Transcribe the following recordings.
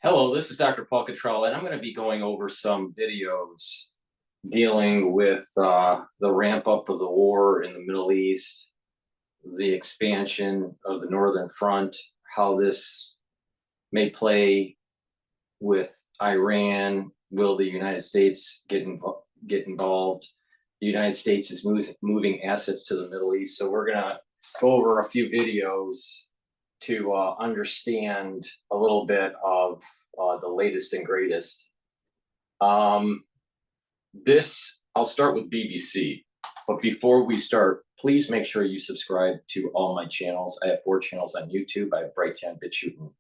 Hello, this is Dr. Paul Cottrell, and I'm going to be going over some videos dealing with the ramp up of the war in the Middle East, the expansion of the Northern Front, how this may play with Iran. Will the United States get involved? The United States is moving assets to the Middle East, so we're going to go over a few videos to understand a little bit of the latest and greatest. I'll start with BBC. But before we start, please make sure you subscribe to all my channels. I have 4 channels on YouTube. I have Brighteon, Bitchute,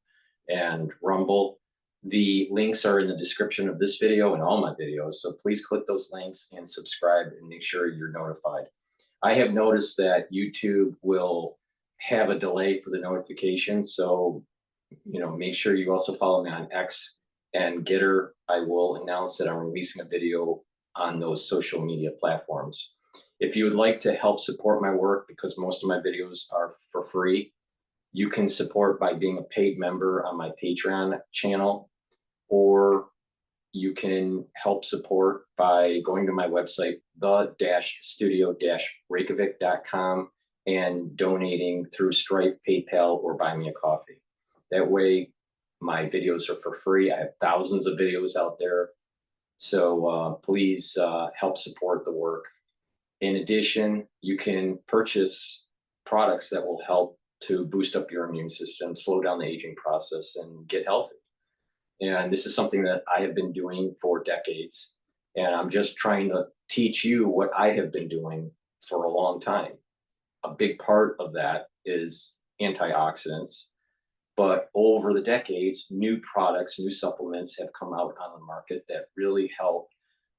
and Rumble. The links are in the description of this video and all my videos. So please click those links and subscribe and make sure you're notified. I have noticed that YouTube will have a delay for the notification. So, make sure you also follow me on X and GETTR. I will announce that I'm releasing a video on those social media platforms. If you would like to help support my work, because most of my videos are for free, you can support by being a paid member on my Patreon channel, or you can help support by going to my website, the-studio-reykjavik.com, and donating through Stripe, PayPal, or Buy Me a Coffee. That way, my videos are for free. I have thousands of videos out there. So please help support the work. In addition, you can purchase products that will help to boost up your immune system, slow down the aging process, and get healthy. And this is something that I have been doing for decades. And I'm just trying to teach you what I have been doing for a long time. A big part of that is antioxidants. But over the decades, new products, new supplements have come out on the market that really help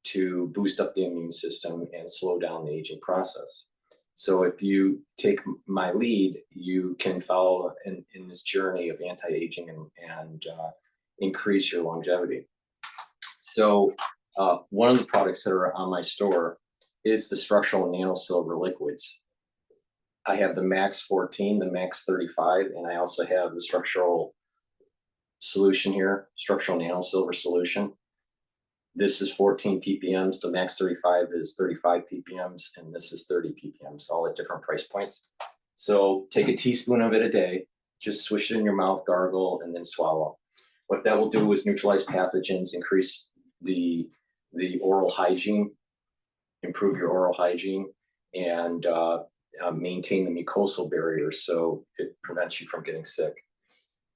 to boost up the immune system and slow down the aging process. So if you take my lead, you can follow in this journey of anti-aging and increase your longevity. So one of the products that are on my store is the structural nanosilver liquids. I have the Max 14, the Max 35, and I also have the structural solution here, structural nanosilver solution. This is 14 ppms. The Max 35 is 35 ppms, and this is 30 ppms, all at different price points. So take a teaspoon of it a day, just swish it in your mouth, gargle, and then swallow. What that will do is neutralize pathogens, increase the oral hygiene, improve your oral hygiene, and maintain the mucosal barrier, so it prevents you from getting sick.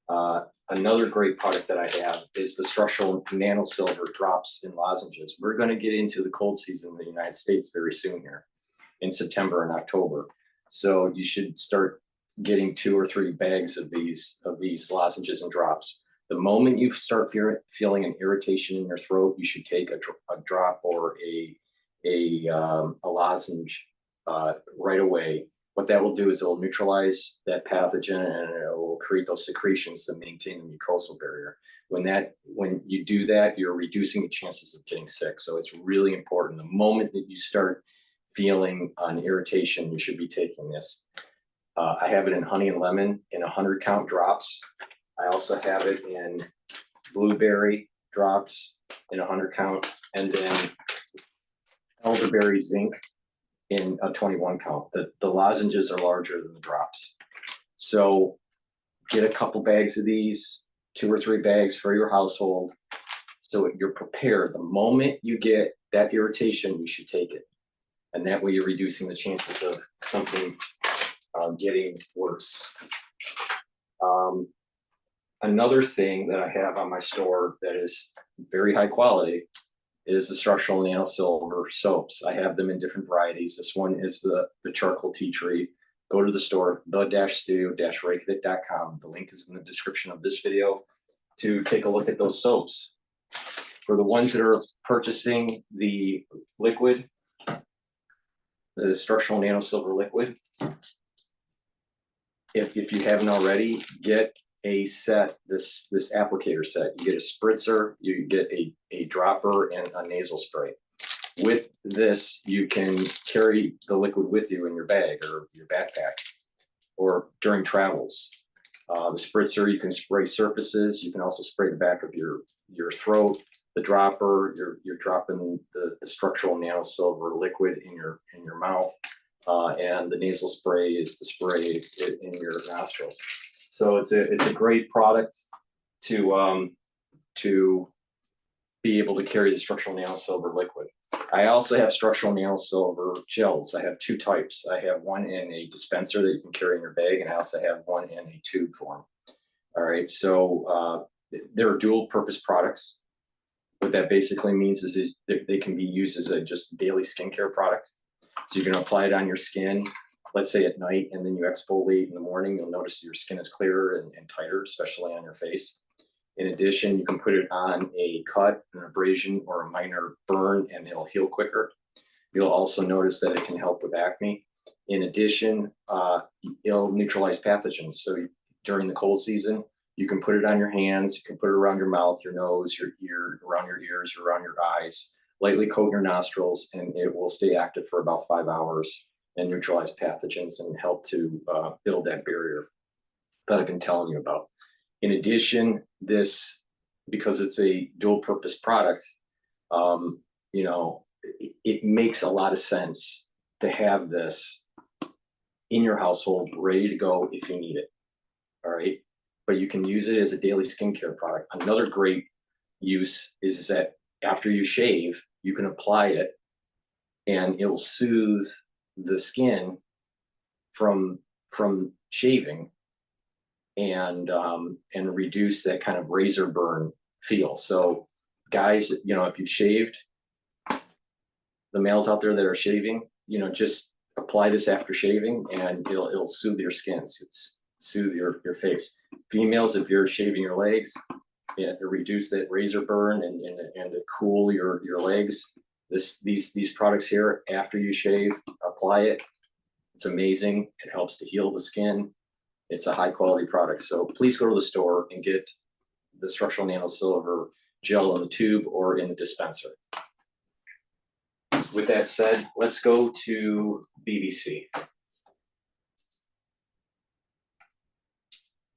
Another great product that I have is the structural nanosilver drops in lozenges. We're going to get into the cold season in the United States very soon here in September and October. So you should start getting 2 or 3 bags of these lozenges and drops. The moment you start feeling an irritation in your throat, you should take a drop or a lozenge right away. What that will do is it will neutralize that pathogen, and it will create those secretions to maintain the mucosal barrier. When you do that, you're reducing the chances of getting sick. So it's really important. The moment that you start feeling an irritation, you should be taking this. I have it in honey and lemon in 100 count drops. I also have it in blueberry drops in 100 count, and then elderberry zinc in a 21 count. The lozenges are larger than the drops. So get a couple bags of these, 2 or 3 bags for your household, so you're prepared. The moment you get that irritation, you should take it. And that way you're reducing the chances of something getting worse. Another thing that I have on my store that is very high quality is the structural nanosilver soaps. I have them in different varieties. This one is the charcoal tea tree. Go to the store, the-studio-reykjavik.com. The link is in the description of this video to take a look at those soaps. For the ones that are purchasing the liquid, the structural nanosilver liquid, if you haven't already, get a set, this applicator set. You get a spritzer, you get a dropper, and a nasal spray. With this, you can carry the liquid with you in your bag or your backpack or during travels. The spritzer, you can spray surfaces. You can also spray the back of your throat. The dropper, you're dropping the structural nanosilver liquid in your mouth, and the nasal spray is to spray it in your nostrils. So it's a great product to be able to carry the structural nanosilver liquid. I also have structural nanosilver gels. I have two types. I have one in a dispenser that you can carry in your bag, and I also have one in a tube form. All right, so they're dual purpose products. What that basically means is they can be used as a just daily skincare product. So you can apply it on your skin, let's say at night, and then you exfoliate in the morning. You'll notice your skin is clearer and tighter, especially on your face. In addition, you can put it on a cut, an abrasion, or a minor burn, and it'll heal quicker. You'll also notice that it can help with acne. In addition, it'll neutralize pathogens. So during the cold season, you can put it on your hands, you can put it around your mouth, your nose, your ear, around your ears, around your eyes, lightly coat your nostrils, and it will stay active for about 5 hours and neutralize pathogens and help to build that barrier that I've been telling you about. In addition, this, because it's a dual purpose product, you know, it makes a lot of sense to have this in your household ready to go if you need it. All right. But you can use it as a daily skincare product. Another great use is that after you shave, you can apply it and it'll soothe the skin from shaving and reduce that kind of razor burn feel. So guys, you know, if you've shaved, the males out there that are shaving, you know, just apply this after shaving and it'll soothe your skin, soothe your face. Females, if you're shaving your legs, to reduce that razor burn and to cool your legs, these products here, after you shave, apply it. It's amazing. It helps to heal the skin. It's a high quality product. So please go to the store and get the structural nanosilver gel in the tube or in the dispenser. With that said, let's go to BBC.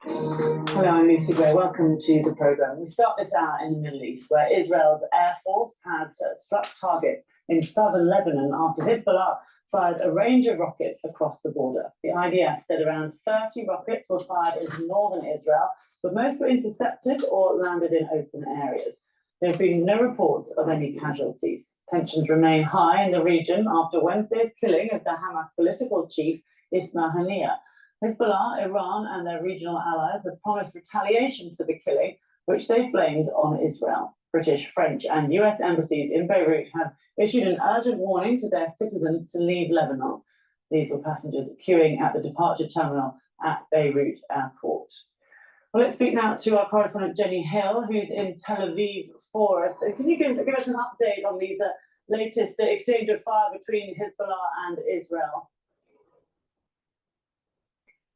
Hello, I'm Lucy Gray. Welcome to the programme. We start this hour in the Middle East, where Israel's Air Force has struck targets in southern Lebanon after Hezbollah fired a range of rockets across the border. The IDF said around 30 rockets were fired into northern Israel, but most were intercepted or landed in open areas. There have been no reports of any casualties. Tensions remain high in the region after Wednesday's killing of the Hamas political chief, Ismail Haniyeh. Hezbollah, Iran, and their regional allies have promised retaliation for the killing, which they blamed on Israel. British, French, and US embassies in Beirut have issued an urgent warning to their citizens to leave Lebanon. These were passengers queuing at the departure terminal at Beirut Airport. Well, let's speak now to our correspondent Jenny Hill, who's in Tel Aviv for us. Can you give us an update on these latest exchange of fire between Hezbollah and Israel?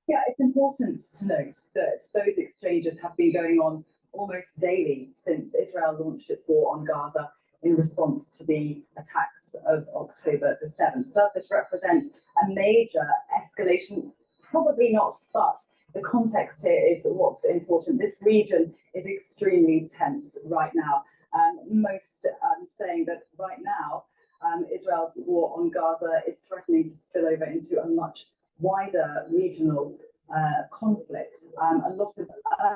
Yeah, it's important to note that those exchanges have been going on almost daily since Israel launched its war on Gaza in response to the attacks of October the 7th. Does this represent a major escalation? Probably not, but the context here is what's important. This region is extremely tense right now. Most saying that right now, Israel's war on Gaza is threatening to spill over into a much wider regional conflict. A lot of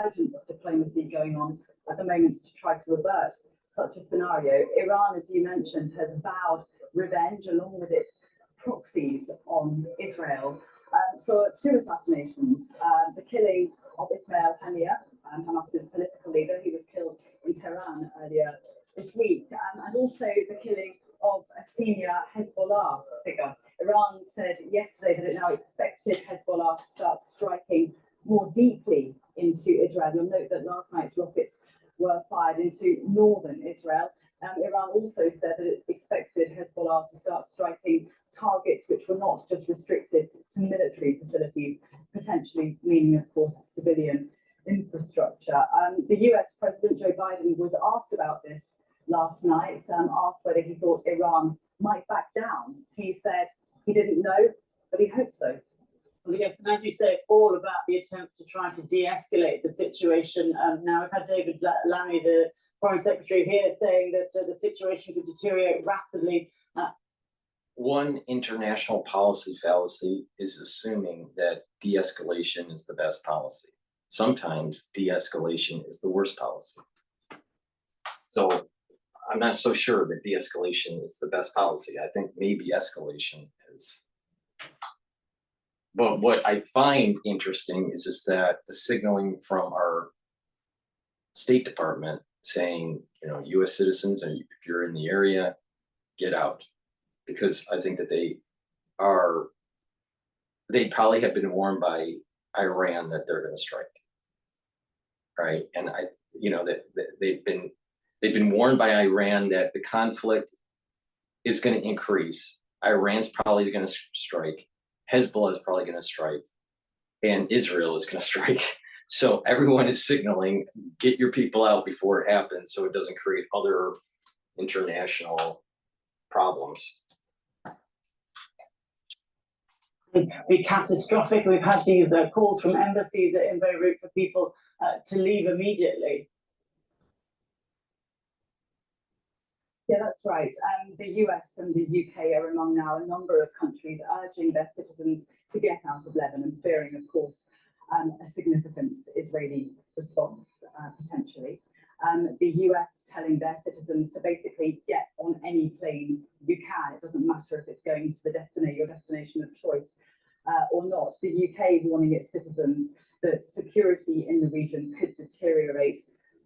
urgent diplomacy going on at the moment to try to avert such a scenario. Iran, as you mentioned, has vowed revenge along with its proxies on Israel for two assassinations. The killing of Ismail Haniyeh, Hamas's political leader, who was killed in Tehran earlier this week, and also the killing of a senior Hezbollah figure. Iran said yesterday that it now expected Hezbollah to start striking more deeply into Israel. You'll note that last night's rockets were fired into northern Israel. Iran also said that it expected Hezbollah to start striking targets which were not just restricted to military facilities, potentially meaning, of course, civilian infrastructure. The US President Joe Biden was asked about this last night, asked whether he thought Iran might back down. He said he didn't know, but he hoped so. Well, yes, and as you say, it's all about the attempt to try to de-escalate the situation. Now, we've had David Lammy, the Foreign Secretary, here saying that the situation could deteriorate rapidly. One international policy fallacy is assuming that de-escalation is the best policy. Sometimes de-escalation is the worst policy. So I'm not so sure that de-escalation is the best policy. I think maybe escalation is. But what I find interesting is that the signaling from our State Department saying, you know, US citizens, and if you're in the area, get out. Because I think that they probably have been warned by Iran that they're going to strike. Right. And that they've been warned by Iran that the conflict is going to increase. Iran's probably going to strike. Hezbollah is probably going to strike, and Israel is going to strike. So everyone is signaling, get your people out before it happens, so it doesn't create other international problems. It'd be catastrophic. We've had these calls from embassies in Beirut for people to leave immediately. Yeah, that's right. The US and the UK are among now a number of countries urging their citizens to get out of Lebanon, fearing, of course, a significant Israeli response, potentially. The US telling their citizens to basically get on any plane you can. It doesn't matter if it's going to your destination of choice or not. The UK warning its citizens that security in the region could deteriorate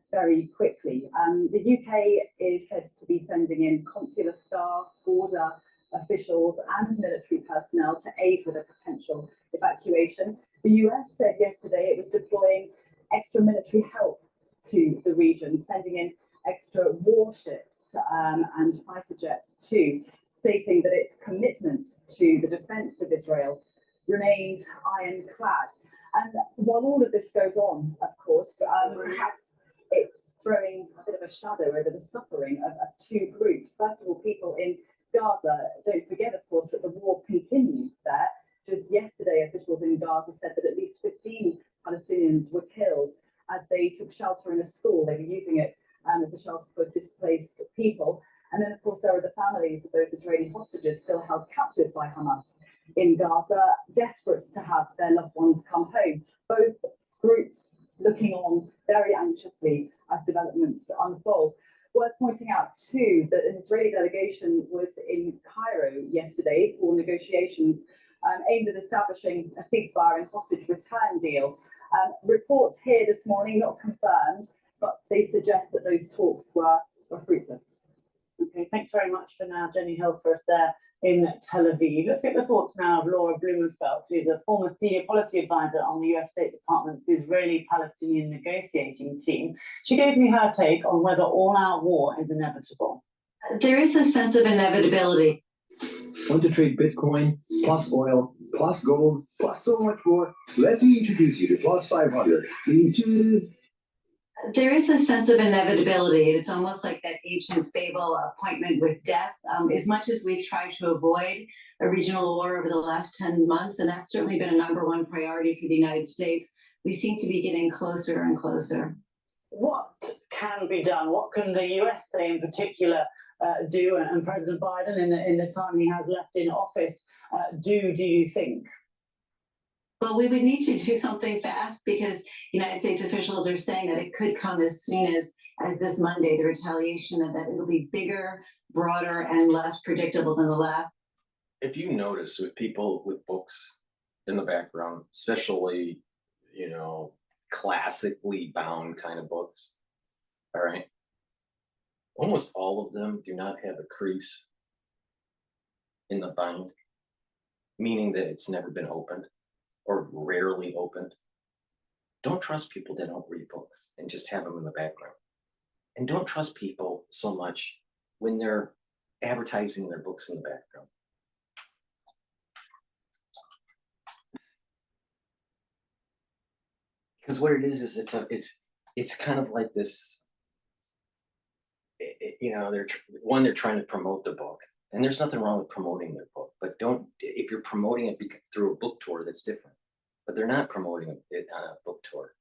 very quickly. The UK is said to be sending in consular staff, border officials and military personnel to aid with a potential evacuation. The US said yesterday it was deploying extra military help to the region, sending in extra warships and fighter jets too, stating that its commitment to the defence of Israel remained ironclad. And while all of this goes on, of course, perhaps it's throwing a bit of a shadow over the suffering of two groups. First of all, people in Gaza. Don't forget, of course, that the war continues there. Just yesterday, officials in Gaza said that at least 15 Palestinians were killed as they took shelter in a school. They were using it as a shelter for displaced people. And then, of course, there are the families of those Israeli hostages still held captive by Hamas in Gaza, desperate to have their loved ones come home. Both groups looking on very anxiously as developments unfold. Worth pointing out, too, that an Israeli delegation was in Cairo yesterday for negotiations aimed at establishing a ceasefire and hostage return deal. Reports here this morning, not confirmed, but they suggest that those talks were fruitless. Okay, thanks very much for now, Jenny Hill, for us there in Tel Aviv. Let's get the thoughts now of Laura Blumenfeld, who's a former senior policy advisor on the US State Department's Israeli-Palestinian negotiating team. She gave me her take on whether all-out war is inevitable. There is a sense of inevitability. Want to trade Bitcoin, plus oil, plus gold, plus so much more? Let me introduce you to Plus 500. Intuitive. There is a sense of inevitability. It's almost like that ancient fable, appointment with death. As much as we've tried to avoid a regional war over the last 10 months, and that's certainly been a #1 priority for the United States, we seem to be getting closer and closer. What can be done? What can the US say in particular do, and President Biden in the time he has left in office do you think? Well, we would need to do something fast because United States officials are saying that it could come as soon as this Monday, the retaliation, and that it'll be bigger, broader, and less predictable than the last. If you notice with people with books in the background, especially, classically bound kind of books, all right, almost all of them do not have a crease in the bind, meaning that it's never been opened or rarely opened. Don't trust people that don't read books and just have them in the background. And don't trust people so much when they're advertising their books in the background. Because what it is it's kind of like this, they're trying to promote the book, And there's nothing wrong with promoting their book, but if you're promoting it through a book tour, that's different. But they're not promoting it on a book tour.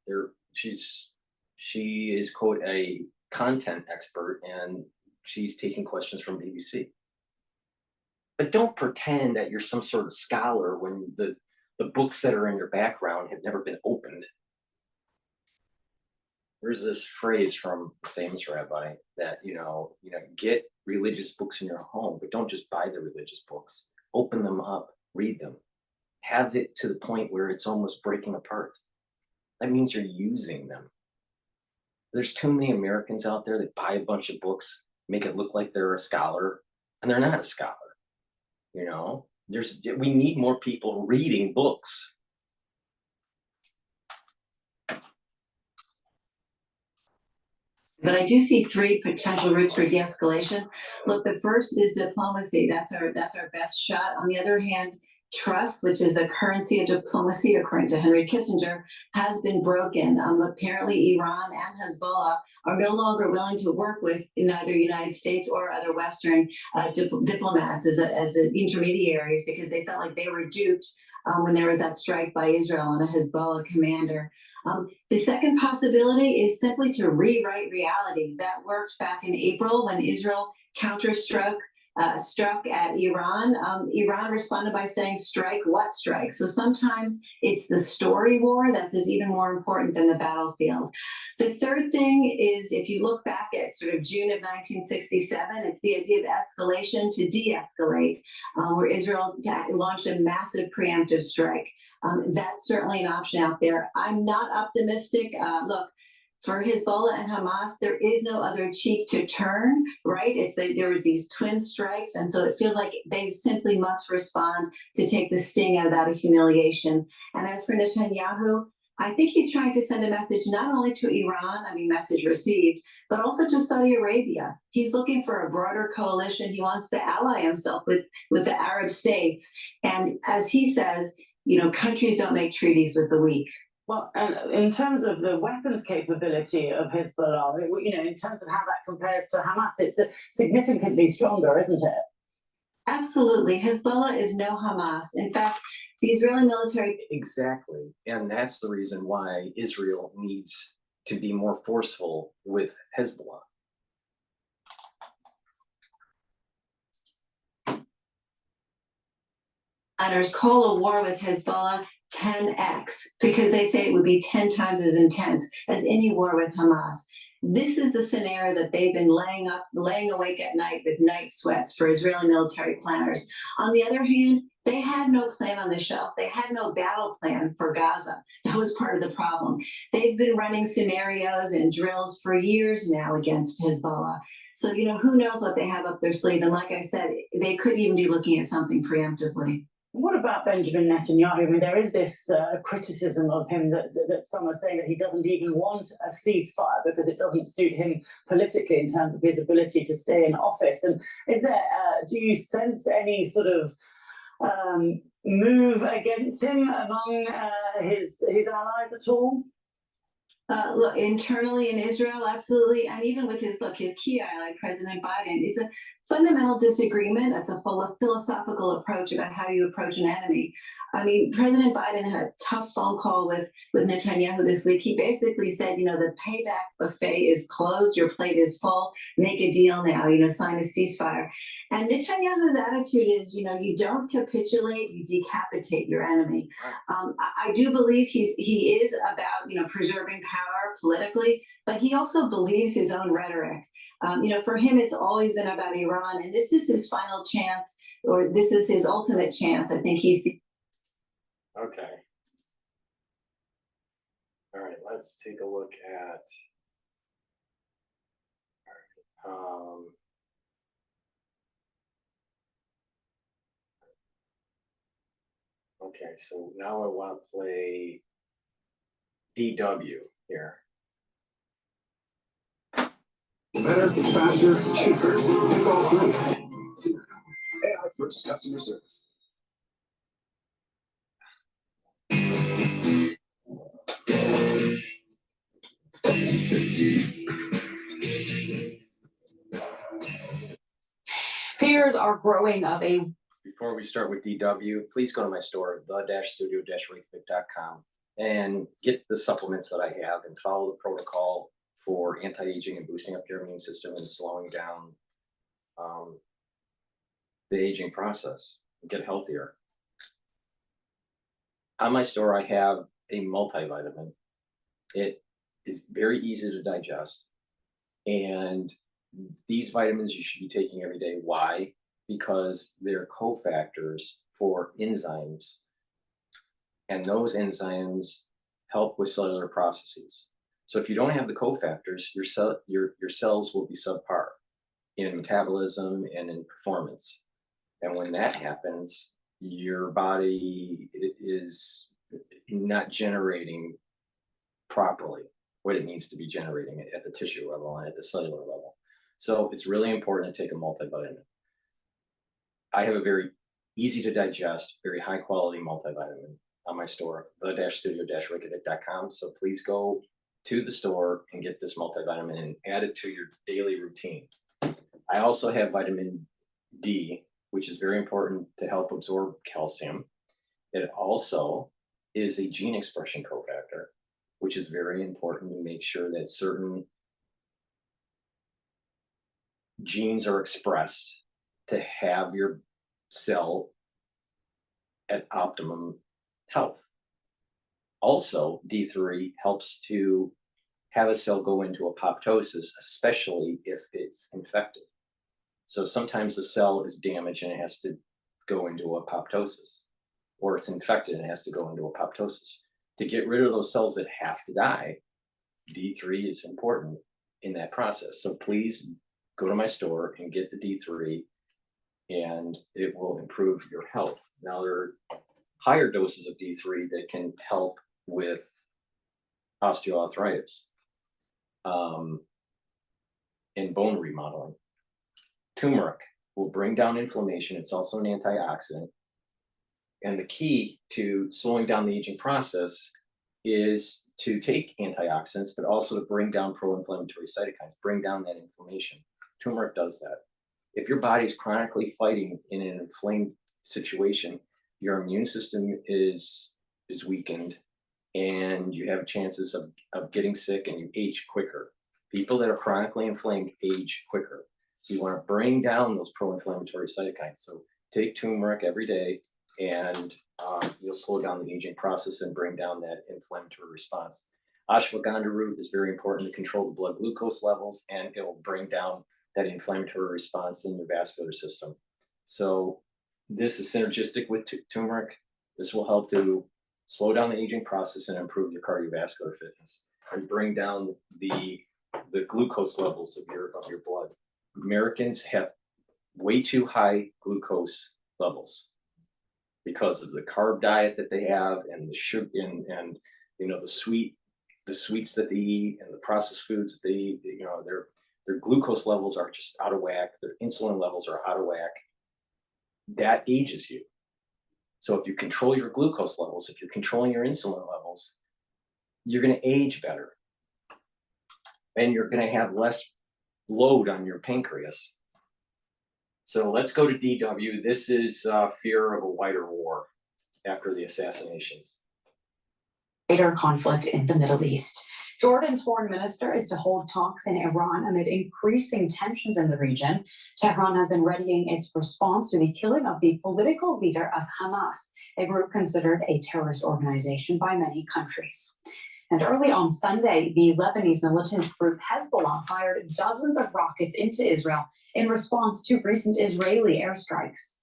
She is, quote, a content expert, and she's taking questions from BBC. But don't pretend that you're some sort of scholar when the books that are in your background have never been opened. There's this phrase from a famous rabbi that, get religious books in your home, but don't just buy the religious books. Open them up, read them. Have it to the point where it's almost breaking apart. That means you're using them. There's too many Americans out there that buy a bunch of books, make it look like they're a scholar, and they're not a scholar. We need more people reading books. But I do see three potential routes for de-escalation. Look, the first is diplomacy. That's our best shot. On the other hand, trust, which is the currency of diplomacy, according to Henry Kissinger, has been broken. Apparently, Iran and Hezbollah are no longer willing to work with neither United States or other Western diplomats as intermediaries, because they felt like they were duped when there was that strike by Israel on a Hezbollah commander. The second possibility is simply to rewrite reality. That worked back in April when Israel struck at Iran. Iran responded by saying, strike what strike? So sometimes it's the story war that is even more important than the battlefield. The third thing is, if you look back at sort of June of 1967, it's the idea of escalation to de-escalate, where Israel launched a massive preemptive strike. That's certainly an option out there. I'm not optimistic. Look, for Hezbollah and Hamas, there is no other cheek to turn, right? There were these twin strikes, and so it feels like they simply must respond to take the sting out of that humiliation. And as for Netanyahu, I think he's trying to send a message not only to Iran, message received, but also to Saudi Arabia. He's looking for a broader coalition. He wants to ally himself with the Arab states. And as he says, countries don't make treaties with the weak. Well, and in terms of the weapons capability of Hezbollah, in terms of how that compares to Hamas, it's significantly stronger, isn't it? Absolutely. Hezbollah is no Hamas. In fact, the Israeli military... Exactly. And that's the reason why Israel needs to be more forceful with Hezbollah. Call a war with Hezbollah 10x, because they say it would be 10 times as intense as any war with Hamas. This is the scenario that they've been laying awake at night with night sweats for Israeli military planners. On the other hand, they had no plan on the shelf. They had no battle plan for Gaza. That was part of the problem. They've been running scenarios and drills for years now against Hezbollah. So, who knows what they have up their sleeve. And like I said, they could even be looking at something preemptively. What about Benjamin Netanyahu? There is this criticism of him that some are saying that he doesn't even want a ceasefire because it doesn't suit him politically in terms of his ability to stay in office. And do you sense any sort of move against him among his allies at all? Look, internally in Israel, absolutely, and even with his key ally, President Biden, it's a fundamental disagreement. It's a philosophical approach about how you approach an enemy. President Biden had a tough phone call with Netanyahu this week. He basically said, the payback buffet is closed, your plate is full, make a deal now, sign a ceasefire. And Netanyahu's attitude is, you don't capitulate, you decapitate your enemy. I do believe he is about, preserving power politically, but he also believes his own rhetoric. For him, it's always been about Iran, and this is his final chance, or this is his ultimate chance. I think he's... Okay. All right, let's take a look at... okay, so now I want to play DW here. Better, faster, cheaper. Pick all three. AI first customer service. Fear fears are growing of a Before we start with DW, please go to my store, the-studio-reykjavik.com, and get the supplements that I have and follow the protocol for anti-aging and boosting up your immune system and slowing down the aging process and get healthier. On my store, I have a multivitamin. It is very easy to digest, and these vitamins you should be taking every day. Why? Because they're cofactors for enzymes, and those enzymes help with cellular processes. So if you don't have the cofactors, your cells will be subpar in metabolism and in performance. And when that happens, your body is not generating properly what it needs to be generating at the tissue level and at the cellular level. So it's really important to take a multivitamin. I have a very easy to digest, very high quality multivitamin on my store, the-studio-reykjavik.com. So please go to the store and get this multivitamin and add it to your daily routine. I also have vitamin D, which is very important to help absorb calcium. It also is a gene expression cofactor, which is very important to make sure that certain genes are expressed to have your cell at optimum health. Also, D3 helps to have a cell go into apoptosis, especially if it's infected. So sometimes the cell is damaged and it has to go into apoptosis, or it's infected and it has to go into apoptosis. To get rid of those cells that have to die, D3 is important in that process. So please go to my store and get the D3, and it will improve your health. Now, there are higher doses of D3 that can help with osteoarthritis and bone remodeling. Turmeric will bring down inflammation. It's also an antioxidant. And the key to slowing down the aging process is to take antioxidants, but also to bring down pro-inflammatory cytokines, bring down that inflammation. Turmeric does that. If your body's chronically fighting in an inflamed situation, your immune system is weakened, and you have chances of getting sick, and you age quicker. People that are chronically inflamed age quicker. So you want to bring down those pro-inflammatory cytokines. So take turmeric every day, and you'll slow down the aging process and bring down that inflammatory response. Ashwagandha root is very important to control the blood glucose levels, and it will bring down that inflammatory response in your vascular system. So this is synergistic with turmeric. This will help to slow down the aging process and improve your cardiovascular fitness and bring down the glucose levels of your blood. Americans have way too high glucose levels because of the carb diet that they have, and the sugar and the sweets that they eat, and the processed foods that they eat. Their glucose levels are just out of whack. Their insulin levels are out of whack. That ages you. So if you control your glucose levels, if you're controlling your insulin levels, you're going to age better, and you're going to have less load on your pancreas. So let's go to DW. This is fear of a wider war after the assassinations. greater conflict in the Middle East. Jordan's foreign minister is to hold talks in Iran amid increasing tensions in the region. Tehran has been readying its response to the killing of the political leader of Hamas, a group considered a terrorist organization by many countries. And early on Sunday, the Lebanese militant group Hezbollah fired dozens of rockets into Israel in response to recent Israeli airstrikes.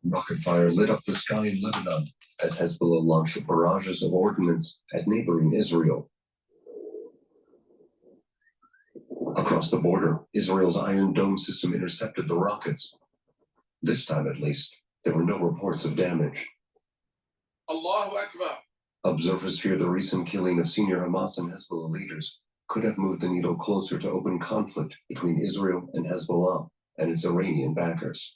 Rocket fire lit up the sky in Lebanon as Hezbollah launched barrages of ordnance at neighboring Israel. Across the border, Israel's Iron Dome system intercepted the rockets. This time, at least, there were no reports of damage. Allahu Akbar. Observers fear the recent killing of senior Hamas and Hezbollah leaders could have moved the needle closer to open conflict between Israel and Hezbollah and its Iranian backers.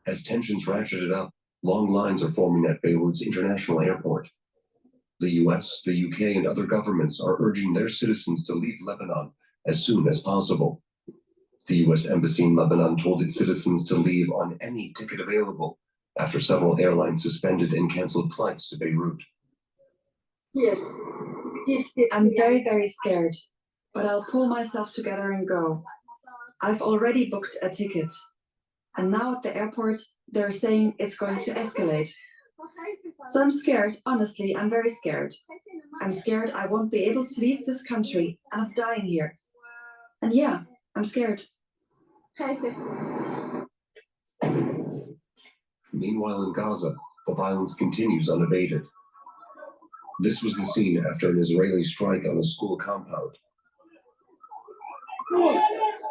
As tensions ratcheted up, long lines are forming at Beirut's international airport. The US, the UK, and other governments are urging their citizens to leave Lebanon as soon as possible. The U.S. Embassy in Lebanon told its citizens to leave on any ticket available after several airlines suspended and canceled flights to Beirut. I'm very, very scared, but I'll pull myself together and go. I've already booked a ticket. And now at the airport, they're saying it's going to escalate. So I'm scared, honestly, I'm very scared. I'm scared I won't be able to leave this country and of dying here. And yeah, I'm scared. Meanwhile, in Gaza, the violence continues unabated. This was the scene after an Israeli strike on a school compound.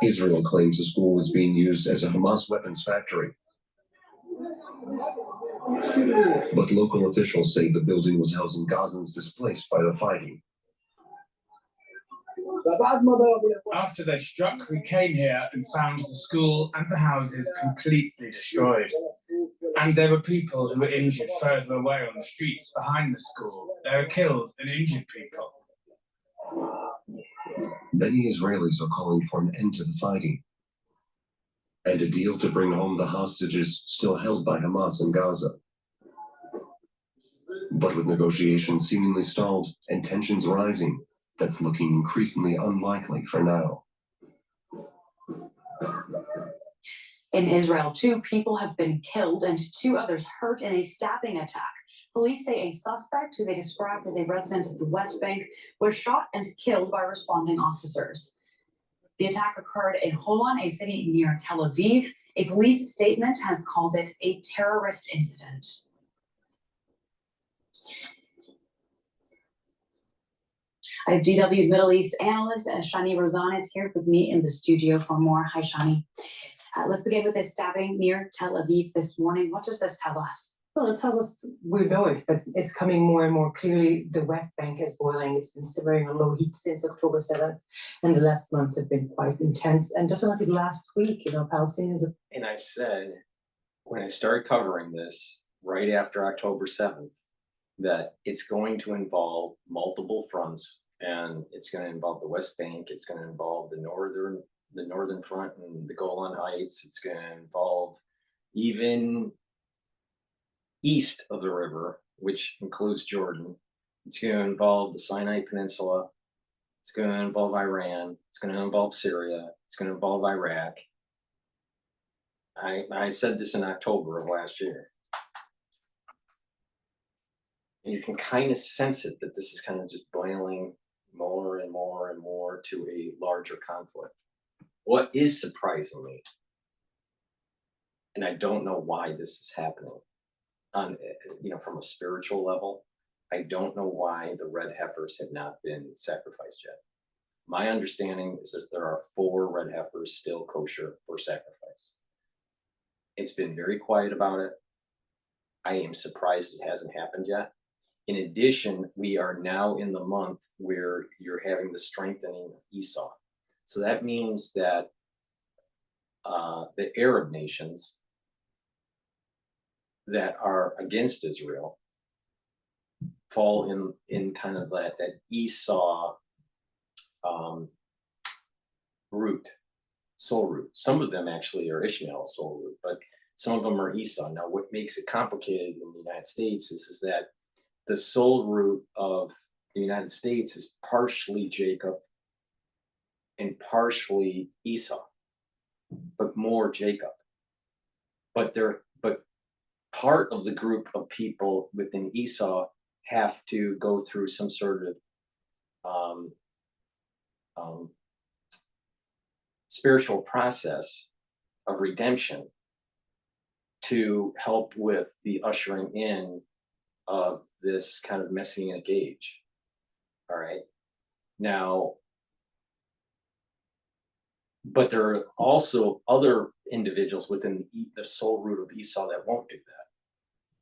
Israel claims the school is being used as a Hamas weapons factory. But local officials say the building was housing Gazans displaced by the fighting. After they struck, we came here and found the school and the houses completely destroyed. And there were people who were injured further away on the streets behind the school. There were killed and injured people. Many Israelis are calling for an end to the fighting and a deal to bring home the hostages still held by Hamas in Gaza. But with negotiations seemingly stalled and tensions rising, that's looking increasingly unlikely for now. In Israel, 2 people have been killed and 2 others hurt in a stabbing attack. Police say a suspect, who they described as a resident of the West Bank, was shot and killed by responding officers. The attack occurred in Holon, a city near Tel Aviv. A police statement has called it a terrorist incident. I have DW's Middle East analyst, Shani Rozan, is here with me in the studio for more. Hi, Shani. Let's begin with this stabbing near Tel Aviv this morning. What does this tell us? Well, it tells us we know it, but it's coming more and more clearly. The West Bank is boiling. It's been simmering on low heat since October 7th, and the last month have been quite intense. And definitely last week, Palestinians. And I said, when I started covering this right after October 7th, that it's going to involve multiple fronts, and it's going to involve the West Bank. It's going to involve the northern front and the Golan Heights. It's going to involve even east of the river, which includes Jordan. It's going to involve the Sinai Peninsula. It's going to involve Iran. It's going to involve Syria. It's going to involve Iraq. I said this in October of last year. And you can kind of sense it, that this is kind of just boiling more and more and more to a larger conflict. What is surprising me, and I don't know why this is happening, from a spiritual level, I don't know why the red heifers have not been sacrificed yet. My understanding is that there are 4 red heifers still kosher for sacrifice. It's been very quiet about it. I am surprised it hasn't happened yet. In addition, we are now in the month where you're having the strengthening of Esau. So that means that the Arab nations that are against Israel fall in kind of that Esau root, soul root. Some of them actually are Ishmael's soul root, but some of them are Esau. Now, what makes it complicated in the United States is that the soul root of the United States is partially Jacob and partially Esau, but more Jacob. But part of the group of people within Esau have to go through some sort of spiritual process of redemption to help with the ushering in of this kind of messianic age. All right. Now, but there are also other individuals within the soul root of Esau that won't do that.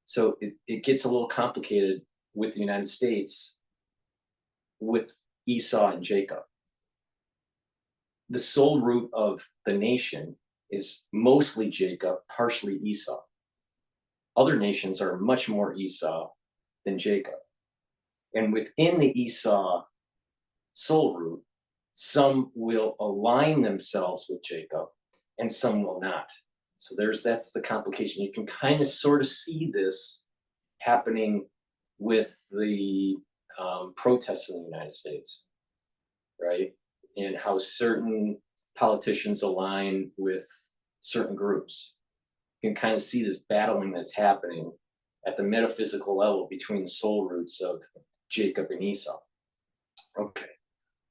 So it gets a little complicated with the United States with Esau and Jacob. The soul root of the nation is mostly Jacob, partially Esau. Other nations are much more Esau than Jacob. And within the Esau soul root, Some will align themselves with Jacob and some will not. So that's the complication. You can kind of sort of see this happening with the protests in the United States, right? And how certain politicians align with certain groups. You can kind of see this battling that's happening at the metaphysical level between the soul roots of Jacob and Esau. Okay,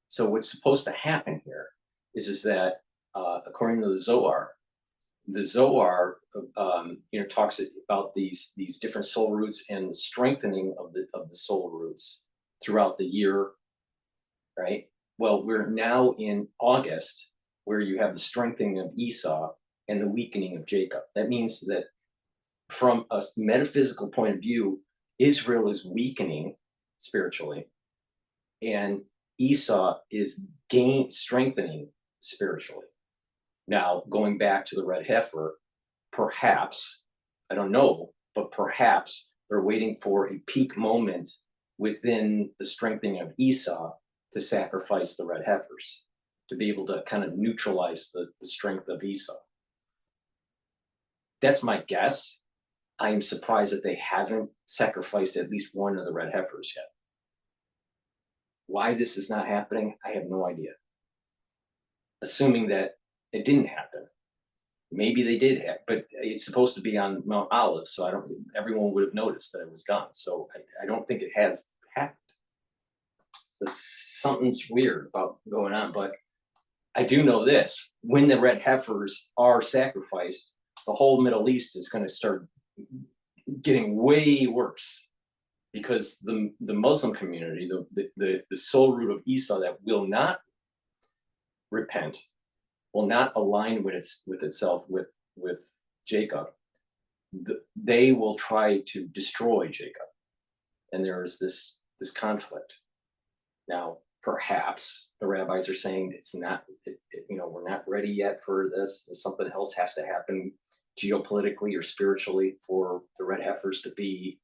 so what's supposed to happen here is that according to the Zohar talks about these different soul roots and the strengthening of the soul roots throughout the year, right? Well, we're now in August, where you have the strengthening of Esau and the weakening of Jacob. That means that from a metaphysical point of view, Israel is weakening spiritually, and Esau is strengthening spiritually. Now, going back to the red heifer, perhaps, I don't know, but perhaps they're waiting for a peak moment within the strengthening of Esau to sacrifice the red heifers, to be able to kind of neutralize the strength of Esau. That's my guess. I am surprised that they haven't sacrificed at least one of the red heifers yet. Why this is not happening, I have no idea. Assuming that it didn't happen. Maybe they did have, but it's supposed to be on Mount Olive, so everyone would have noticed that it was done. So I don't think it has happened. So something's weird about going on, but I do know this: when the red heifers are sacrificed, the whole Middle East is going to start getting way worse, because the Muslim community, the soul root of Esau that will not repent, will not align with itself with Jacob. They will try to destroy Jacob, and there is this conflict. Now, perhaps the rabbis are saying it's not, we're not ready yet for this. Something else has to happen geopolitically or spiritually for the red heifers to be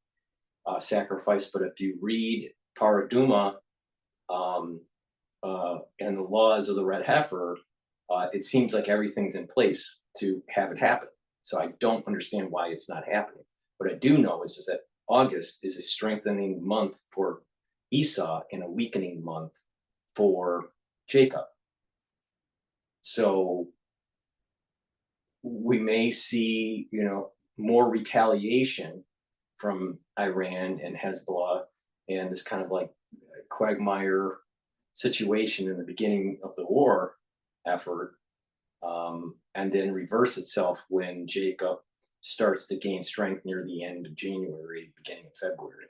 sacrificed. But if you read Paraduma and the laws of the red heifer, it seems like everything's in place to have it happen. So I don't understand why it's not happening. What I do know is that August is a strengthening month for Esau and a weakening month for Jacob. So we may see, more retaliation from Iran and Hezbollah, and this kind of like quagmire situation in the beginning of the war effort, and then reverse itself when Jacob starts to gain strength near the end of January, beginning of February.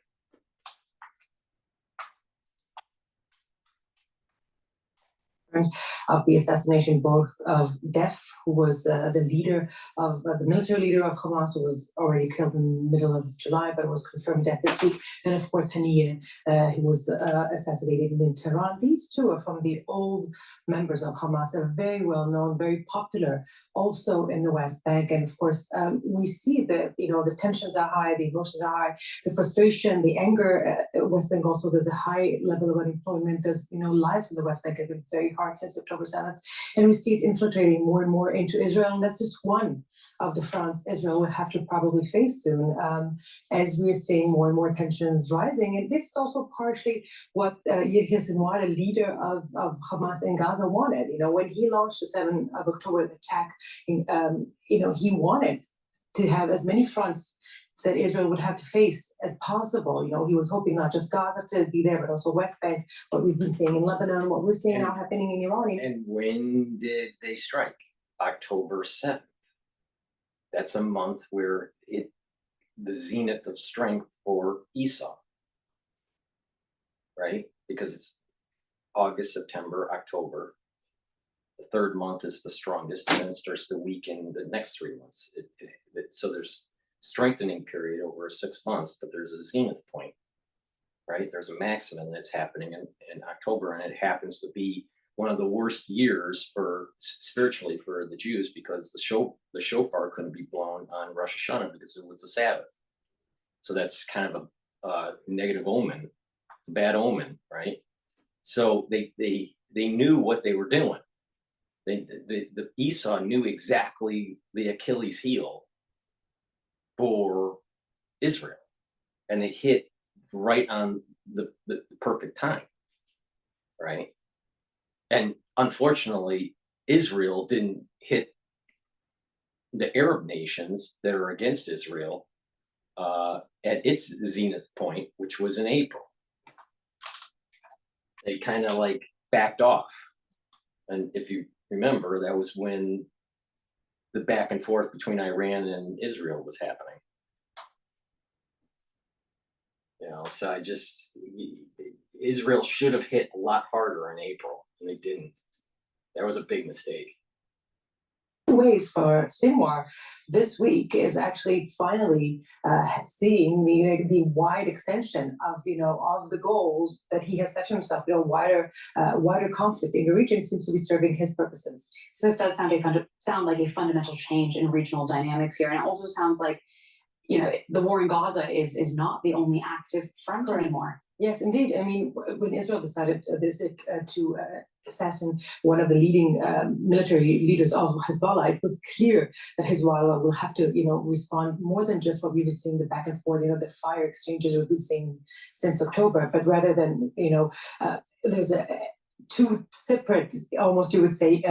Of the assassination both of Def, who was the leader of the military leader of Hamas, who was already killed in the middle of July, but was confirmed dead this week. And of course, Haniyeh, who was assassinated in Tehran. These two are from the old members of Hamas, are very well known, very popular, also in the West Bank. And of course, we see that the tensions are high, the emotions are high, the frustration, the anger. West Bank also, there's a high level of unemployment. There's lives in the West Bank have been very hard since October 7th, and we see it infiltrating more and more into Israel, and that's just one of the fronts Israel will have to probably face soon, as we're seeing more and more tensions rising. And this is also partially what Yahya Sinwar, the leader of Hamas in Gaza, wanted. When he launched the 7th of October attack, he wanted to have as many fronts that Israel would have to face as possible. He was hoping not just Gaza to be there, but also West Bank, what we've been seeing in Lebanon, what we're seeing now happening in Iran. And when did they strike? October 7th. That's a month where the zenith of strength for Esau, right? Because it's August, September, October. The third month is the strongest, and then it starts to weaken the next 3 months. So there's strengthening period over 6 months, but there's a zenith point, right? There's a maximum that's happening in October, and it happens to be one of the worst years spiritually for the Jews, because the shofar couldn't be blown on Rosh Hashanah because it was a Sabbath. So that's kind of a negative omen. It's a bad omen, right? So they they knew what they were doing. The Esau knew exactly the Achilles heel for Israel, and they hit right on the perfect time, right? And unfortunately, Israel didn't hit the Arab nations that are against Israel at its zenith point, which was in April. They kind of like backed off. And if you remember, that was when the back and forth between Iran and Israel was happening. You know, so Israel should have hit a lot harder in April, and they didn't. That was a big mistake. Ways for Sinwar this week is actually finally seeing the wide extension of of the goals that he has set himself. Wider conflict in the region seems to be serving his purposes. So this does sound like a fundamental change in regional dynamics here, and it also sounds like the war in Gaza is not the only active front anymore. Yes, indeed. I mean, when Israel decided this week to assassinate one of the leading military leaders of Hezbollah, it was clear that Hezbollah will have to, respond more than just what we were seeing, the back and forth, the fire exchanges we've been seeing since October, but rather than, there's two separate, almost you would say,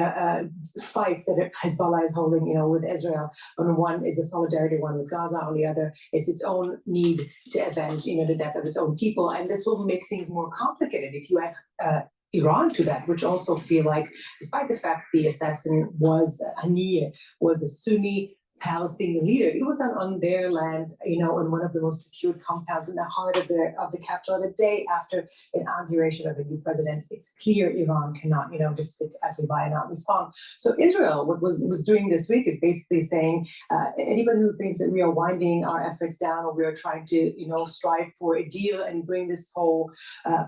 fights that Hezbollah is holding, with Israel. On one is a solidarity one with Gaza. On the other is its own need to avenge, the death of its own people. And this will make things more complicated if you add Iran to that, which also feel like, despite the fact the assassin was Haniyeh, was a Sunni Palestinian leader, it was on their land, in one of the most secured compounds in the heart of the capital. The day after inauguration of the new president, it's clear Iran cannot, just sit idly by and not respond. So Israel, what was doing this week is basically saying, anybody who thinks that we are winding our efforts down, or we are trying to, strive for a deal and bring this whole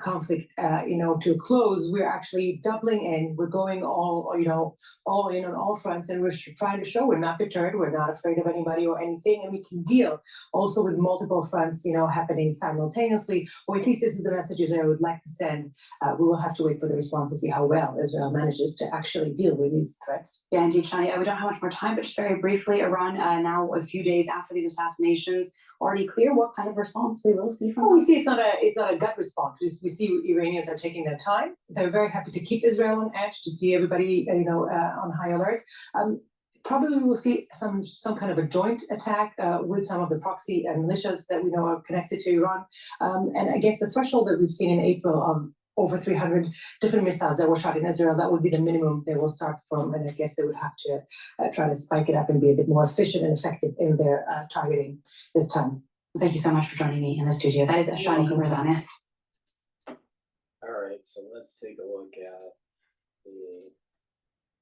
conflict, to a close, we're actually doubling in. We're going all in on all fronts, and we're trying to show we're not deterred. We're not afraid of anybody or anything, and we can deal also with multiple fronts, happening simultaneously. Or at least this is the messages I would like to send. We will have to wait for the response to see how well Israel manages to actually deal with these threats. Yeah, indeed, Shani. We don't have much more time, but just very briefly, Iran, now a few days after these assassinations, already clear what kind of response we will see from them? We see it's not a gut response. We see Iranians are taking their time. They're very happy to keep Israel on edge, to see everybody, on high alert. Probably we will see some kind of a joint attack with some of the proxy militias that we know are connected to Iran. And I guess the threshold that we've seen in April of over 300 different missiles that were shot in Israel, that would be the minimum they will start from. And I guess they would have to try to spike it up and be a bit more efficient and effective in their targeting this time. Thank you so much for joining me in the studio. That is Shani Razanis. All right, so let's take a look at the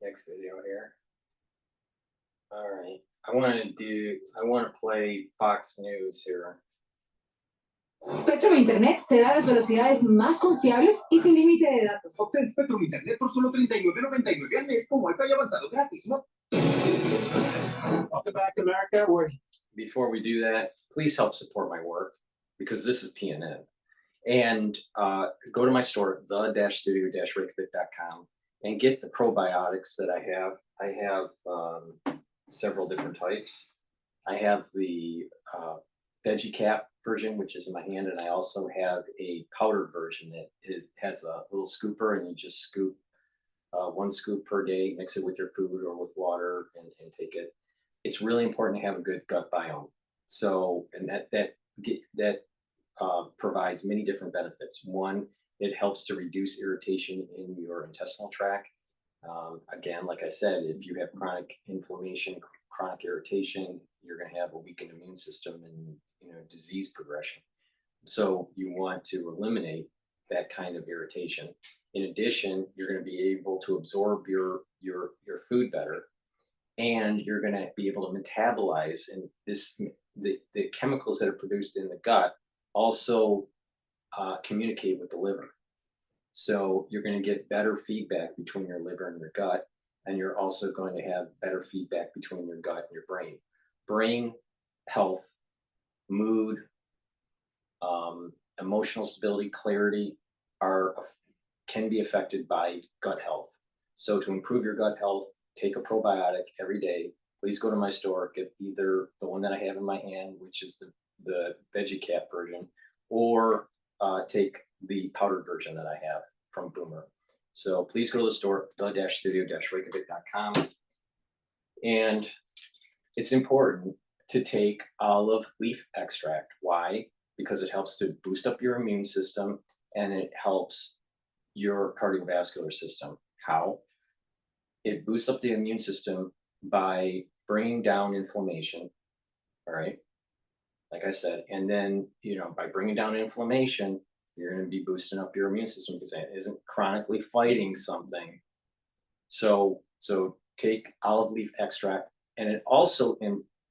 next video here. All right, I want to play Fox News here. Spectrum Internet te da las velocidades más confiables y sin límite de datos. Obtén Spectrum Internet por solo $39.99 al mes con Wi-Fi avanzado gratis, ¿no? Welcome back to America. Before we do that, please help support my work, because this is PNN. And go to my store, the-studio-reykjavik.com, and get the probiotics that I have. I have several different types. I have the veggie cap version, which is in my hand, and I also have a powdered version that it has a little scooper, and you just scoop 1 scoop per day, mix it with your food or with water, and take it. It's really important to have a good gut biome. So, and that provides many different benefits. One, it helps to reduce irritation in your intestinal tract. Again, like I said, if you have chronic inflammation, chronic irritation, you're going to have a weakened immune system and disease progression. So you want to eliminate that kind of irritation. In addition, you're going to be able to absorb your food better, and you're going to be able to metabolize. And the chemicals that are produced in the gut also communicate with the liver. So you're going to get better feedback between your liver and your gut, and you're also going to have better feedback between your gut and your brain. Brain health, mood, emotional stability, clarity are can be affected by gut health. So to improve your gut health, take a probiotic every day. Please go to my store, get either the one that I have in my hand, which is the veggie cap version, or take the powdered version that I have from Boomer. So please go to the store, the-studio-reykjavik.com. And it's important to take olive leaf extract. Why? Because it helps to boost up your immune system and it helps your cardiovascular system. How? It boosts up the immune system by bringing down inflammation, all right? Like I said, and then, by bringing down inflammation, you're going to be boosting up your immune system because it isn't chronically fighting something. So take olive leaf extract, and it also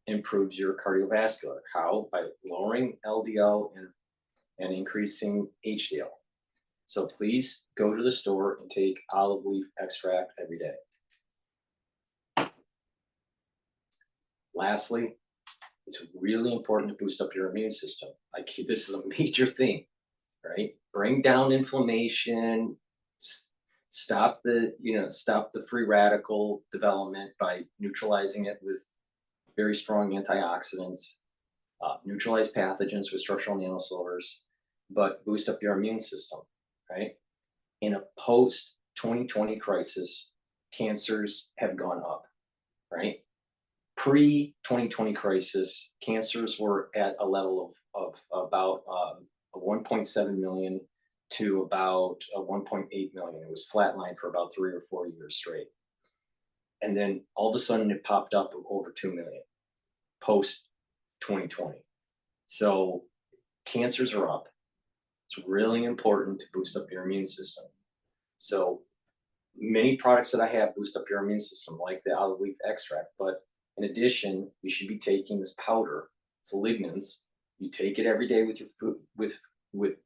improves your cardiovascular. How? By lowering LDL and increasing HDL. So please go to the store and take olive leaf extract every day. Lastly, it's really important to boost up your immune system. This is a major thing, right? Bring down inflammation, stop the free radical development by neutralizing it with very strong antioxidants, neutralize pathogens with structural nanosilvers, but boost up your immune system, right? In a post-2020 crisis, cancers have gone up, right? Pre-2020 crisis, cancers were at a level of about 1.7 million to about 1.8 million. It was flatlined for about 3 or 4 years straight. And then all of a sudden it popped up over 2 million post-2020. So cancers are up. It's really important to boost up your immune system. So many products that I have boost up your immune system, like the olive leaf extract, but in addition, you should be taking this powder. It's lignans. You take it every day with your food,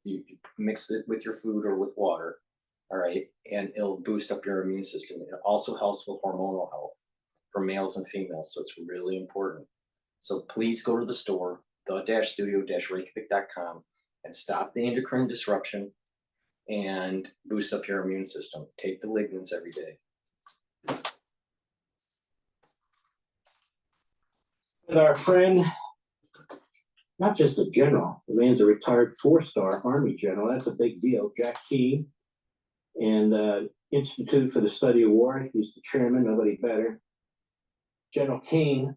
you mix it with your food or with water, all right? And it'll boost up your immune system. It also helps with hormonal health for males and females, so it's really important. So please go to the store, the-studio-reykjavik.com, and stop the endocrine disruption and boost up your immune system. Take the lignans every day. With our friend, not just a general, the man's a retired 4-star Army general. That's a big deal. Jack Key, and Institute for the Study of War. He's the chairman, nobody better. General King,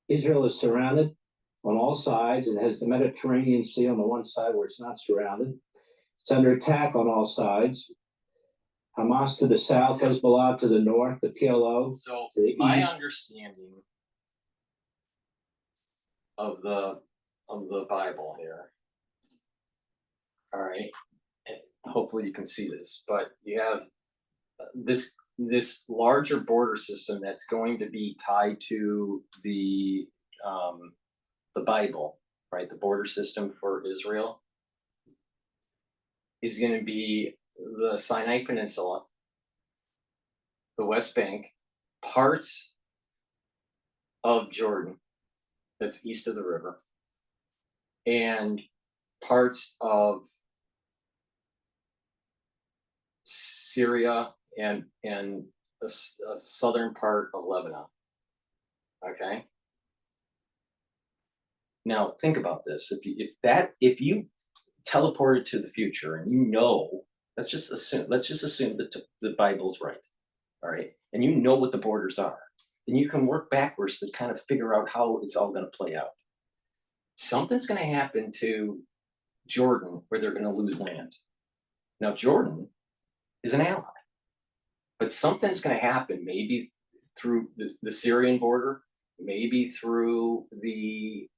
Israel is surrounded on all sides and has the Mediterranean Sea on the one side where it's not surrounded. It's under attack on all sides. Hamas to the south, Hezbollah to the north, the PLO to the my east. understanding of the Bible here, all right, and hopefully you can see this, but you have this larger border system that's going to be tied to the Bible, right? The border system for Israel is going to be the Sinai Peninsula, the West Bank, parts of Jordan that's east of the river, and parts of Syria and the southern part of Lebanon. Okay. Now think about this. If you teleported to the future and let's just assume that the Bible's right, all right, and you know what the borders are, then you can work backwards to kind of figure out how it's all going to play out. Something's going to happen to Jordan where they're going to lose land. Now Jordan is an ally, but something's going to happen, maybe through the Syrian border, maybe through the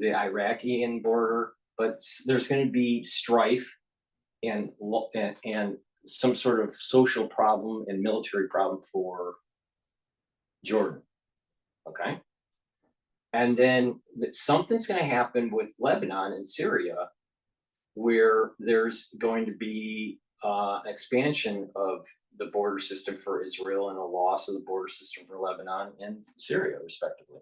Iraqi border, but there's going to be strife and some sort of social problem and military problem for Jordan, okay? And then something's going to happen with Lebanon and Syria where there's going to be expansion of the border system for Israel and a loss of the border system for Lebanon and Syria, respectively.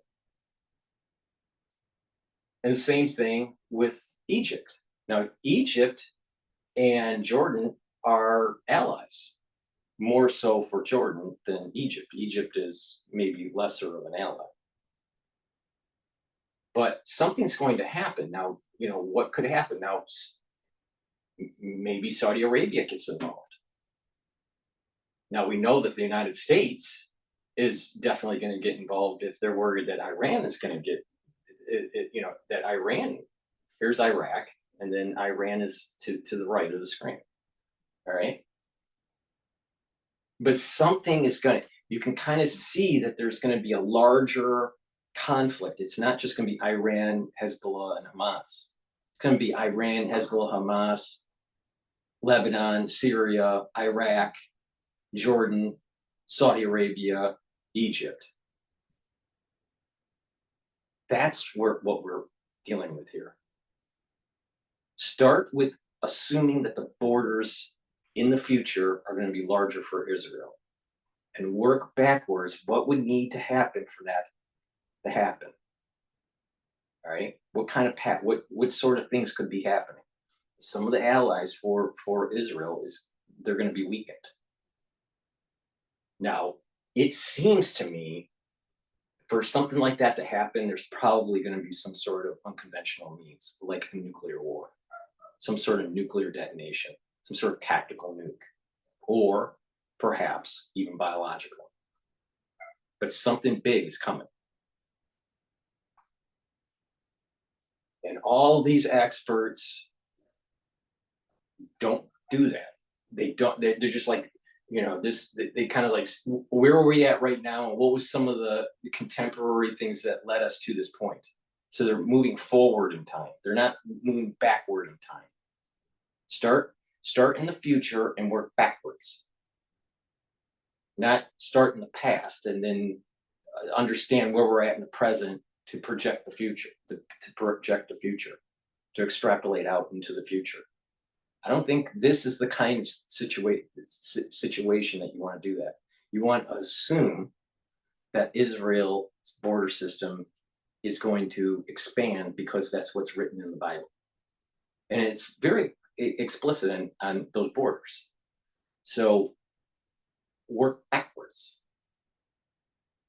And the same thing with Egypt. Now, Egypt and Jordan are allies, more so for Jordan than Egypt. Egypt is maybe lesser of an ally. But something's going to happen. Now, what could happen? Now, maybe Saudi Arabia gets involved. Now, we know that the United States is definitely going to get involved if they're worried that Iran is going to get, that Iran, here's Iraq, and then Iran is to the right of the screen. All right. But something is you can kind of see that there's going to be a larger conflict. It's not just going to be Iran, Hezbollah, and Hamas. It's going to be Iran, Hezbollah, Hamas, Lebanon, Syria, Iraq, Jordan, Saudi Arabia, Egypt. That's what we're dealing with here. Start with assuming that the borders in the future are going to be larger for Israel, and work backwards. What would need to happen for that to happen? All right. What kind of what sort of things could be happening? Some of the allies for Israel they're going to be weakened. Now, it seems to me for something like that to happen, there's probably going to be some sort of unconventional means, like a nuclear war, some sort of nuclear detonation, some sort of tactical nuke, or perhaps even biological. But something big is coming. And all these experts don't do that. They're just like, they kind of like, where are we at right now? And what was some of the contemporary things that led us to this point? So they're moving forward in time. They're not moving backward in time. Start in the future and work backwards. Not start in the past and then understand where we're at in the present to project the future, to extrapolate out into the future. I don't think this is the kind of situation that you want to do that. You want to assume that Israel's border system is going to expand because that's what's written in the Bible. And it's very explicit on those borders. So work backwards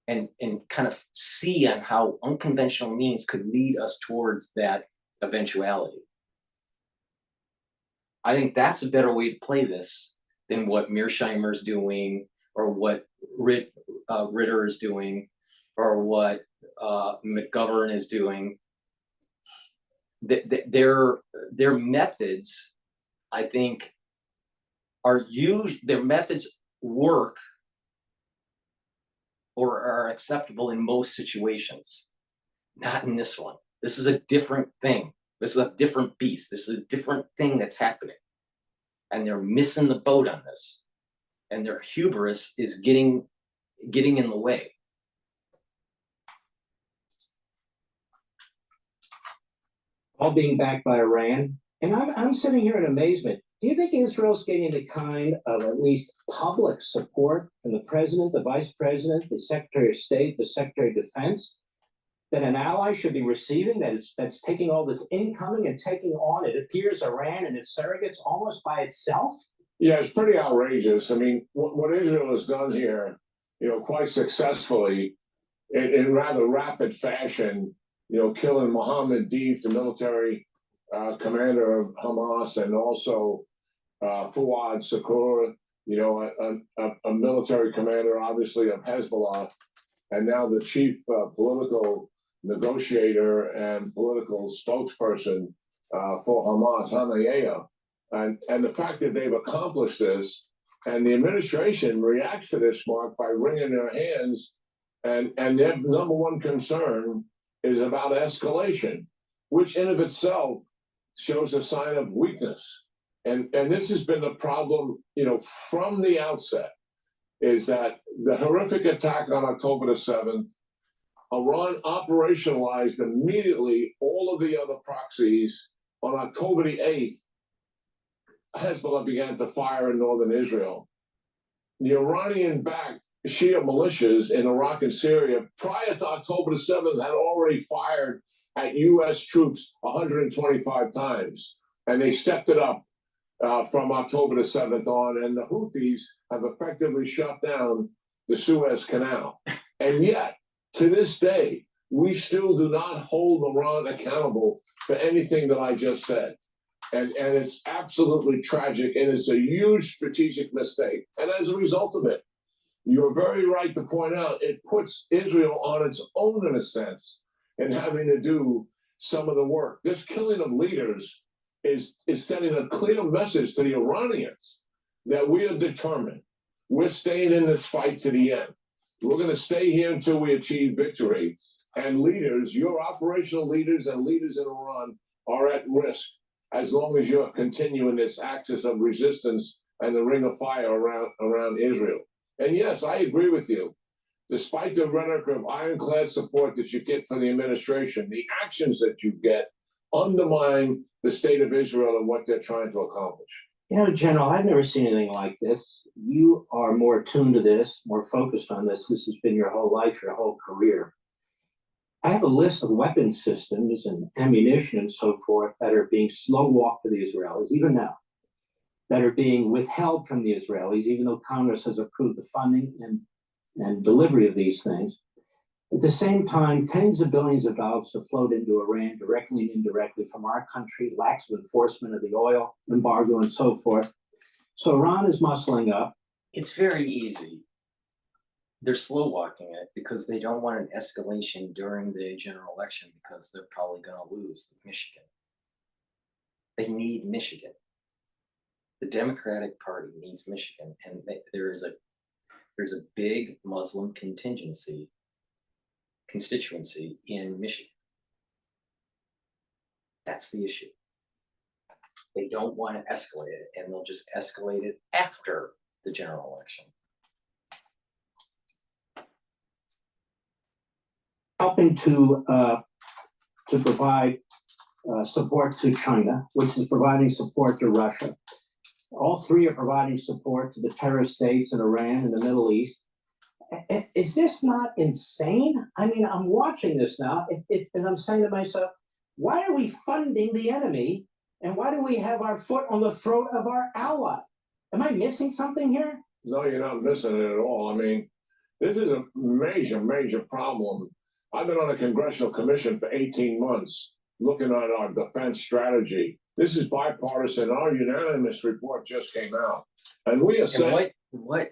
and kind of see on how unconventional means could lead us towards that eventuality. I think that's a better way to play this than what Mearsheimer is doing, or what Ritter is doing, or what McGovern is doing. Their methods, I think, their methods work or are acceptable in most situations. Not in this one. This is a different thing. This is a different beast. This is a different thing that's happening. And they're missing the boat on this. And their hubris is getting in the way. All being backed by Iran. And I'm sitting here in amazement. Do you think Israel's getting the kind of at least public support from the president, the vice president, the secretary of state, the secretary of defense, that an ally should be receiving, that's taking all this incoming and taking on, it appears, Iran and its surrogates almost by itself? Yeah, it's pretty outrageous. I mean, what Israel has done here, quite successfully, in rather rapid fashion, killing Mohammed Deif, the military commander of Hamas, and also Fuad Shakur, a military commander, obviously, of Hezbollah, and now the chief political negotiator and political spokesperson for Hamas, Hanayeh. And the fact that they've accomplished this, and the administration reacts to this, Mark, by wringing their hands, and their number one concern is about escalation, which in of itself shows a sign of weakness. And this has been the problem, from the outset, is that the horrific attack on October the 7th, Iran operationalized immediately all of the other proxies. On October the 8th, Hezbollah began to fire in northern Israel. The Iranian-backed Shia militias in Iraq and Syria, prior to October the 7th, had already fired at U.S. troops 125 times, and they stepped it up from October the 7th on, and the Houthis have effectively shut down the Suez Canal. And yet, to this day, we still do not hold Iran accountable for anything that I just said. And it's absolutely tragic, and it's a huge strategic mistake. And as a result of it, you're very right to point out, it puts Israel on its own, in a sense, in having to do some of the work. This killing of leaders is sending a clear message to the Iranians that we are determined. We're staying in this fight to the end. We're going to stay here until we achieve victory. And leaders, your operational leaders and leaders in Iran are at risk as long as you're continuing this axis of resistance and the ring of fire around Israel. And yes, I agree with you. Despite the rhetoric of ironclad support that you get from the administration, the actions that you get undermine the state of Israel and what they're trying to accomplish. You know, General, I've never seen anything like this. You are more attuned to this, more focused on this. This has been your whole life, your whole career. I have a list of weapon systems and ammunition and so forth that are being slow-walked to the Israelis, even now, that are being withheld from the Israelis, even though Congress has approved the funding and delivery of these things. At the same time, tens of billions of dollars have flowed into Iran directly and indirectly from our country, lax of enforcement of the oil embargo and so forth. So Iran is muscling up. It's very easy. They're slow walking it because they don't want an escalation during the general election because they're probably going to lose Michigan. They need Michigan. The Democratic Party needs Michigan, and there's a big Muslim constituency in Michigan. That's the issue. They don't want to escalate it, and they'll just escalate it after the general election. Helping to provide support to China, which is providing support to Russia. All three are providing support to the terrorist states in Iran and the Middle East. Is this not insane? I mean, I'm watching this now, and I'm saying to myself, why are we funding the enemy? And why do we have our foot on the throat of our ally? Am I missing something here? No, you're not missing it at all. I mean, this is a major, major problem. I've been on a congressional commission for 18 months looking at our defense strategy. This is bipartisan. Our unanimous report just came out. And we are saying... What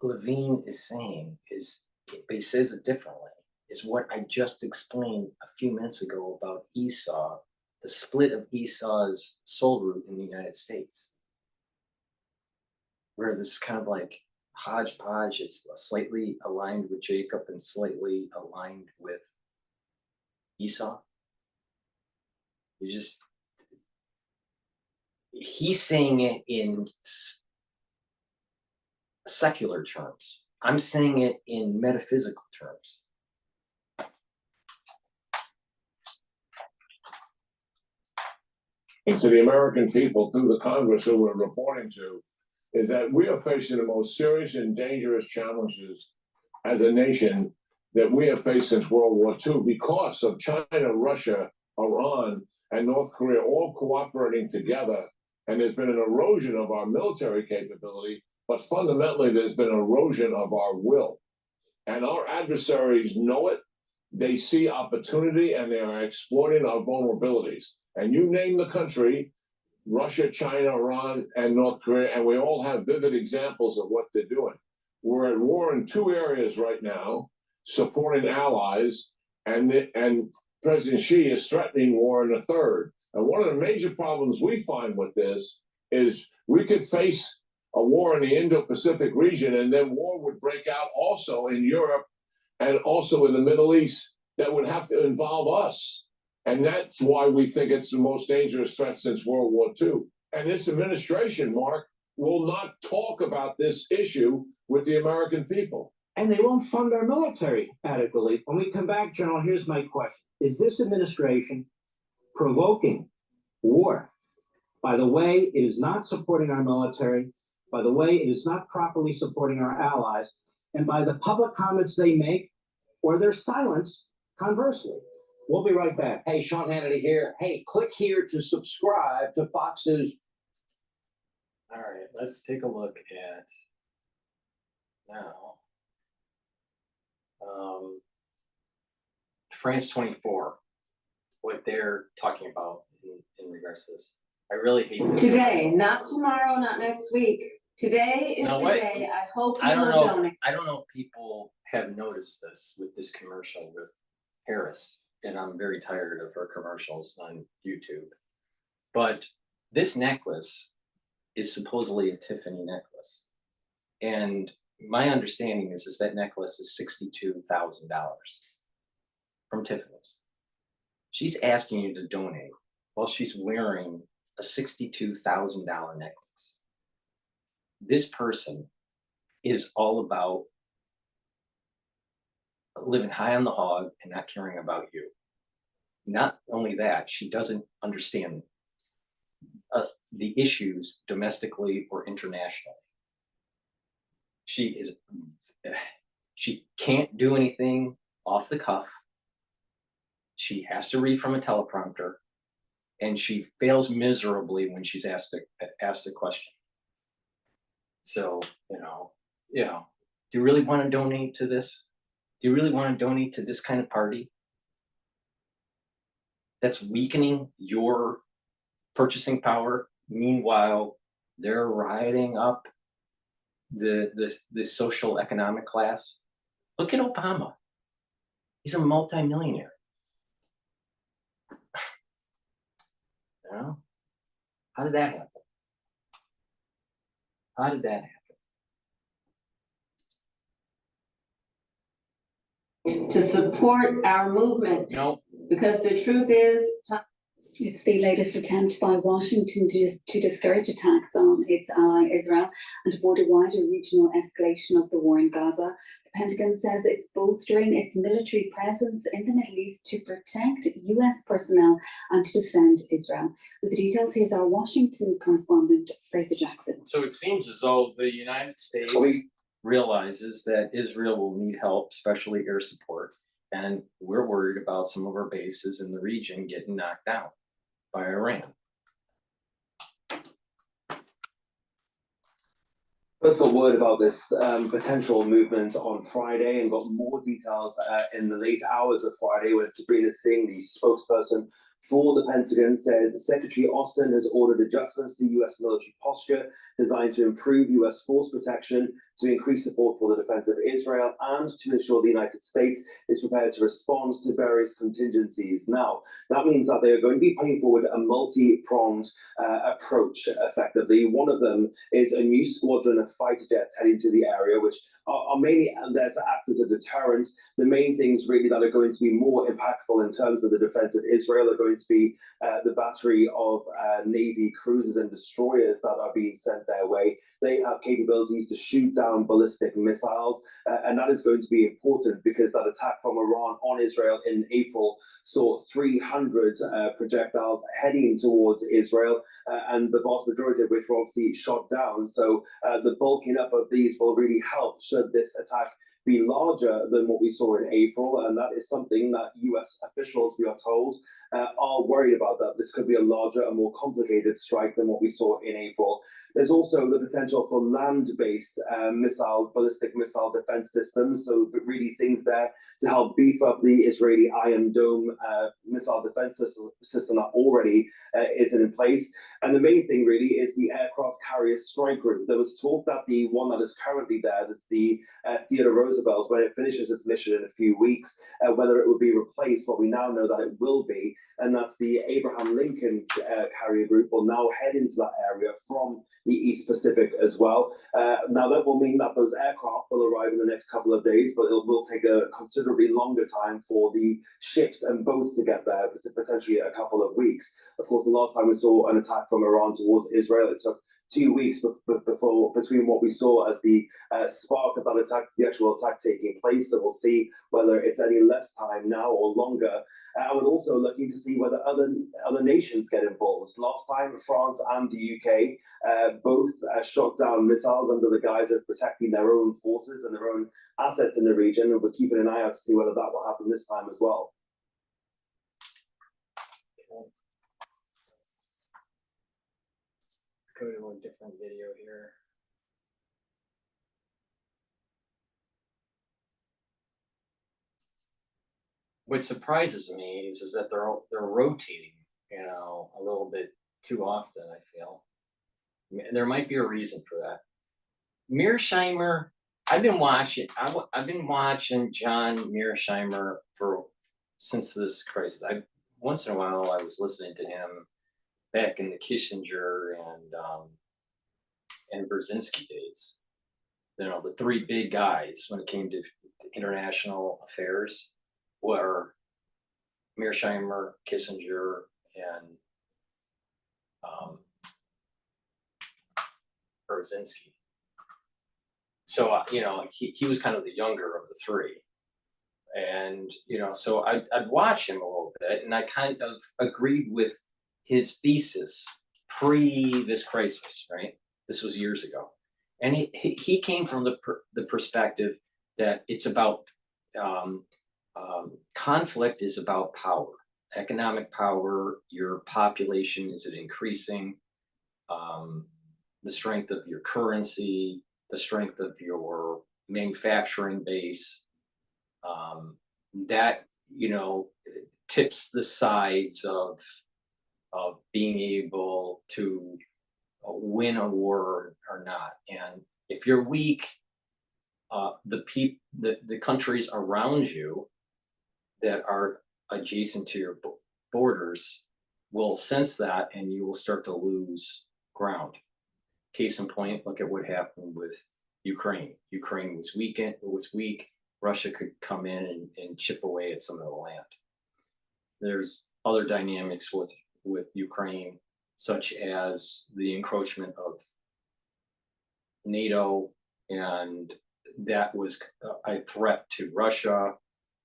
Levine is saying is, but he says it differently, is what I just explained a few minutes ago about Esau, the split of Esau's soul root in the United States. Where this is kind of like hodgepodge, it's slightly aligned with Jacob and slightly aligned with Esau. He's saying it in secular terms. I'm saying it in metaphysical terms. And to the American people through the Congress who we're reporting to, is that we are facing the most serious and dangerous challenges as a nation that we have faced since World War II because of China, Russia, Iran, and North Korea all cooperating together. And there's been an erosion of our military capability, but fundamentally there's been an erosion of our will. And our adversaries know it. They see opportunity and they are exploiting our vulnerabilities. And you name the country, Russia, China, Iran, and North Korea, and we all have vivid examples of what they're doing. We're at war in two areas right now, supporting allies, and President Xi is threatening war in a third. And one of the major problems we find with this is we could face a war in the Indo-Pacific region, and then war would break out also in Europe and also in the Middle East that would have to involve us. And that's why we think it's the most dangerous threat since World War II. And this administration, Mark, will not talk about this issue with the American people. And they won't fund our military adequately. When we come back, General, here's my question. Is this administration provoking war by the way it is not supporting our military, by the way it is not properly supporting our allies, and by the public comments they make or their silence conversely? We'll be right back. Hey, Sean Hannity here. Hey, click here to subscribe to Fox News. All right, let's take a look at now. France 24, what they're talking about in regards to this. I really hate this. Today, not tomorrow, not next week. Today is You know the what? day. I hope I you don't will know. donate. I don't know if people have noticed this with this commercial with Harris, and I'm very tired of her commercials on YouTube. But this necklace is supposedly a Tiffany necklace, and my understanding is that necklace is $62,000 from Tiffany's. She's asking you to donate while she's wearing a $62,000 necklace. This person is all about living high on the hog and not caring about you. Not only that, she doesn't understand the issues domestically or internationally. She can't do anything off the cuff. She has to read from a teleprompter, and she fails miserably when she's asked a question. So, you know, do you really want to donate to this? Do you really want to donate to this kind of party that's weakening your purchasing power? Meanwhile, they're riding up the social economic class. Look at Obama. He's a multimillionaire. You know? How did that happen? How did that happen? To support our movement. No. Because the truth is, it's the latest attempt by Washington to discourage attacks on its ally Israel and avoid a wider regional escalation of the war in Gaza. The Pentagon says it's bolstering its military presence in the Middle East to protect US personnel and to defend Israel. With the details, here's our Washington correspondent, Fraser Jackson. So it seems as though the United States realizes that Israel will need help, especially air support, and we're worried about some of our bases in the region getting knocked down by Iran. First got word about this potential movement on Friday and got more details in the late hours of Friday when Sabrina Singh, the spokesperson for the Pentagon, said Secretary Austin has ordered adjustments to U.S. military posture designed to improve U.S. force protection, to increase support for the defense of Israel, and to ensure the United States is prepared to respond to various contingencies. Now, that means that they are going to be putting forward a multi-pronged approach, effectively. One of them is a new squadron of fighter jets heading to the area, which are mainly there to act as a deterrent. The main things really that are going to be more impactful in terms of the defense of Israel are going to be the battery of Navy cruisers and destroyers that are being sent their way. They have capabilities to shoot down ballistic missiles, and that is going to be important because that attack from Iran on Israel in April saw 300 projectiles heading towards Israel, and the vast majority of which were obviously shot down. So the bulking up of these will really help should this attack be larger than what we saw in April, and that is something that US officials, we are told, are worried about, that this could be a larger and more complicated strike than what we saw in April. There's also the potential for land-based ballistic missile defense systems, so really things there to help beef up the Israeli Iron Dome missile defense system that already is in place. And the main thing really is the aircraft carrier strike group. There was talk that the one that is currently there, the Theodore Roosevelt, when it finishes its mission in a few weeks, whether it would be replaced, but we now know that it will be, and that's the Abraham Lincoln carrier group will now head into that area from the East Pacific as well. Now that will mean that those aircraft will arrive in the next couple of days, but it will take a considerably longer time for the ships and boats to get there, potentially a couple of weeks. Of course, the last time we saw an attack from Iran towards Israel, it took 2 weeks between what we saw as the spark of that attack, the actual attack taking place. So we'll see whether it's any less time now or longer. And we're also looking to see whether other nations get involved. Last time, France and the UK both shot down missiles under the guise of protecting their own forces and their own assets in the region. And we're keeping an eye out to see whether that will happen this time as well. go to a different video here. What surprises me is that they're rotating, you know, a little bit too often, I feel. There might be a reason for that. Mearsheimer, I've been watching John Mearsheimer since this crisis. Once in a while I was listening to him back in the Kissinger and Brzezinski days. You know, the three big guys when it came to international affairs were Mearsheimer, Kissinger, and Brzezinski. So, you know, he was kind of the younger of the three. And, you know, so I'd watch him a little bit, and I kind of agreed with his thesis pre this crisis, right? This was years ago. And he came from the perspective that it's about conflict is about power, economic power. Your population, is it increasing? The strength of your currency, the strength of your manufacturing base, that, you know, tips the sides of being able to win a war or not. And if you're weak, the countries around you that are adjacent to your borders will sense that, and you will start to lose ground. Case in point, look at what happened with Ukraine. Ukraine was weak. Russia could come in and chip away at some of the land. There's other dynamics with Ukraine, such as the encroachment of NATO, and that was a threat to Russia.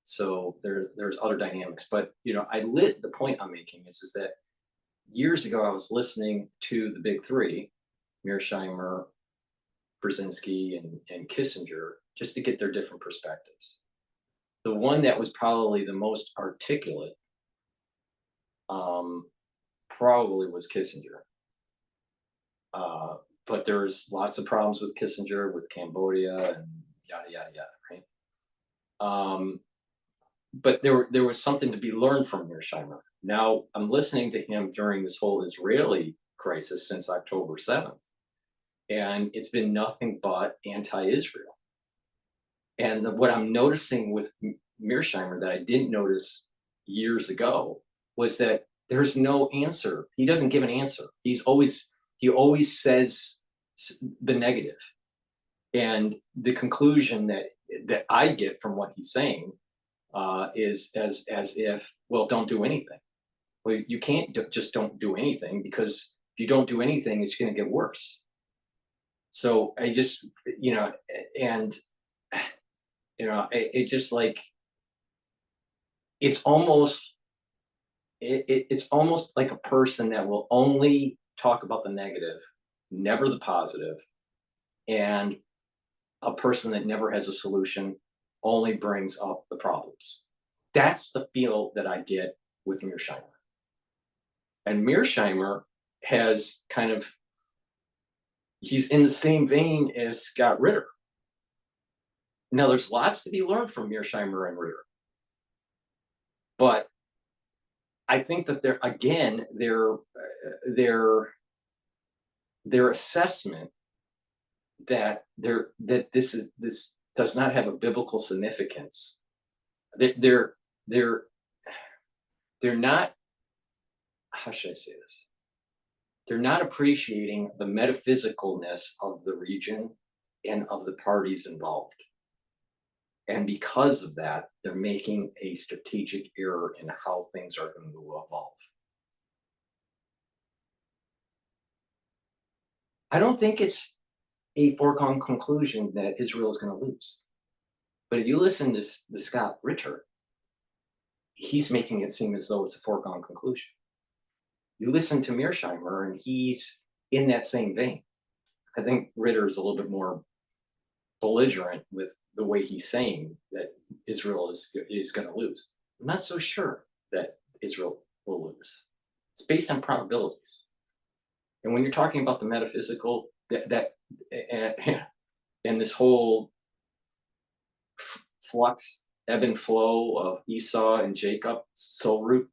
So there's other dynamics. But, you know, the point I'm making is that years ago I was listening to the big three, Mearsheimer, Brzezinski, and Kissinger, just to get their different perspectives. The one that was probably the most articulate probably was Kissinger. But there's lots of problems with Kissinger, with Cambodia, and yada, yada, yada, right? But there was something to be learned from Mearsheimer. Now, I'm listening to him during this whole Israeli crisis since October 7th. And it's been nothing but anti-Israel. And what I'm noticing with Mearsheimer that I didn't notice years ago was that there's no answer. He doesn't give an answer. He always says the negative. And the conclusion that I get from what he's saying is as if, well, don't do anything. Well, you can't just don't do anything, because if you don't do anything, it's going to get worse. So I just, you know, and, you know, it just like, it's almost like a person that will only talk about the negative, never the positive, and a person that never has a solution, only brings up the problems. That's the feel that I get with Mearsheimer. And Mearsheimer has kind of, he's in the same vein as Scott Ritter. Now, there's lots to be learned from Mearsheimer and Ritter. But I think that their assessment that this does not have a biblical significance. They're not, how should I say this? They're not appreciating the metaphysicalness of the region and of the parties involved. And because of that, they're making a strategic error in how things are going to evolve. I don't think it's a foregone conclusion that Israel is going to lose. But if you listen to Scott Ritter, he's making it seem as though it's a foregone conclusion. You listen to Mearsheimer, and he's in that same vein. I think Ritter is a little bit more belligerent with the way he's saying that Israel is going to lose. I'm not so sure that Israel will lose. It's based on probabilities. And when you're talking about the metaphysical, and this whole flux, ebb and flow of Esau and Jacob's soul root,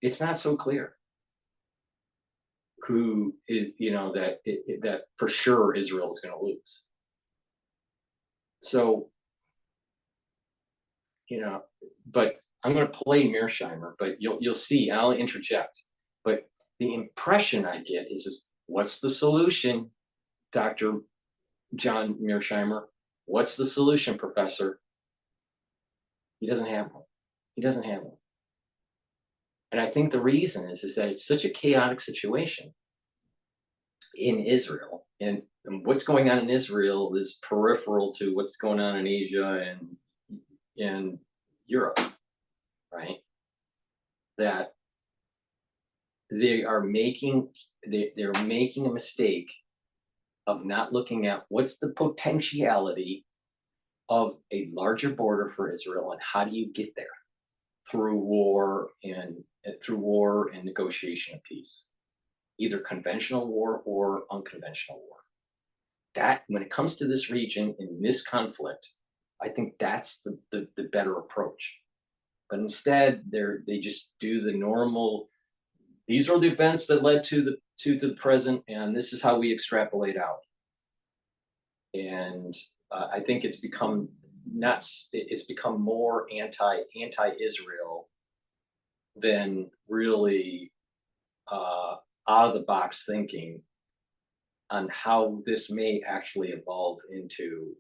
it's not so clear who is, that for sure Israel is going to lose. So, but I'm going to play Mearsheimer, but you'll see, and I'll interject. But the impression I get is just, what's the solution, Dr. John Mearsheimer? What's the solution, Professor? He doesn't have one. He doesn't have one. And I think the reason is that it's such a chaotic situation in Israel, and what's going on in Israel is peripheral to what's going on in Asia and in Europe, right? That they're making a mistake of not looking at what's the potentiality of a larger border for Israel, and how do you get there through war and negotiation of peace, either conventional war or unconventional war. That, when it comes to this region in this conflict, I think that's the better approach. But instead, they just do the normal. These are the events that led to the present, and this is how we extrapolate out. And I think it's become nuts. It's become more anti-Israel than really out of the box thinking on how this may actually evolve into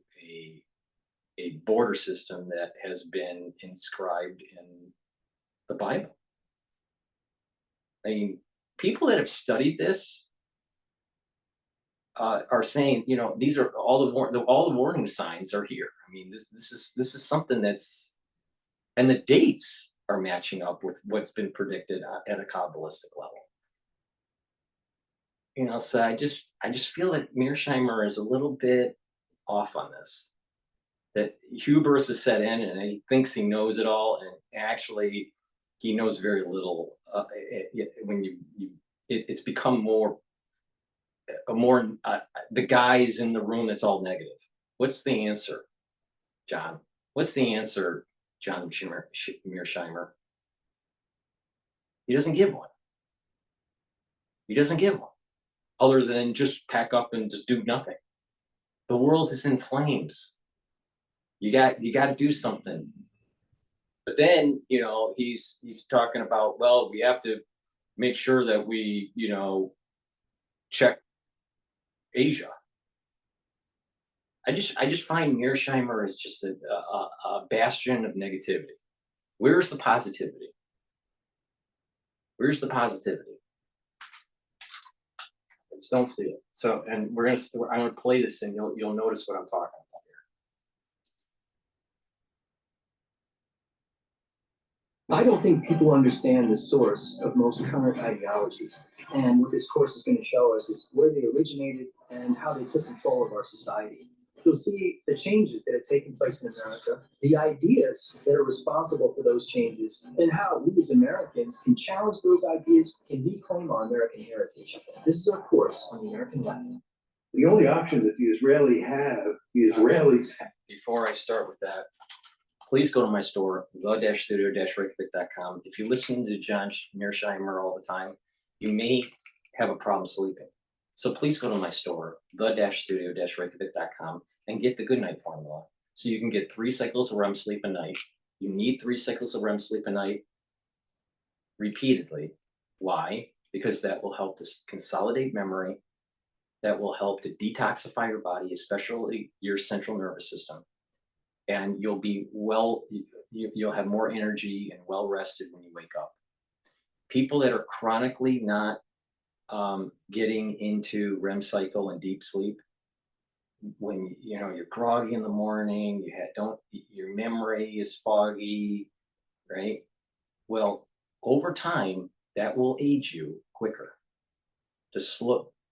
a border system that has been inscribed in the Bible. I mean, people that have studied this are saying, these are all the warning signs are here. I mean, this is something that's, and the dates are matching up with what's been predicted at a Kabbalistic level. So I just feel that Mearsheimer is a little bit off on this. That hubris has set in, and he thinks he knows it all, and actually he knows very little. It's become more the guys in the room that's all negative. What's the answer, John? What's the answer, John Mearsheimer? He doesn't give one. He doesn't give one, other than just pack up and just do nothing. The world is in flames. You got to do something. But then, he's talking about, well, we have to make sure that we, check Asia. I just find Mearsheimer is just a bastion of negativity. Where's the positivity? Where's the positivity? I just don't see it. So, and I'm gonna play this, and you'll notice what I'm talking about here. I don't think people understand the source of most current ideologies. And what this course is going to show us is where they originated and how they took control of our society. You'll see the changes that have taken place in America, the ideas that are responsible for those changes, and how we as Americans can challenge those ideas and reclaim our American heritage. This is our course on the American left. The only option that the Israelis have. Before I start with that, please go to my store, the-studio-reykjavik.com. If you listen to John Mearsheimer all the time, you may have a problem sleeping. So please go to my store, the-studio-reykjavik.com, and get the Good Night Formula. So you can get 3 cycles of REM sleep a night. You need 3 cycles of REM sleep a night repeatedly. Why? Because that will help to consolidate memory. That will help to detoxify your body, especially your central nervous system. And you'll be you'll have more energy and well rested when you wake up. People that are chronically not getting into REM cycle and deep sleep, when you're groggy in the morning, your memory is foggy, right? Well, over time, that will age you quicker.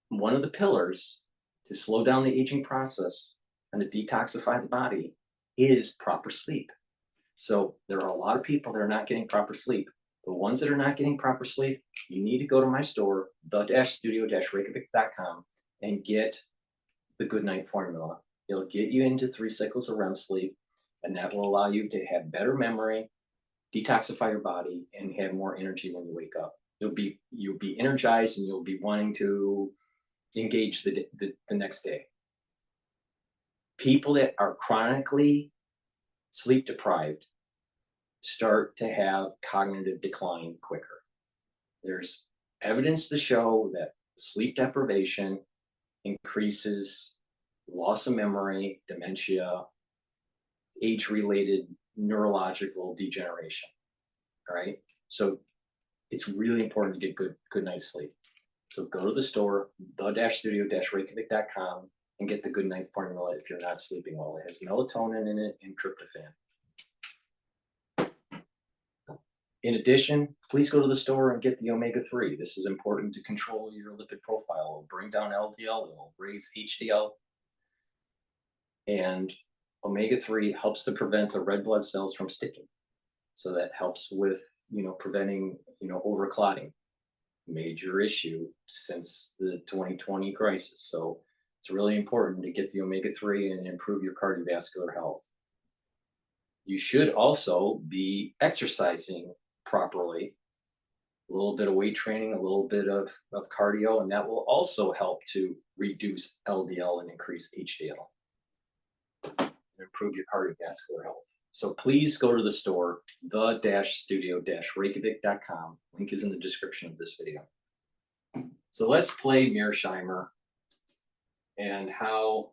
One of the pillars to slow down the aging process and to detoxify the body is proper sleep. So there are a lot of people that are not getting proper sleep. The ones that are not getting proper sleep, you need to go to my store, the-studio-reykjavik.com, and get the Good Night Formula. It'll get you into 3 cycles of REM sleep, and that will allow you to have better memory, detoxify your body, and have more energy when you wake up. You'll be energized, and you'll be wanting to engage the next day. People that are chronically sleep deprived start to have cognitive decline quicker. There's evidence to show that sleep deprivation increases loss of memory, dementia, age-related neurological degeneration. All right, so it's really important to get good night's sleep. So go to the store, the-studio-reykjavik.com, and get the Good Night Formula if you're not sleeping well. It has melatonin in it and tryptophan. In addition, please go to the store and get the omega-3. This is important to control your lipid profile. It'll bring down LDL, it'll raise HDL. And omega-3 helps to prevent the red blood cells from sticking. So that helps with, preventing, overclotting. Major issue since the 2020 crisis. So it's really important to get the omega-3 and improve your cardiovascular health. You should also be exercising properly, a little bit of weight training, a little bit of cardio, and that will also help to reduce LDL and increase HDL and improve your cardiovascular health. So please go to the store, the-studio-reykjavik.com. Link is in the description of this video. So let's play Mearsheimer and how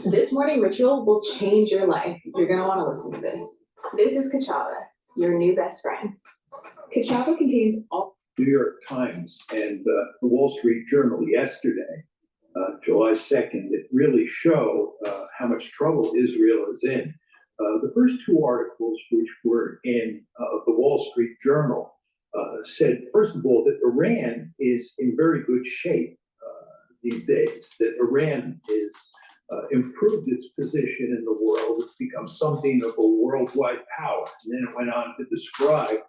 This morning ritual will change your life. You're going to want to listen to this. This is Cottrell, your new best friend. Cottrell contains all New York Times and the Wall Street Journal yesterday, July 2nd, that really show how much trouble Israel is in. The first 2 articles, which were in the Wall Street Journal, said, first of all, that Iran is in very good shape these days, that Iran is improved its position in the world. It's become something of a worldwide power. And then it went on to describe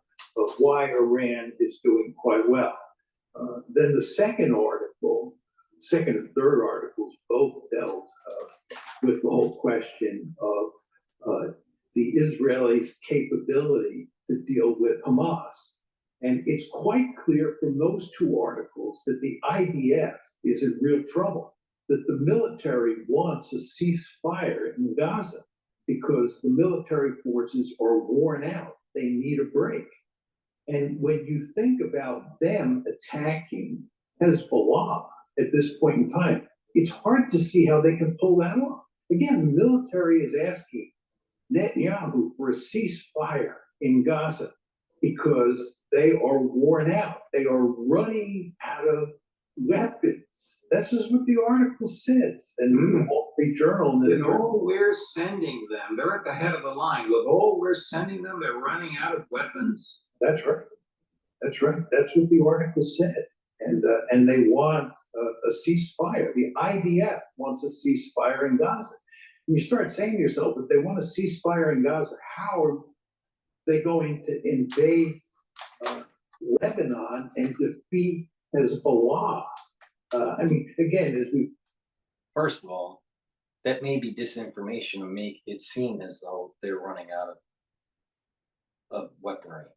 why Iran is doing quite well. Then the second and third articles both dealt with the whole question of the Israelis' capability to deal with Hamas. And it's quite clear from those 2 articles that the IDF is in real trouble, that the military wants a ceasefire in Gaza because the military forces are worn out. They need a break. And when you think about them attacking Hezbollah at this point in time, it's hard to see how they can pull that off. Again, the military is asking Netanyahu for a ceasefire in Gaza because they are worn out. They are running out of weapons. This is what the article says. And the Wall Street Journal. With all we're sending them, they're at the head of the line. With all we're sending them, they're running out of weapons. That's right. That's right. That's what the article said. And they want a ceasefire. The IDF wants a ceasefire in Gaza. And you start saying to yourself, if they want a ceasefire in Gaza, how are they going to invade Lebanon and defeat Hezbollah? Again, first of all, that may be disinformation to make it seem as though they're running out of weaponry.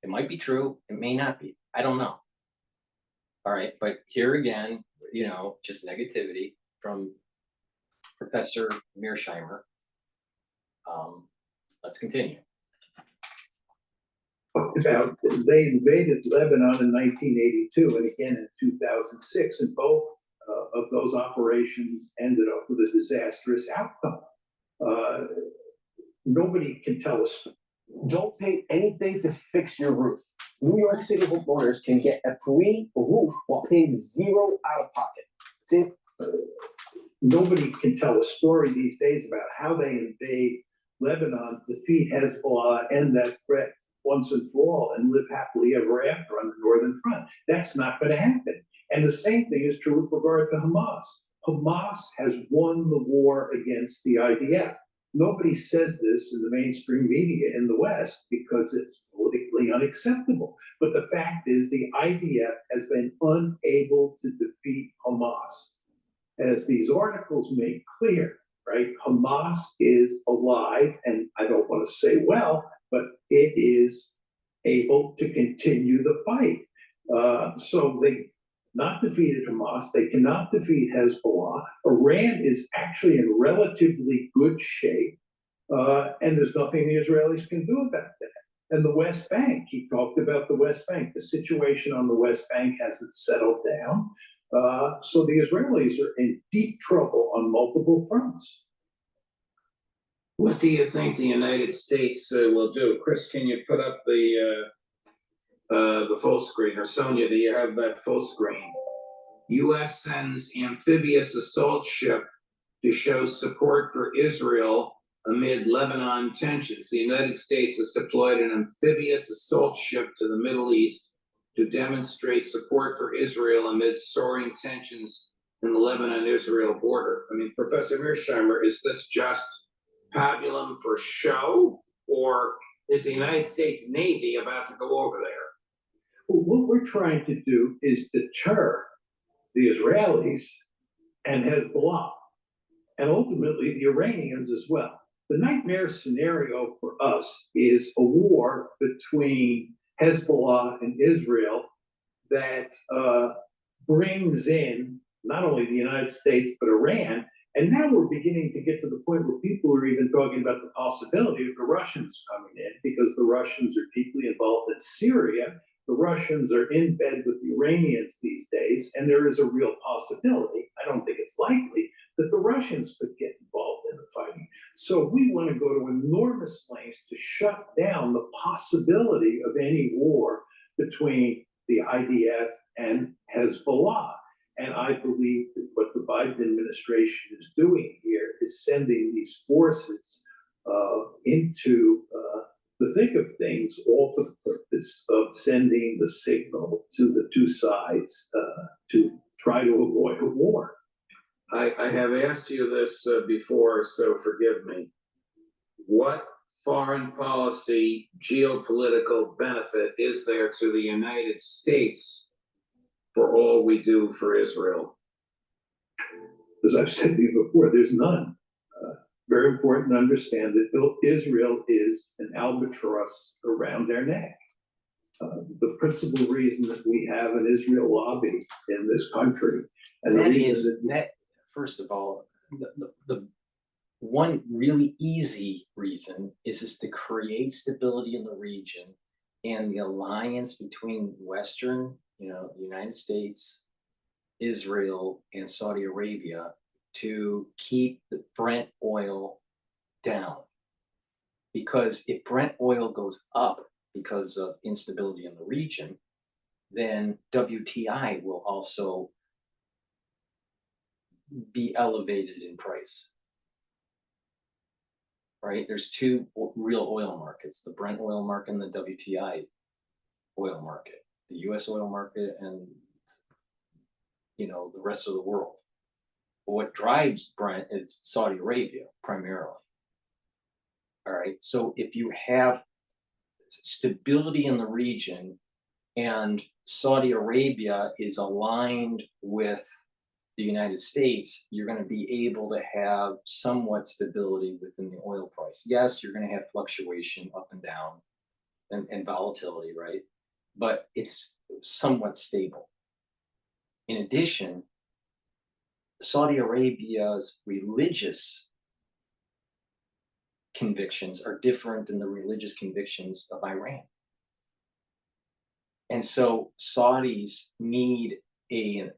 It might be true, it may not be. I don't know. All right, but here again, just negativity from Professor Mearsheimer. Let's continue. About they invaded Lebanon in 1982 and again in 2006, and both of those operations ended up with a disastrous outcome. Nobody can tell us. Don't pay anything to fix your roof. New York City homeowners can get a free roof while paying $0 out of pocket. See, nobody can tell a story these days about how they invade Lebanon, defeat Hezbollah, end that threat once and for all, and live happily ever after on the Northern Front. That's not going to happen. And the same thing is true with regard to Hamas. Hamas has won the war against the IDF. Nobody says this in the mainstream media in the West because it's, well, politically unacceptable. But the fact is, the IDF has been unable to defeat Hamas. As these articles make clear, right? Hamas is alive, and I don't want to say well, but it is able to continue the fight. So they not defeated Hamas, they cannot defeat Hezbollah. Iran is actually in relatively good shape, and there's nothing the Israelis can do about that. And the West Bank, he talked about the West Bank. The situation on the West Bank hasn't settled down. So the Israelis are in deep trouble on multiple fronts. What do you think the United States will do? Chris, can you put up the full screen? Or Sonia, do you have that full screen? U.S. sends amphibious assault ship to show support for Israel amid Lebanon tensions. The United States has deployed an amphibious assault ship to the Middle East to demonstrate support for Israel amid soaring tensions in the Lebanon-Israel border. I mean, Professor Mearsheimer, is this just pabulum for show, or is the United States Navy about to go over there? Well, what we're trying to do is deter the Israelis and Hezbollah, and ultimately the Iranians as well. The nightmare scenario for us is a war between Hezbollah and Israel that brings in not only the United States, but Iran. And now we're beginning to get to the point where people are even talking about the possibility of the Russians coming in, because the Russians are deeply involved in Syria. The Russians are in bed with the Iranians these days, and there is a real possibility, I don't think it's likely, that the Russians could get involved in the fighting. So we want to go to enormous lengths to shut down the possibility of any war between the IDF and Hezbollah. And I believe that what the Biden administration is doing here is sending these forces into the thick of things, all for the purpose of sending the signal to the two sides to try to avoid a war. I have asked you this before, so forgive me. What foreign policy geopolitical benefit is there to the United States for all we do for Israel? As I've said to you before, there's none. Very important to understand that Israel is an albatross around their neck. The principal reason that we have an Israel lobby in this country, and that the reason is that first of all, the one really easy reason is to create stability in the region, and the alliance between Western, the United States, Israel, and Saudi Arabia to keep the Brent oil down. Because if Brent oil goes up because of instability in the region, then WTI will also be elevated in price. Right? There's two real oil markets, the Brent oil market and the WTI oil market, the US oil market and the rest of the world. But what drives Brent is Saudi Arabia primarily. All right. So if you have stability in the region and Saudi Arabia is aligned with the United States, you're going to be able to have somewhat stability within the oil price. Yes, you're going to have fluctuation up and down and volatility, right? But it's somewhat stable. In addition, Saudi Arabia's religious convictions are different than the religious convictions of Iran. And so Saudis need a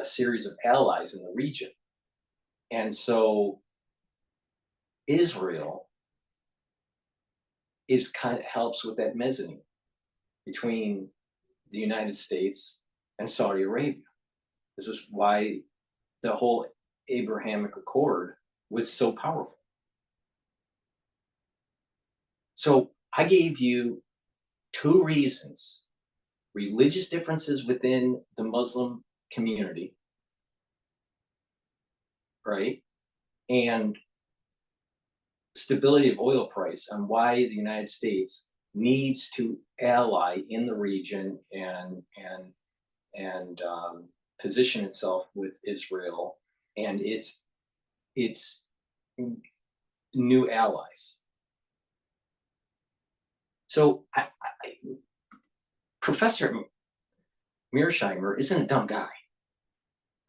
series of allies in the region. And so Israel helps with that mezzanine between the United States and Saudi Arabia. This is why the whole Abrahamic Accord was so powerful. So I gave you two reasons: religious differences within the Muslim community, right? And stability of oil price, on why the United States needs to ally in the region and position itself with Israel and its new allies. So Professor Mearsheimer isn't a dumb guy,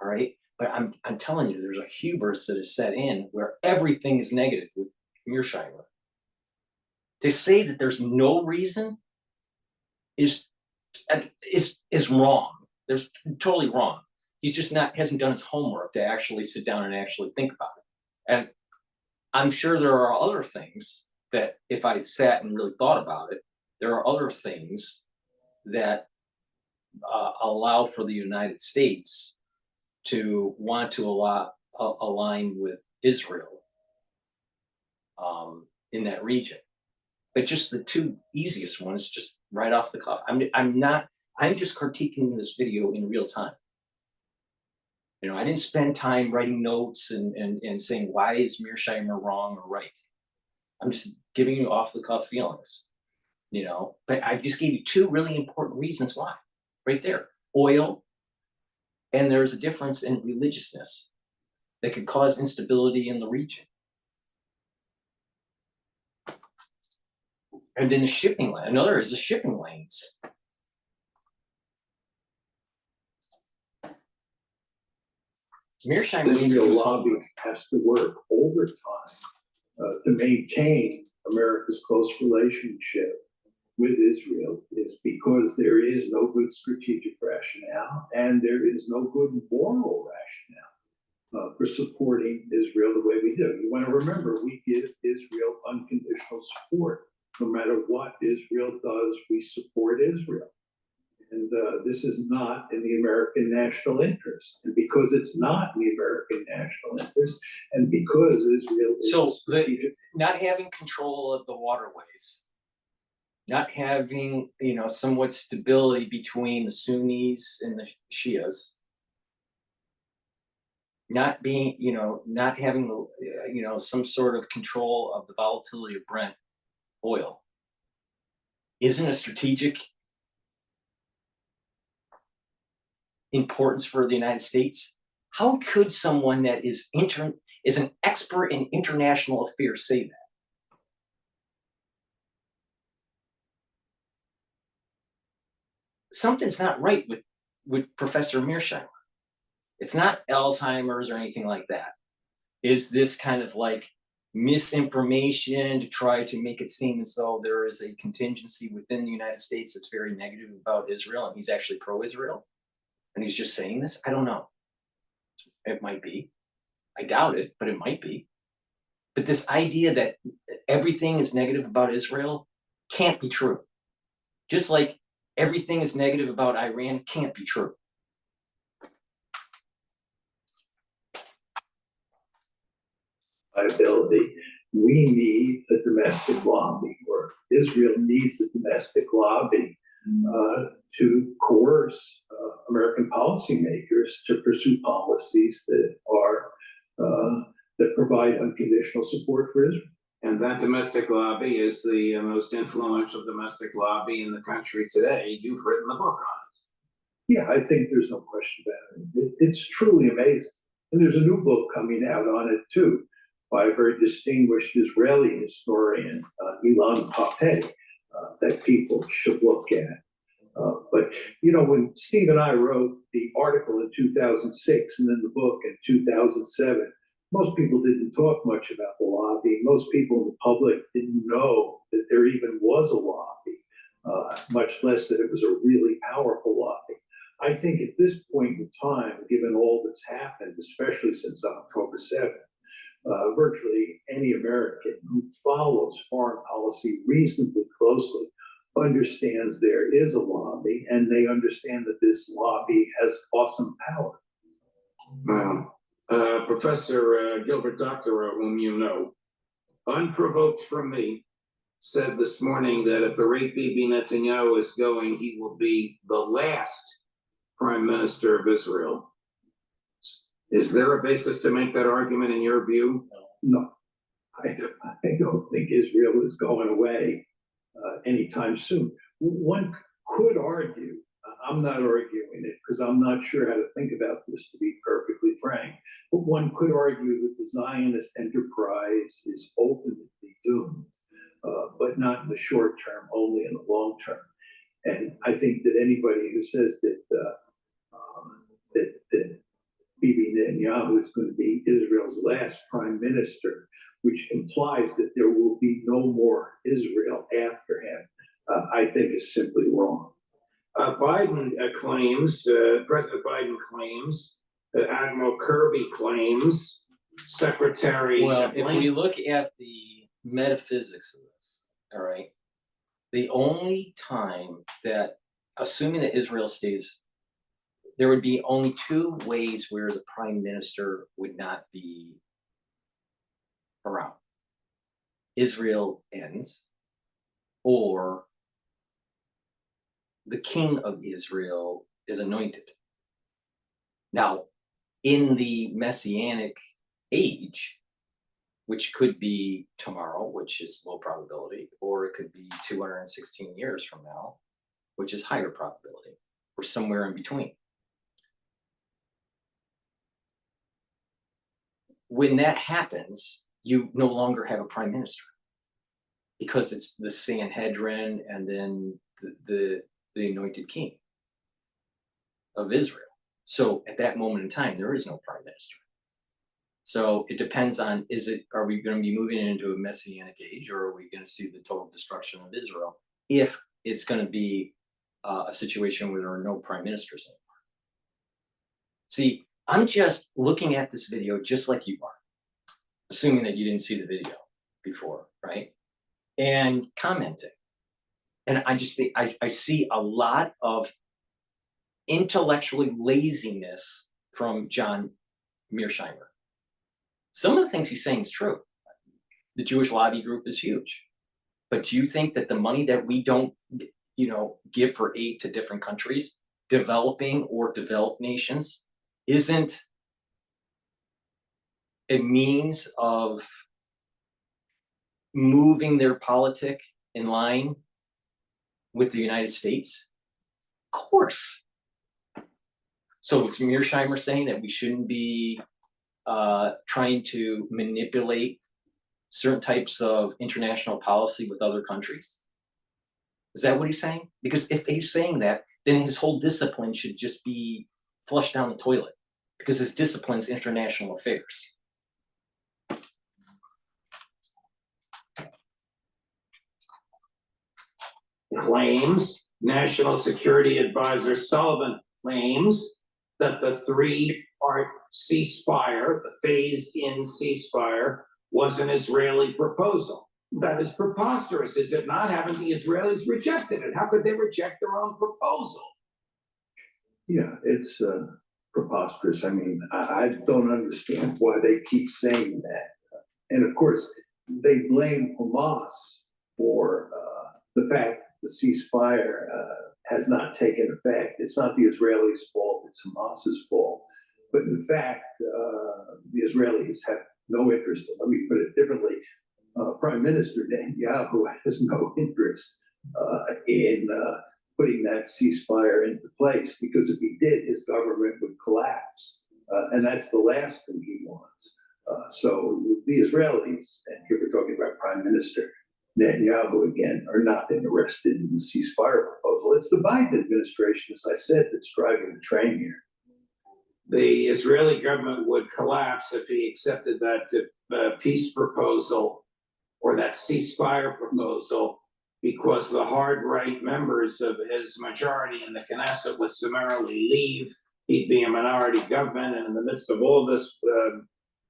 all right? But I'm telling you, there's a hubris that is set in where everything is negative with Mearsheimer. To say that there's no reason is wrong. There's totally wrong. He's just hasn't done his homework to actually sit down and actually think about it. And I'm sure there are other things that if I sat and really thought about it, there are other things that allow for the United States to want to align with Israel in that region. But just the two easiest ones, just right off the cuff. I'm just critiquing this video in real time. You know, I didn't spend time writing notes and saying, why is Mearsheimer wrong or right? I'm just giving you off the cuff feelings, you know, but I just gave you two really important reasons why, right there. Oil, and there's a difference in religiousness that could cause instability in the region. And then the shipping lane, another is the shipping lanes. Mearsheimer needs to do his homework. Has to work overtime to maintain America's close relationship with Israel is because there is no good strategic rationale and there is no good moral rationale for supporting Israel the way we do. You want to remember, we give Israel unconditional support. No matter what Israel does, we support Israel. And this is not in the American national interest. And because it's not in the American national interest, and because Israel is strategic, not having control of the waterways, not having, you know, somewhat stability between the Sunnis and the Shias, not being, you know, not having, you know, some sort of control of the volatility of Brent oil isn't a strategic importance for the United States. How could someone that is an expert in international affairs say that? Something's not right with Professor Mearsheimer. It's not Alzheimer's or anything like that. Is this kind of like misinformation to try to make it seem as though there is a contingency within the United States that's very negative about Israel and he's actually pro-Israel? And he's just saying this? I don't know. It might be. I doubt it, but it might be. But this idea that everything is negative about Israel can't be true. Just like everything is negative about Iran can't be true. Liability. We need a domestic lobby, or Israel needs a domestic lobby to coerce American policymakers to pursue policies that are that provide unconditional support for Israel. And that domestic lobby is the most influential domestic lobby in the country today. You've written the book on it. Yeah, I think there's no question about it. It's truly amazing. And there's a new book coming out on it too, by a very distinguished Israeli historian, Ilan Pappé, that people should look at. But, you know, when Steve and I wrote the article in 2006 and then the book in 2007, most people didn't talk much about the lobby. Most people in the public didn't know that there even was a lobby, much less that it was a really powerful lobby. I think at this point in time, given all that's happened, especially since October 7th, virtually any American who follows foreign policy reasonably closely understands there is a lobby, and they understand that this lobby has awesome power. Wow. Professor Gilbert Doctorow, whom you know, unprovoked from me, said this morning that at the rate Bibi Netanyahu is going, he will be the last prime minister of Israel. Is there a basis to make that argument in your view? No, I don't think Israel is going away. anytime soon. One could argue, I'm not arguing it because I'm not sure how to think about this, to be perfectly frank, but one could argue that the Zionist enterprise is ultimately doomed, but not in the short term, only in the long term. And I think that anybody who says that that Bibi Netanyahu is going to be Israel's last prime minister, which implies that there will be no more Israel after him, I think is simply wrong. Biden claims, President Biden claims, Admiral Kirby claims, Secretary. Well, if we look at the metaphysics of this, all right, the only time that, assuming that Israel stays, there would be only two ways where the prime minister would not be around. Israel ends, or the king of Israel is anointed. Now, in the Messianic age, which could be tomorrow, which is low probability, or it could be 216 years from now, which is higher probability, or somewhere in between. When that happens, you no longer have a prime minister because it's the Sanhedrin and then the anointed king of Israel. So at that moment in time, there is no prime minister. So it depends on, are we going to be moving into a Messianic age, or are we going to see the total destruction of Israel if it's going to be a situation where there are no prime ministers anymore? See, I'm just looking at this video just like you are, assuming that you didn't see the video before, right? And commenting. And I just think, I see a lot of intellectually laziness from John Mearsheimer. Some of the things he's saying is true. The Jewish lobby group is huge. But do you think that the money that we don't, give for aid to different countries, developing or developed nations, isn't a means of moving their politic in line with the United States? Of course. So it's Mearsheimer saying that we shouldn't be trying to manipulate certain types of international policy with other countries? Is that what he's saying? Because if he's saying that, then his whole discipline should just be flushed down the toilet, because his discipline's international affairs. Claims, National Security Advisor Sullivan claims that the three-part ceasefire, the phased-in ceasefire, was an Israeli proposal. That is preposterous, is it not? Haven't the Israelis rejected it? How could they reject their own proposal? Yeah, it's preposterous. I mean, I don't understand why they keep saying that. And of course, they blame Hamas for the fact the ceasefire has not taken effect. It's not the Israelis' fault, it's Hamas's fault. But in fact, the Israelis have no interest. Let me put it differently. Prime Minister Netanyahu has no interest in putting that ceasefire into place, because if he did, his government would collapse. And that's the last thing he wants. So the Israelis, and here we're talking about Prime Minister Netanyahu again, are not interested in the ceasefire proposal. It's the Biden administration, as I said, that's driving the train here. The Israeli government would collapse if he accepted that peace proposal or that ceasefire proposal, because the hard right members of his majority in the Knesset would summarily leave. He'd be a minority government, and in the midst of all this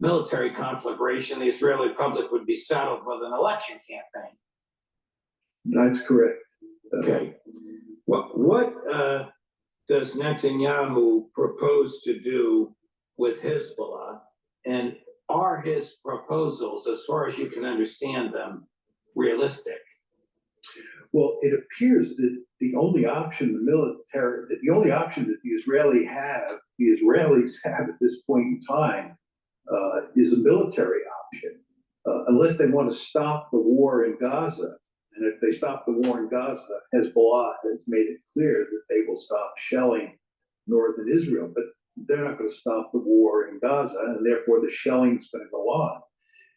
military conflagration, the Israeli public would be saddled with an election campaign. That's correct. Okay. What does Netanyahu propose to do with Hezbollah? And are his proposals, as far as you can understand them, realistic? Well, it appears that the only option that the Israelis have at this point in time is a military option, unless they want to stop the war in Gaza. And if they stop the war in Gaza, Hezbollah has made it clear that they will stop shelling northern Israel, but they're not going to stop the war in Gaza, and therefore the shelling is going to go on.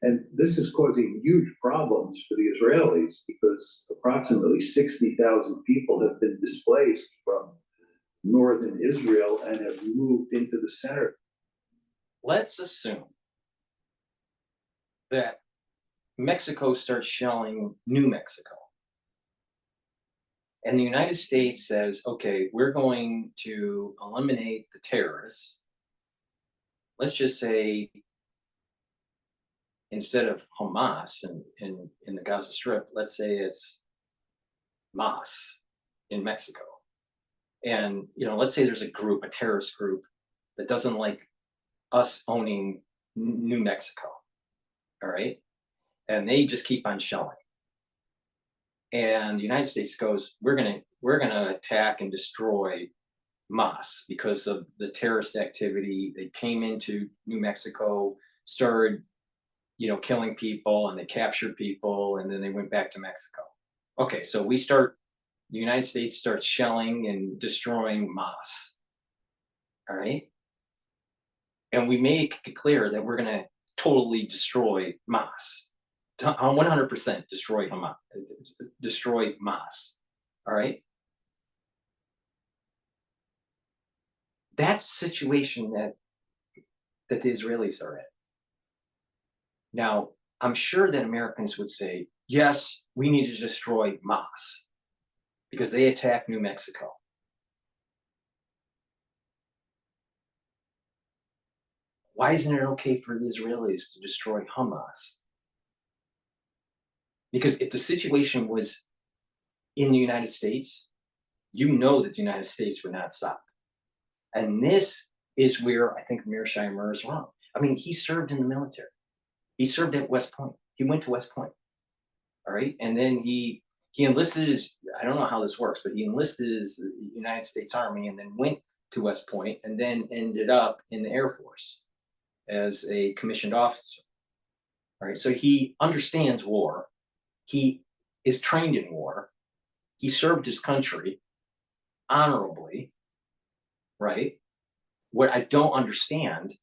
And this is causing huge problems for the Israelis because approximately 60,000 people have been displaced from northern Israel and have moved into the center. Let's assume that Mexico starts shelling New Mexico. And the United States says, okay, we're going to eliminate the terrorists. Let's just say, instead of Hamas in the Gaza Strip, let's say it's Hamas in Mexico. And, let's say there's a terrorist group that doesn't like us owning New Mexico. All right. And they just keep on shelling. And the United States goes, we're gonna attack and destroy Hamas because of the terrorist activity. They came into New Mexico, started, killing people, and they captured people, and then they went back to Mexico. Okay, so the United States starts shelling and destroying Hamas. All right. And we make it clear that we're gonna totally destroy Hamas. 100% destroy Hamas, destroy Hamas. All right. That's the situation that the Israelis are in. Now, I'm sure that Americans would say, yes, we need to destroy Hamas because they attacked New Mexico. Why isn't it okay for the Israelis to destroy Hamas? Because if the situation was in the United States, that the United States would not stop. And this is where I think Mearsheimer is wrong. I mean, he served in the military. He served at West Point. He went to West Point. All right. And then he enlisted I don't know how this works, but he enlisted his United States Army and then went to West Point and then ended up in the Air Force as a commissioned officer. All right. So he understands war. He is trained in war. He served his country honorably, right? What I don't understand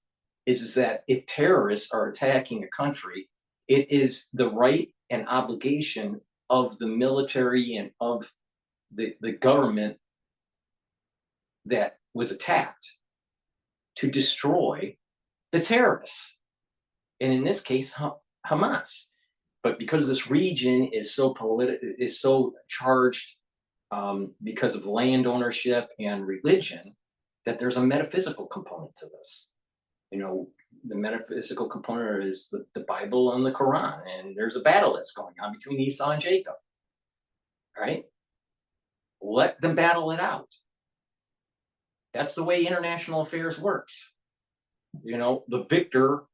is that if terrorists are attacking a country, it is the right and obligation of the military and of the government that was attacked to destroy the terrorists. And in this case, Hamas. But because this region is so charged because of land ownership and religion, that there's a metaphysical component to this. The metaphysical component is the Bible and the Quran, and there's a battle that's going on between Esau and Jacob. Right? Let them battle it out. That's the way international affairs works. The victor,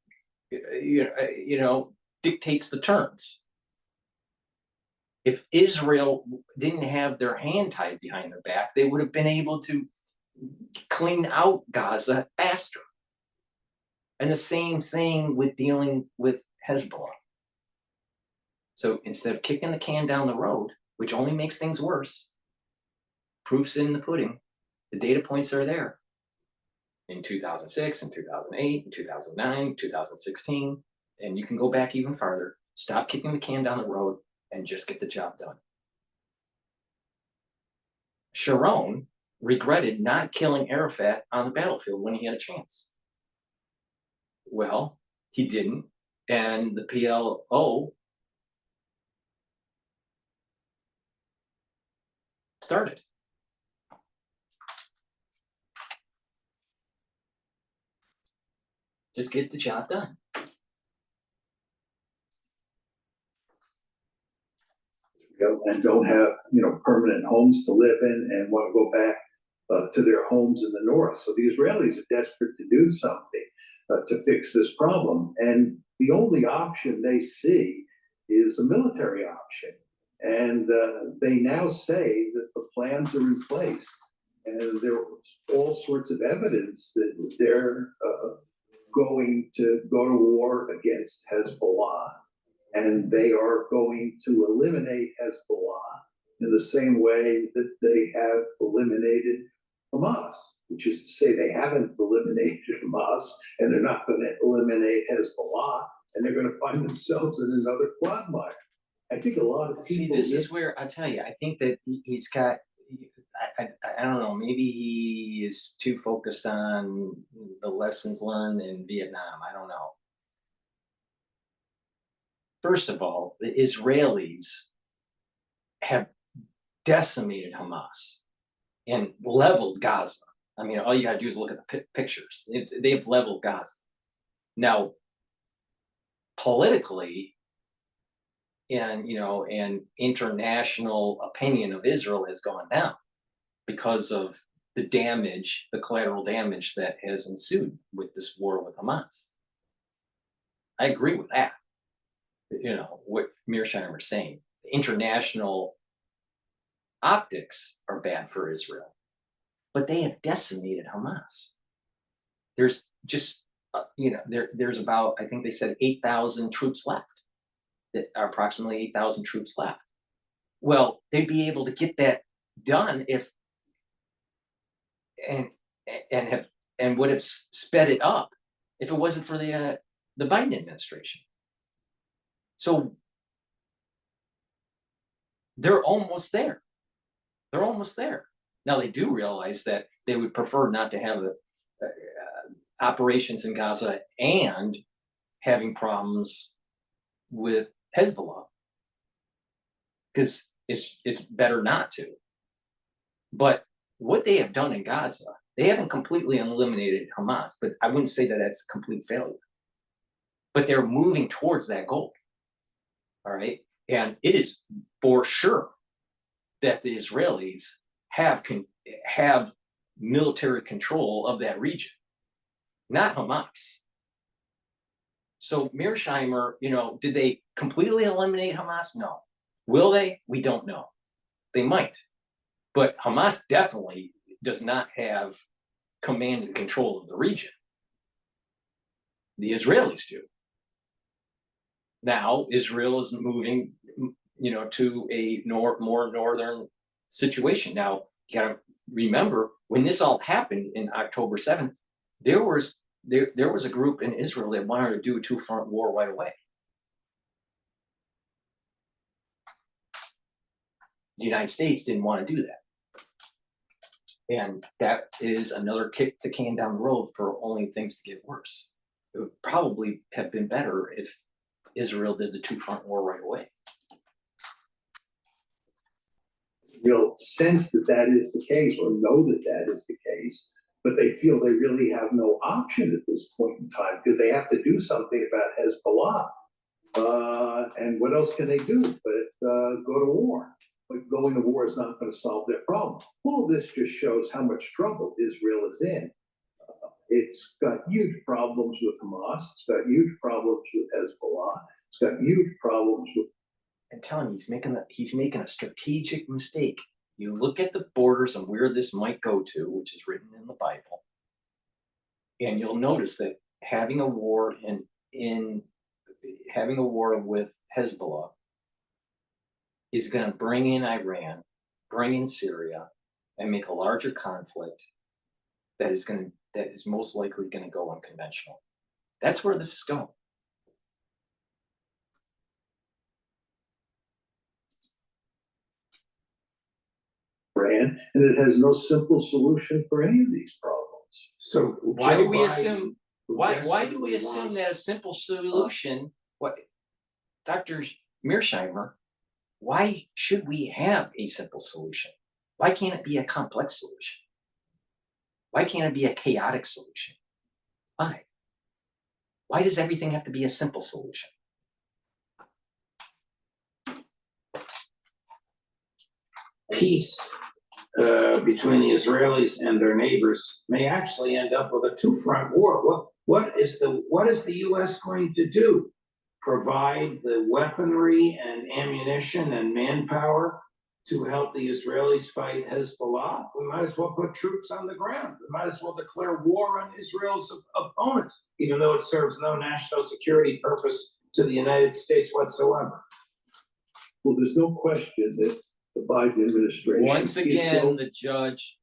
dictates the terms. If Israel didn't have their hand tied behind their back, they would have been able to clean out Gaza faster. And the same thing with dealing with Hezbollah. So instead of kicking the can down the road, which only makes things worse, proof's in the pudding, the data points are there. In 2006, in 2008, in 2009, 2016, and you can go back even farther. Stop kicking the can down the road and just get the job done. Sharon regretted not killing Arafat on the battlefield when he had a chance. Well, he didn't, and the PLO started. Just get the job done. And don't have permanent homes to live in and want to go back to their homes in the north. So the Israelis are desperate to do something to fix this problem. And the only option they see is a military option. And they now say that the plans are in place. And there's all sorts of evidence that they're going to go to war against Hezbollah. And they are going to eliminate Hezbollah in the same way that they have eliminated Hamas, which is to say they haven't eliminated Hamas and they're not going to eliminate Hezbollah, and they're going to find themselves in another quagmire. I think a lot of See, people. this is where I tell you, I think that he's got. I don't know. Maybe he is too focused on the lessons learned in Vietnam. I don't know. First of all, the Israelis have decimated Hamas and leveled Gaza. I mean, all you got to do is look at the pictures. They've leveled Gaza. Now, politically, and international opinion of Israel has gone down because of the damage, the collateral damage that has ensued with this war with Hamas. I agree with that. What Mearsheimer is saying. The international optics are bad for Israel, but they have decimated Hamas. There's just, there's about, I think they said 8,000 troops left. That are approximately 8,000 troops left. Well, they'd be able to get that done if, and would have sped it up if it wasn't for the Biden administration. So they're almost there. They're almost there. Now they do realize that they would prefer not to have operations in Gaza and having problems with Hezbollah, because it's better not to. But what they have done in Gaza, they haven't completely eliminated Hamas, but I wouldn't say that that's a complete failure. But they're moving towards that goal. All right. And it is for sure that the Israelis have military control of that region, not Hamas. So Mearsheimer, did they completely eliminate Hamas? No. Will they? We don't know. They might. But Hamas definitely does not have command and control of the region. The Israelis do. Now Israel is moving, to a more northern situation. Now you got to remember when this all happened in October 7th, there was a group in Israel that wanted to do a two-front war right away. The United States didn't want to do that. And that is another kick the can down the road for only things to get worse. It would probably have been better if Israel did the two-front war right away. Real sense that is the case, or know that is the case, but they feel they really have no option at this point in time because they have to do something about Hezbollah. And what else can they do but go to war? But going to war is not going to solve their problem. All this just shows how much trouble Israel is in. It's got huge problems with Hamas. It's got huge problems with Hezbollah. It's got huge problems with. I'm telling you, he's making a strategic mistake. You look at the borders and where this might go to, which is written in the Bible, and you'll notice that having a war with Hezbollah is going to bring in Iran, bring in Syria, and make a larger conflict that is most likely going to go unconventional. That's where this is going. And it has no simple solution for any of these problems. So why do we assume that a simple solution? What, Dr. Mearsheimer? Why should we have a simple solution? Why can't it be a complex solution? Why can't it be a chaotic solution? Why? Why does everything have to be a simple solution? Peace between the Israelis and their neighbors may actually end up with a two-front war. What is the U.S. going to do? Provide the weaponry and ammunition and manpower to help the Israelis fight Hezbollah? We might as well put troops on the ground. We might as well declare war on Israel's opponents, even though it serves no national security purpose to the United States whatsoever. Well, there's no question that the Biden administration. Once is again, going- the judge,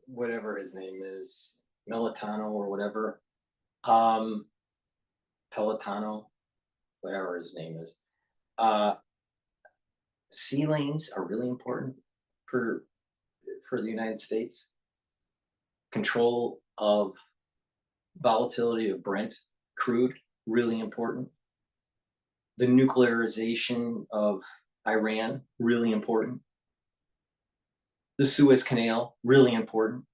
whatever his name is, Melitano or whatever, Pelotano, whatever his name is. Sea lanes are really important for the United States. Control of volatility of Brent crude, really important. The nuclearization of Iran, really important. The Suez Canal, really important.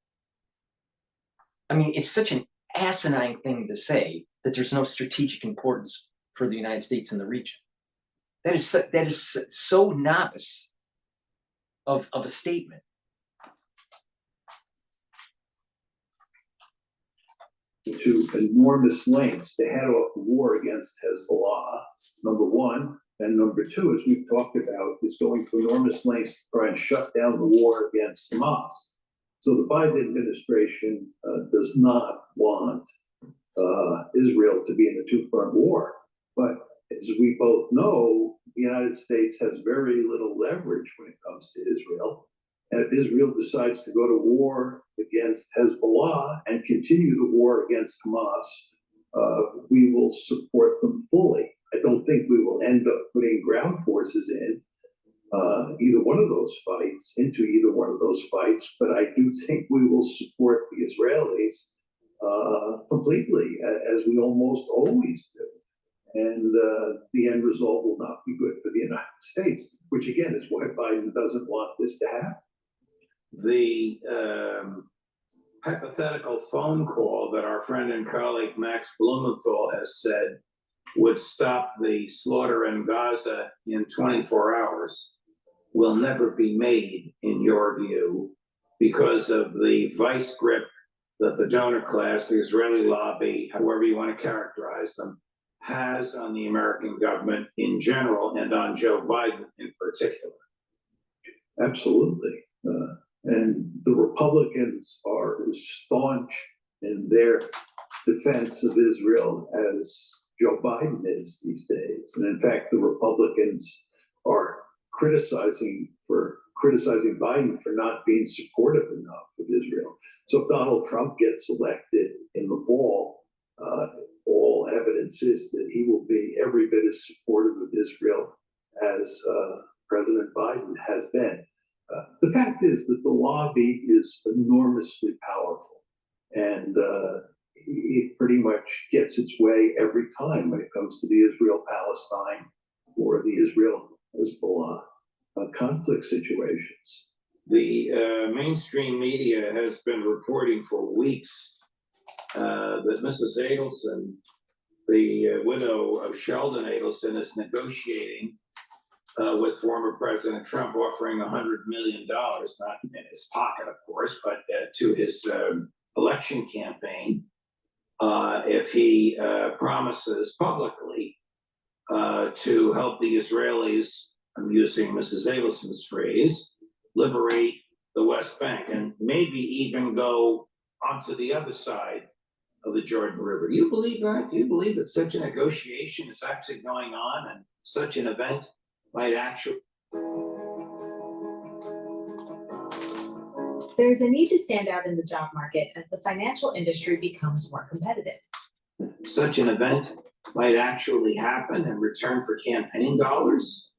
I mean, it's such an asinine thing to say that there's no strategic importance for the United States in the region. That is so novice of a statement. To enormous lengths to head off the war against Hezbollah, number one. And number two, as we've talked about, is going to enormous lengths to try and shut down the war against Hamas. So the Biden administration does not want Israel to be in a two-front war. But as we both know, the United States has very little leverage when it comes to Israel. And if Israel decides to go to war against Hezbollah and continue the war against Hamas, we will support them fully. I don't think we will end up putting ground forces in either one of those fights, but I do think we will support the Israelis completely, as we almost always do. And the end result will not be good for the United States, which again is why Biden doesn't want this to happen. The hypothetical phone call that our friend and colleague Max Blumenthal has said would stop the slaughter in Gaza in 24 hours will never be made, in your view, because of the vice grip that the donor class, the Israeli lobby, however you want to characterize them, has on the American government in general and on Joe Biden in particular. Absolutely. And the Republicans are as staunch in their defense of Israel as Joe Biden is these days. And in fact, the Republicans are criticizing Biden for not being supportive enough of Israel. So if Donald Trump gets elected in the fall, all evidence is that he will be every bit as supportive of Israel as President Biden has been. The fact is that the lobby is enormously powerful, and it pretty much gets its way every time when it comes to the Israel-Palestine or the Israel-Hezbollah conflict situations. The mainstream media has been reporting for weeks that Mrs. Adelson, the widow of Sheldon Adelson, is negotiating with former President Trump, offering $100 million, not in his pocket, of course, but to his election campaign, if he promises publicly to help the Israelis, I'm using Mrs. Adelson's phrase, liberate the West Bank and maybe even go onto the other side of the Jordan River. Do you believe that? Do you believe that such a negotiation is actually going on and such an event might actually? There is a need to stand out in the job market as the financial industry becomes more competitive. Such an event might actually happen in return for campaign dollars?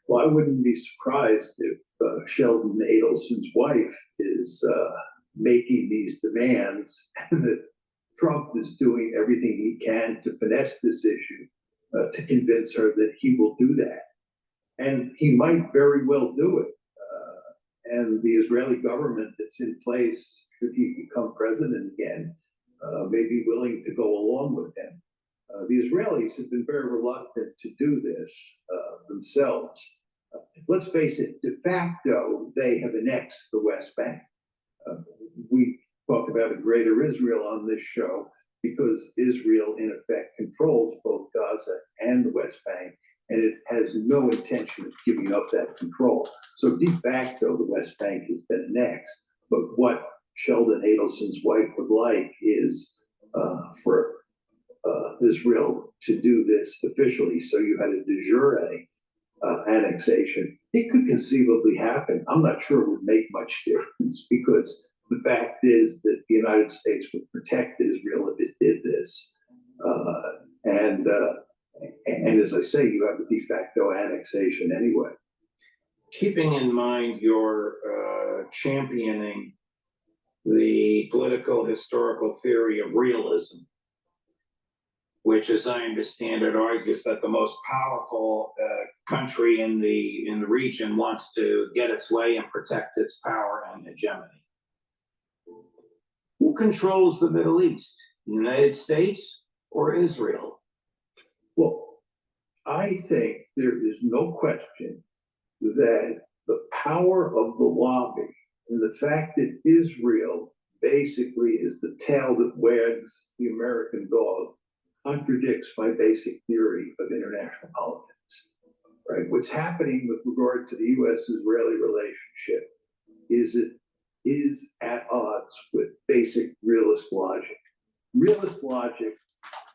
Well, I wouldn't be surprised if Sheldon Adelson's wife is making these demands and that Trump is doing everything he can to finesse this issue to convince her that he will do that. And he might very well do it. And the Israeli government that's in place, should he become president again, may be willing to go along with him. The Israelis have been very reluctant to do this themselves. Let's face it, de facto, they have annexed the West Bank. We talk about a greater Israel on this show because Israel, in effect, controls both Gaza and the West Bank, and it has no intention of giving up that control. So de facto, the West Bank has been annexed. But what Sheldon Adelson's wife would like is for Israel to do this officially. So you had a de jure annexation. It could conceivably happen. I'm not sure it would make much difference because the fact is that the United States would protect Israel if it did this. And as I say, you have a de facto annexation anyway. Keeping in mind your championing the political historical theory of realism, which, as I understand it, argues that the most powerful country in the region wants to get its way and protect its power and hegemony. Who controls the Middle East? The United States or Israel? Well, I think there is no question that the power of the lobby and the fact that Israel basically is the tail that wags the American dog contradicts my basic theory of international politics. Right? What's happening with regard to the U.S.-Israeli relationship is it is at odds with basic realist logic. Realist logic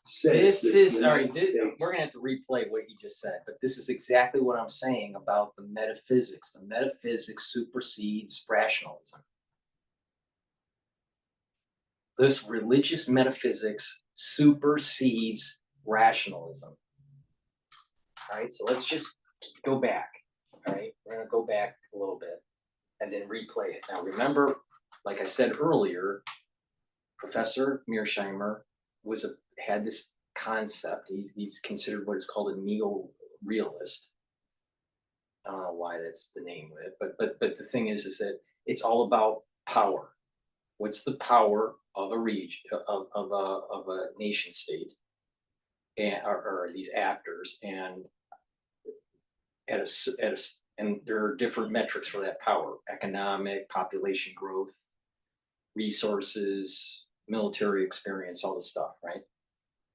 says This is, all right, we're gonna have to replay what he just said, but this is exactly what I'm saying about the metaphysics. The metaphysics supersedes rationalism. This religious metaphysics supersedes rationalism. All right, so let's just go back. All right, we're gonna go back a little bit and then replay it. Now remember, like I said earlier, Professor Mearsheimer had this concept. He's considered what is called a neo-realist. I don't know why that's the name of it, but the thing is that it's all about power. What's the power of a region, of a nation state, and or these actors, and and there are different metrics for that power: economic, population growth, resources, military experience, all this stuff, right?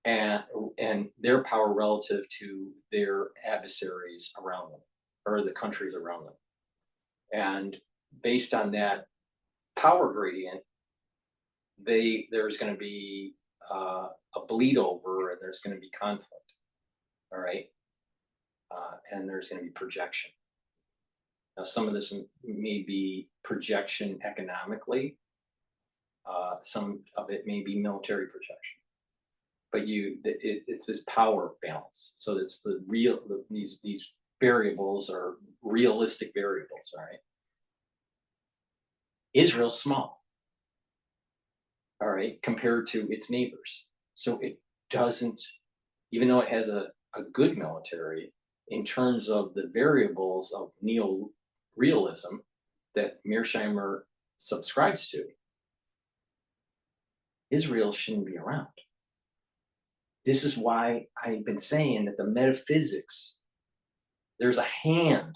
And their power relative to their adversaries around them, or the countries around them. And based on that power gradient, there's going to be a bleed over, and there's going to be conflict, all right? And there's going to be projection. Now, some of this may be projection economically. Some of it may be military projection. But it's this power balance. So it's these variables are realistic variables, all right? Israel's small, all right, compared to its neighbors. So it doesn't, even though it has a good military, in terms of the variables of neo-realism that Mearsheimer subscribes to, Israel shouldn't be around. This is why I've been saying that the metaphysics, there's a hand,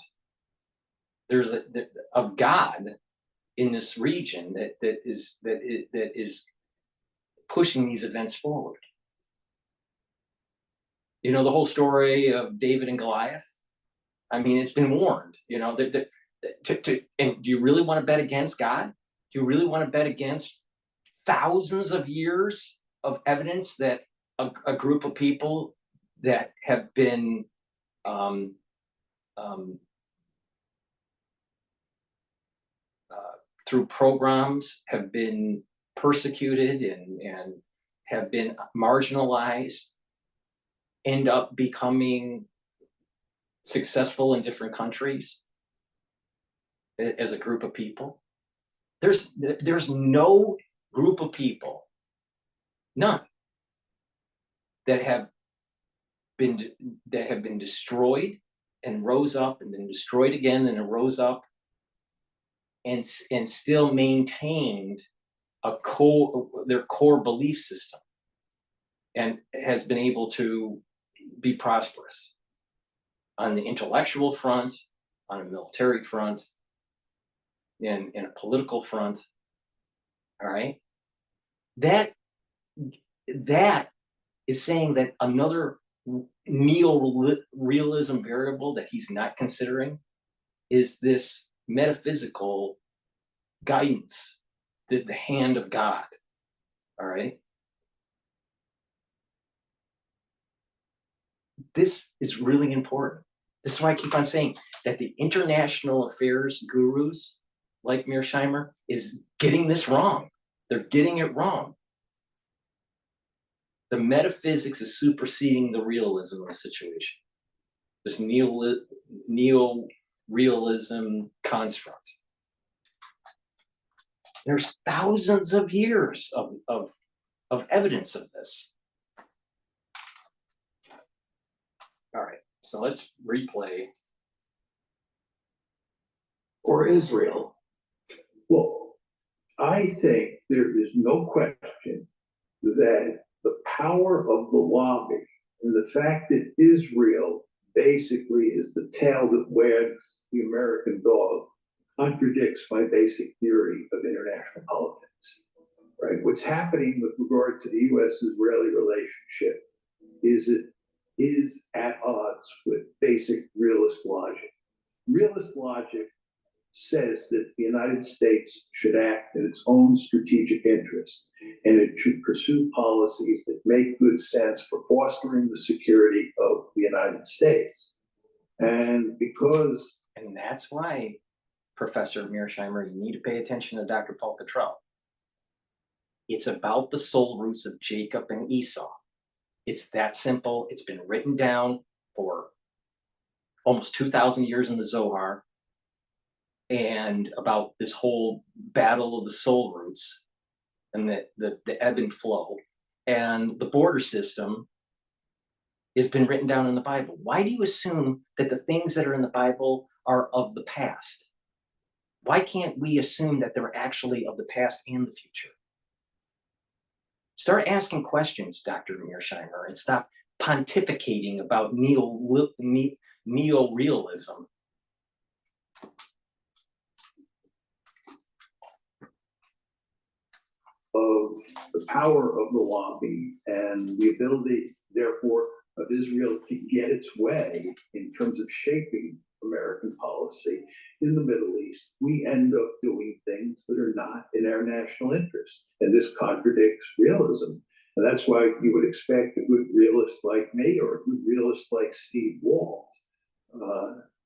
of God in this region that is pushing these events forward. You know the whole story of David and Goliath. I mean, it's been warned. You know, and do you really want to bet against God? Do you really want to bet against thousands of years of evidence that a group of people that have been through pogroms have been persecuted and have been marginalized, end up becoming successful in different countries as a group of people? There's no group of people, none, that have been destroyed and rose up and then destroyed again and then rose up and still maintained their core belief system and has been able to be prosperous on the intellectual front, on a military front, in a political front. All right, that is saying that another neo-realism variable that he's not considering is this metaphysical guidance, the hand of God. All right. this is really important. This is why I keep on saying that the international affairs gurus like Mearsheimer is getting this wrong. They're getting it wrong. The metaphysics is superseding the realism of the situation. This neo-realism construct. There's thousands of years of evidence of this. All right, so let's replay. Or Israel. Well, I think there is no question that the power of the lobby and the fact that Israel basically is the tail that wags the American dog contradicts my basic theory of international politics. Right? What's happening with regard to the U.S.-Israeli relationship is it is at odds with basic realist logic. Realist logic says that the United States should act in its own strategic interest, and it should pursue policies that make good sense for fostering the security of the United States. And that's why, Professor Mearsheimer, you need to pay attention to Dr. Paul Cottrell. It's about the soul roots of Jacob and Esau. It's that simple. It's been written down for almost 2,000 years in the Zohar, and about this whole battle of the soul roots and the ebb and flow. And the border system has been written down in the Bible. Why do you assume that the things that are in the Bible are of the past? Why can't we assume that they're actually of the past and the future? Start asking questions, Dr. Mearsheimer, and stop pontificating about neo-realism. Of the power of the lobby and the ability, therefore, of Israel to get its way in terms of shaping American policy in the Middle East, we end up doing things that are not in our national interest. And this contradicts realism. And that's why you would expect a good realist like me or a good realist like Steve Walt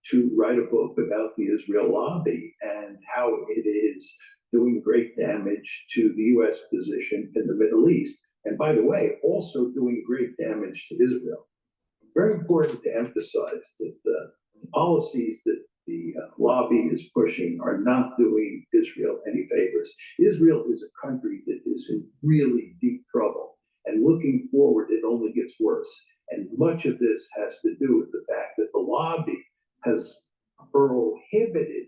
to write a book about the Israel lobby and how it is doing great damage to the U.S. position in the Middle East. And by the way, also doing great damage to Israel. Very important to emphasize that the policies that the lobby is pushing are not doing Israel any favors. Israel is a country that is in really deep trouble. And looking forward, it only gets worse. And much of this has to do with the fact that the lobby has prohibited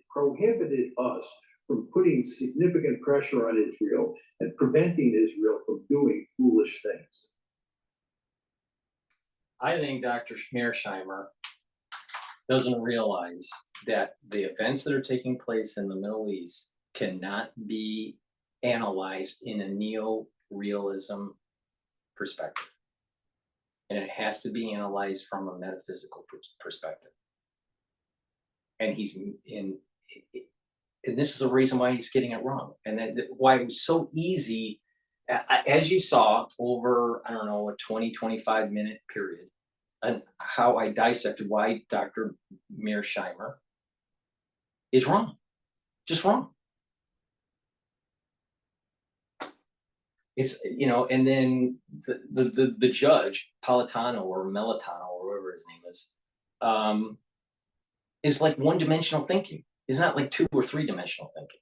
us from putting significant pressure on Israel and preventing Israel from doing foolish things. I think Dr. Mearsheimer doesn't realize that the events that are taking place in the Middle East cannot be analyzed in a neo-realism perspective. And it has to be analyzed from a metaphysical perspective. And and this is the reason why he's getting it wrong. And why it was so easy, as you saw over, I don't know, a 20, 25 minute period, and how I dissected why Dr. Mearsheimer is wrong, just wrong. It's, and then the judge, Politano or Melitano or whatever his name is like one-dimensional thinking. It's not like 2 or 3-dimensional thinking.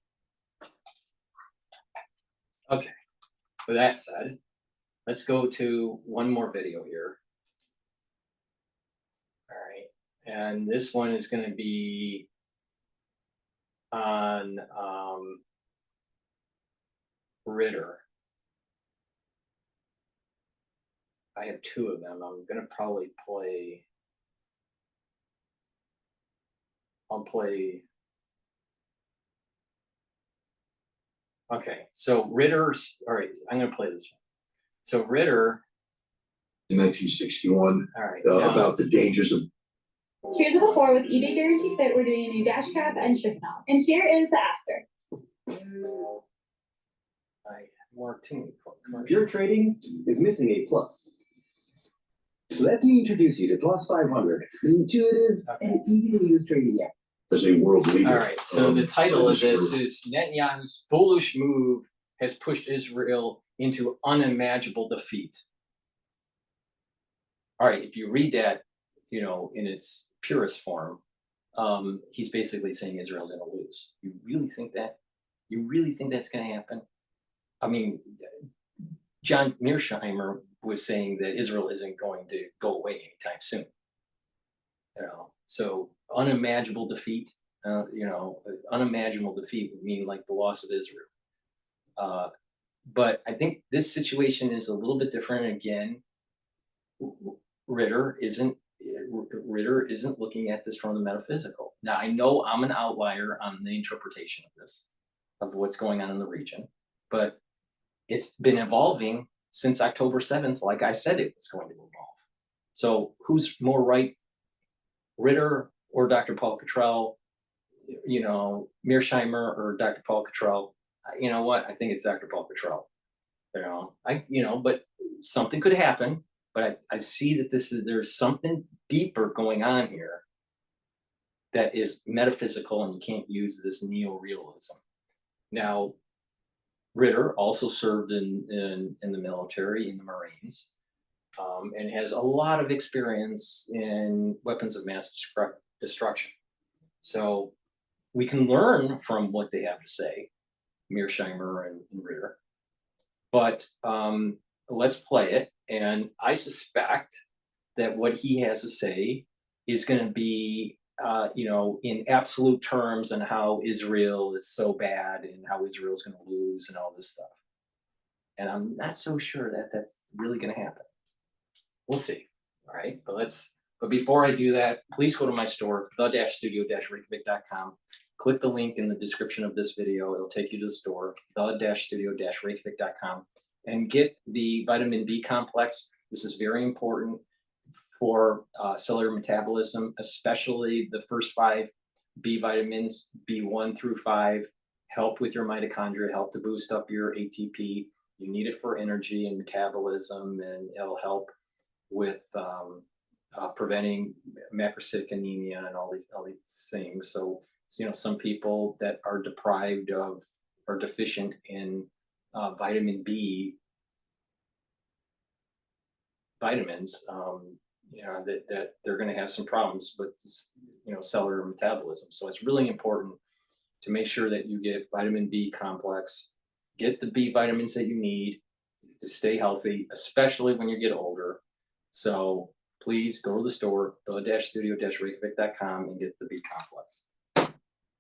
Okay, with that said, let's go to one more video here. All right, and this one is going to be on Ritter. I have 2 of them. I'm going to probably play. I'll play. Okay, so Ritter's, all right, I'm going to play this one. So Ritter. In 1961, all right, about the dangers of. Here's a before with eBay Guaranteed Fit. We're doing a new dash cap and shift knob. And here is the after. More team. Your trading is missing a plus. Let me introduce you to Plus 500, the intuitive and easy to use trading app. As a world leader. All right, so the title of this is Netanyahu's foolish move has pushed Israel into unimaginable defeat. All right, if you read that, you know, in its purest form, he's basically saying Israel's going to lose. You really think that? You really think that's going to happen? I mean, John Mearsheimer was saying that Israel isn't going to go away anytime soon. You know, so unimaginable defeat. You know, unimaginable defeat would mean like the loss of Israel. But I think this situation is a little bit different. Again, Ritter isn't looking at this from the metaphysical. Now, I know I'm an outlier on the interpretation of this, of what's going on in the region, but it's been evolving since October 7th, like I said it was going to evolve. So who's more right, Ritter or Dr. Paul Cottrell, you know, Mearsheimer or Dr. Paul Cottrell? You know what? I think it's Dr. Paul Cottrell. You know, but something could happen. But I see that there's something deeper going on here that is metaphysical, and you can't use this neo-realism. Now, Ritter also served in the military, in the Marines, and has a lot of experience in weapons of mass destruction. So we can learn from what they have to say, Mearsheimer and Ritter. But let's play it. And I suspect that what he has to say is going to be, you know, in absolute terms on how Israel is so bad and how Israel is going to lose and all this stuff. And I'm not so sure that that's really going to happen. We'll see. All right. But before I do that, please go to my store, the-studio-reykjavik.com. Click the link in the description of this video. It'll take you to the store, the-studio-reykjavik.com. And get the vitamin B complex. This is very important for cellular metabolism, especially the first 5 B vitamins, B1 through 5, help with your mitochondria, help to boost up your ATP. You need it for energy and metabolism, and it'll help with preventing macrocytic anemia and all these things. So, you know, some people that are deprived of or deficient in vitamin B vitamins, you know, that they're going to have some problems with, you know, cellular metabolism. So it's really important to make sure that you get vitamin B complex, get the B vitamins that you need to stay healthy, especially when you get older. So please go to the store, the-studio-reykjavik.com, and get the B complex.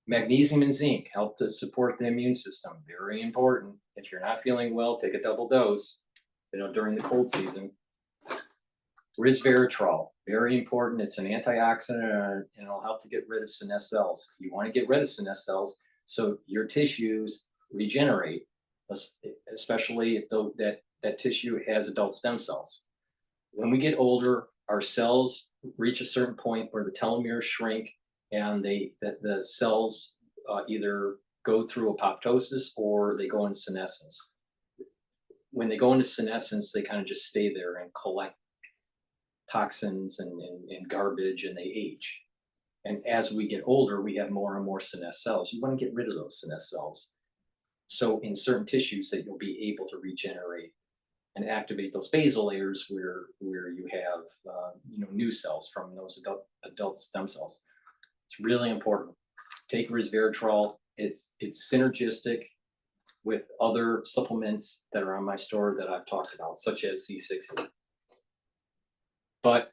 Magnesium and zinc help to support the immune system. Very important. If you're not feeling well, take a double dose, you know, during the cold season. Resveratrol, very important. It's an antioxidant, and it'll help to get rid of senescent cells. You want to get rid of senescent cells so your tissues regenerate, especially if that tissue has adult stem cells. When we get older, our cells reach a certain point where the telomeres shrink, and the cells either go through apoptosis or they go in senescence. When they go into senescence, they kind of just stay there and collect toxins and garbage, and they age. And as we get older, we have more and more senescent cells. You want to get rid of those senescent cells. So in certain tissues that you'll be able to regenerate and activate those basal layers where you have you know, new cells from those adult stem cells. It's really important. Take resveratrol. It's synergistic with other supplements that are on my store that I've talked about, such as C60. But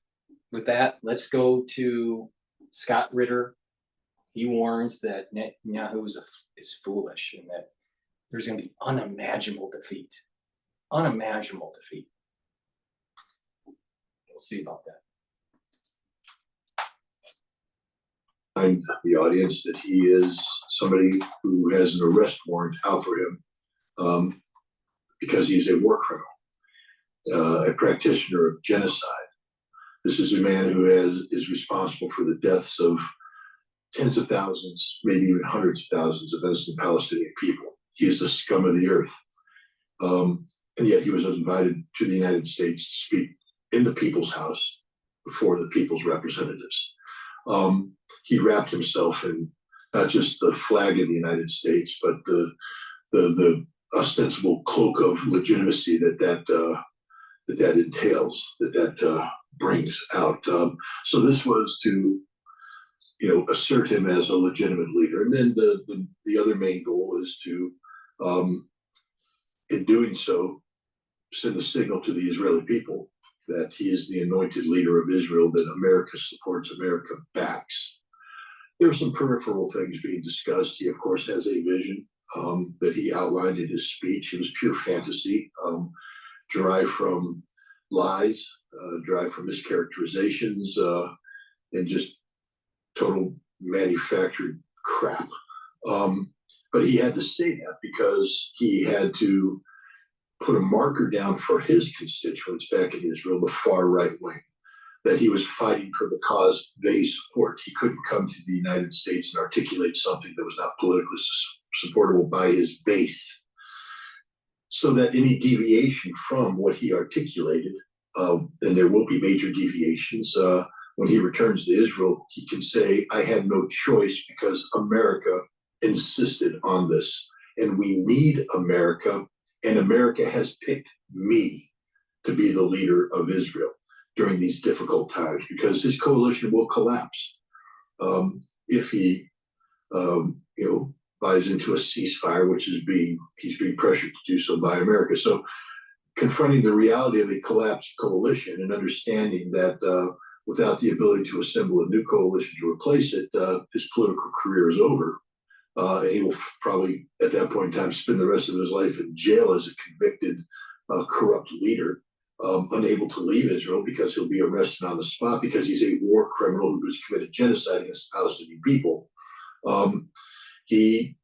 with that, let's go to Scott Ritter. He warns that Netanyahu is foolish and that there's going to be unimaginable defeat. Unimaginable defeat. We'll see about that. Remind the audience that he is somebody who has an arrest warrant out for him because he's a war criminal, a practitioner of genocide. This is a man who is responsible for the deaths of tens of thousands, maybe even hundreds of thousands of innocent Palestinian people. He is the scum of the earth. And yet he was invited to the United States to speak in the People's House before the People's Representatives. He wrapped himself in not just the flag of the United States, but the ostensible cloak of legitimacy that entails, that brings out. So this was to, assert him as a legitimate leader. And then the other main goal is to, in doing so, send a signal to the Israeli people that he is the anointed leader of Israel, that America supports, America backs. There are some peripheral things being discussed. He, of course, has a vision that he outlined in his speech. It was pure fantasy, derived from lies, derived from mischaracterizations, and just total manufactured crap. But he had to say that because he had to put a marker down for his constituents back in Israel, the far right wing, that he was fighting for the cause they support. He couldn't come to the United States and articulate something that was not politically supportable by his base. So that any deviation from what he articulated, and there will be major deviations, when he returns to Israel, he can say, I had no choice because America insisted on this. And we need America, and America has picked me to be the leader of Israel during these difficult times, because his coalition will collapse if he, buys into a ceasefire, which is he's being pressured to do so by America. So confronting the reality of a collapsed coalition and understanding that without the ability to assemble a new coalition to replace it, his political career is over. And he will probably, at that point in time, spend the rest of his life in jail as a convicted, corrupt leader, unable to leave Israel because he'll be arrested on the spot because he's a war criminal who has committed genocide against Palestinian people. He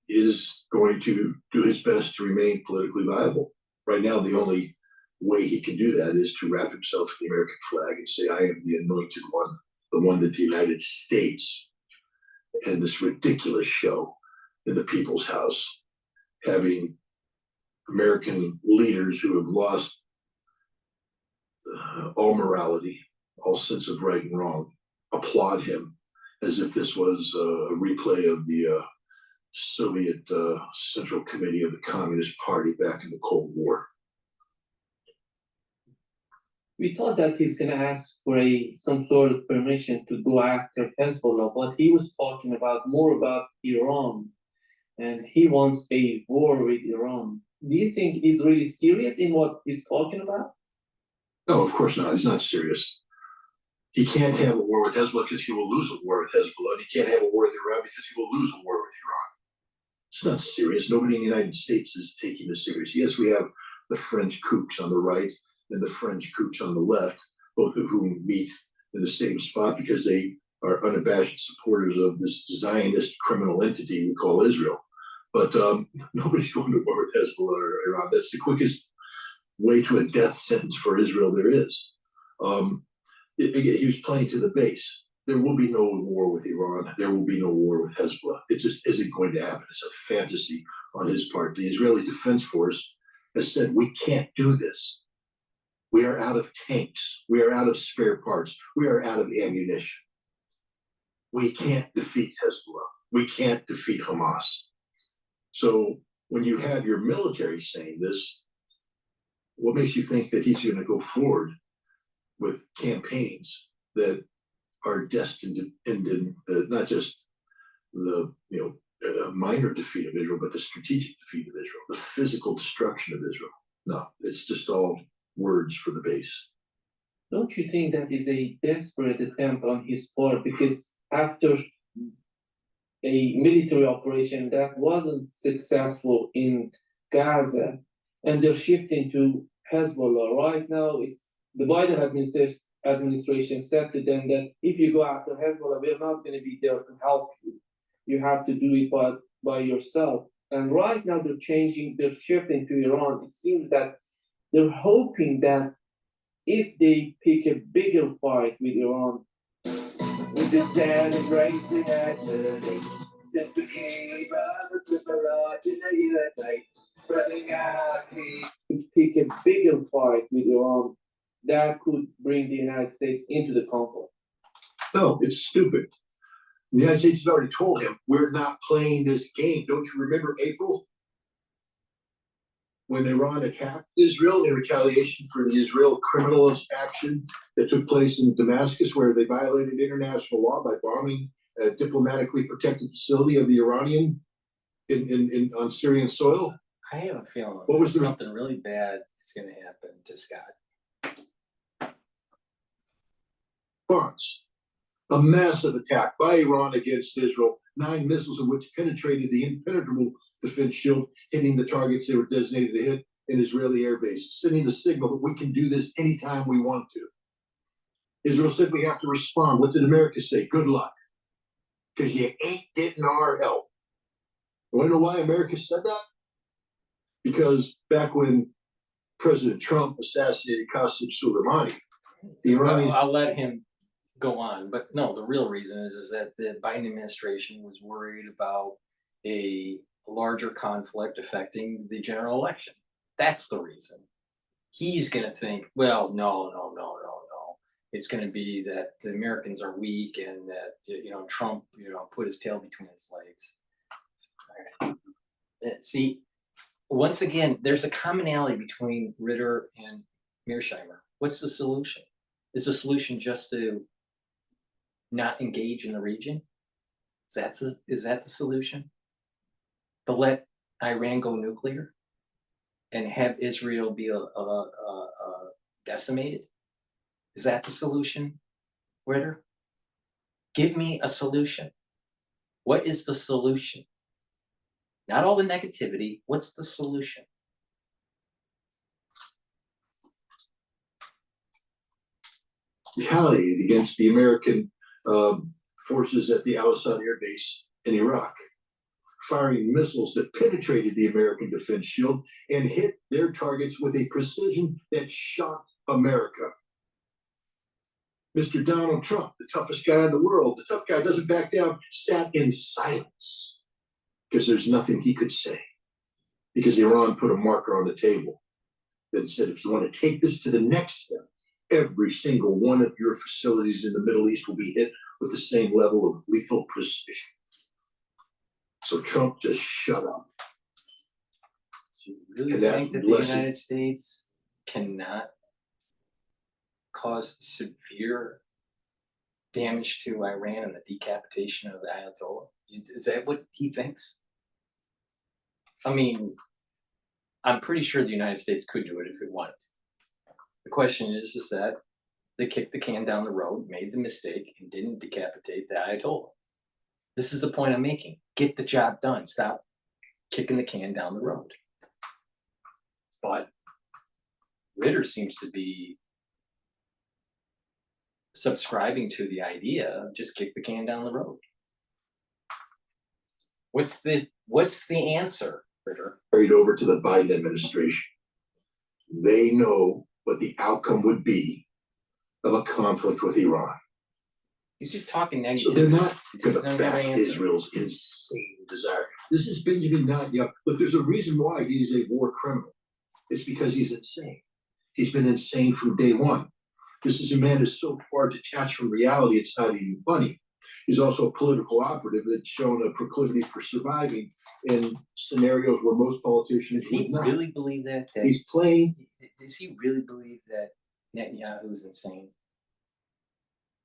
is going to do his best to remain politically viable. Right now, the only way he can do that is to wrap himself in the American flag and say, I am the anointed one, the one that the United States, and this ridiculous show in the People's House, having American leaders who have lost all morality, all sense of right and wrong, applaud him as if this was a replay of the Soviet Central Committee of the Communist Party back in the Cold War. We thought that he's going to ask for some sort of permission to go after Hezbollah, but he was talking more about Iran, and he wants a war with Iran. Do you think he's really serious in what he's talking about? No, of course not. He's not serious. He can't have a war with Hezbollah because he will lose a war with Hezbollah, and he can't have a war with Iran because he will lose a war with Iran. It's not serious. Nobody in the United States is taking this serious. Yes, we have the French kooks on the right and the French kooks on the left, both of whom meet in the same spot because they are unabashed supporters of this Zionist criminal entity we call Israel. But nobody's going to war with Hezbollah or Iran. That's the quickest way to a death sentence for Israel there is. He was playing to the base. There will be no war with Iran. There will be no war with Hezbollah. It just isn't going to happen. It's a fantasy on his part. The Israeli Defense Force has said, we can't do this. We are out of tanks. We are out of spare parts. We are out of ammunition. We can't defeat Hezbollah. We can't defeat Hamas. So when you have your military saying this, what makes you think that he's going to go forward with campaigns that are destined to end in not just the minor defeat of Israel, but the strategic defeat of Israel, the physical destruction of Israel? No, it's just all words for the base. Don't you think that is a desperate attempt on his part? Because after a military operation that wasn't successful in Gaza, and they're shifting to Hezbollah right now, it's the Biden administration said to them that if you go after Hezbollah, we're not going to be there to help you. You have to do it by yourself. And right now they're shifting to Iran. It seems that they're hoping that if they pick a bigger fight with Iran, with the celebrating actually, since we came brothers with the in the USA, spreading out, pick a bigger fight with Iran, that could bring the United States into the conflict. No, it's stupid. The United States has already told him, we're not playing this game. Don't you remember April? When Iran attacked Israel in retaliation for the Israel criminal action that took place in Damascus, where they violated international law by bombing a diplomatically protected facility of the Iranian on Syrian soil. I have a feeling What was the- something really bad is going to happen to Scott. France, a massive attack by Iran against Israel, 9 missiles of which penetrated the impenetrable defense shield, hitting the targets they were designated to hit in Israeli air bases, sending the signal that we can do this anytime we want to. Israel said we have to respond. What did America say? Good luck, because you ain't getting our help. You want to know why America said that? Because back when President Trump assassinated Qasem Soleimani, the Iranian... I'll let him go on, but no, the real reason is that the Biden administration was worried about a larger conflict affecting the general election. That's the reason. He's going to think, well, no. It's going to be that the Americans are weak and that, Trump, put his tail between his legs. All right. See, once again, there's a commonality between Ritter and Mearsheimer. What's the solution? Is the solution just to not engage in the region? Is that the solution? To let Iran go nuclear and have Israel be decimated? Is that the solution, Ritter? Give me a solution. What is the solution? Not all the negativity. What's the solution? Retaliated against the American forces at the Al-Assad Air Base in Iraq, firing missiles that penetrated the American defense shield and hit their targets with a precision that shocked America. Mr. Donald Trump, the toughest guy in the world, the tough guy doesn't back down, sat in silence because there's nothing he could say, because Iran put a marker on the table that said, if you want to take this to the next step, every single one of your facilities in the Middle East will be hit with the same level of lethal precision. So Trump just shut up. So you really think that the United States cannot cause severe damage to Iran and the decapitation of the Ayatollah? Is that what he thinks? I mean, I'm pretty sure the United States could do it if it wanted to. The question is that they kicked the can down the road, made the mistake, and didn't decapitate the Ayatollah. This is the point I'm making. Get the job done. Stop kicking the can down the road. But Ritter seems to be subscribing to the idea of just kick the can down the road. What's the answer, Ritter? Carried over to the Biden administration. They know what the outcome would be of a conflict with Iran. He's just talking negative. So they're not going to back Israel's insane desire. This is Benjamin Netanyahu, but there's a reason why he's a war criminal. It's because he's insane. He's been insane from day one. This is a man who's so far detached from reality, it's not even funny. He's also a political operative that's shown a proclivity for surviving in scenarios where most politicians would not. Does he really believe that? He's playing. Does he really believe that Netanyahu is insane?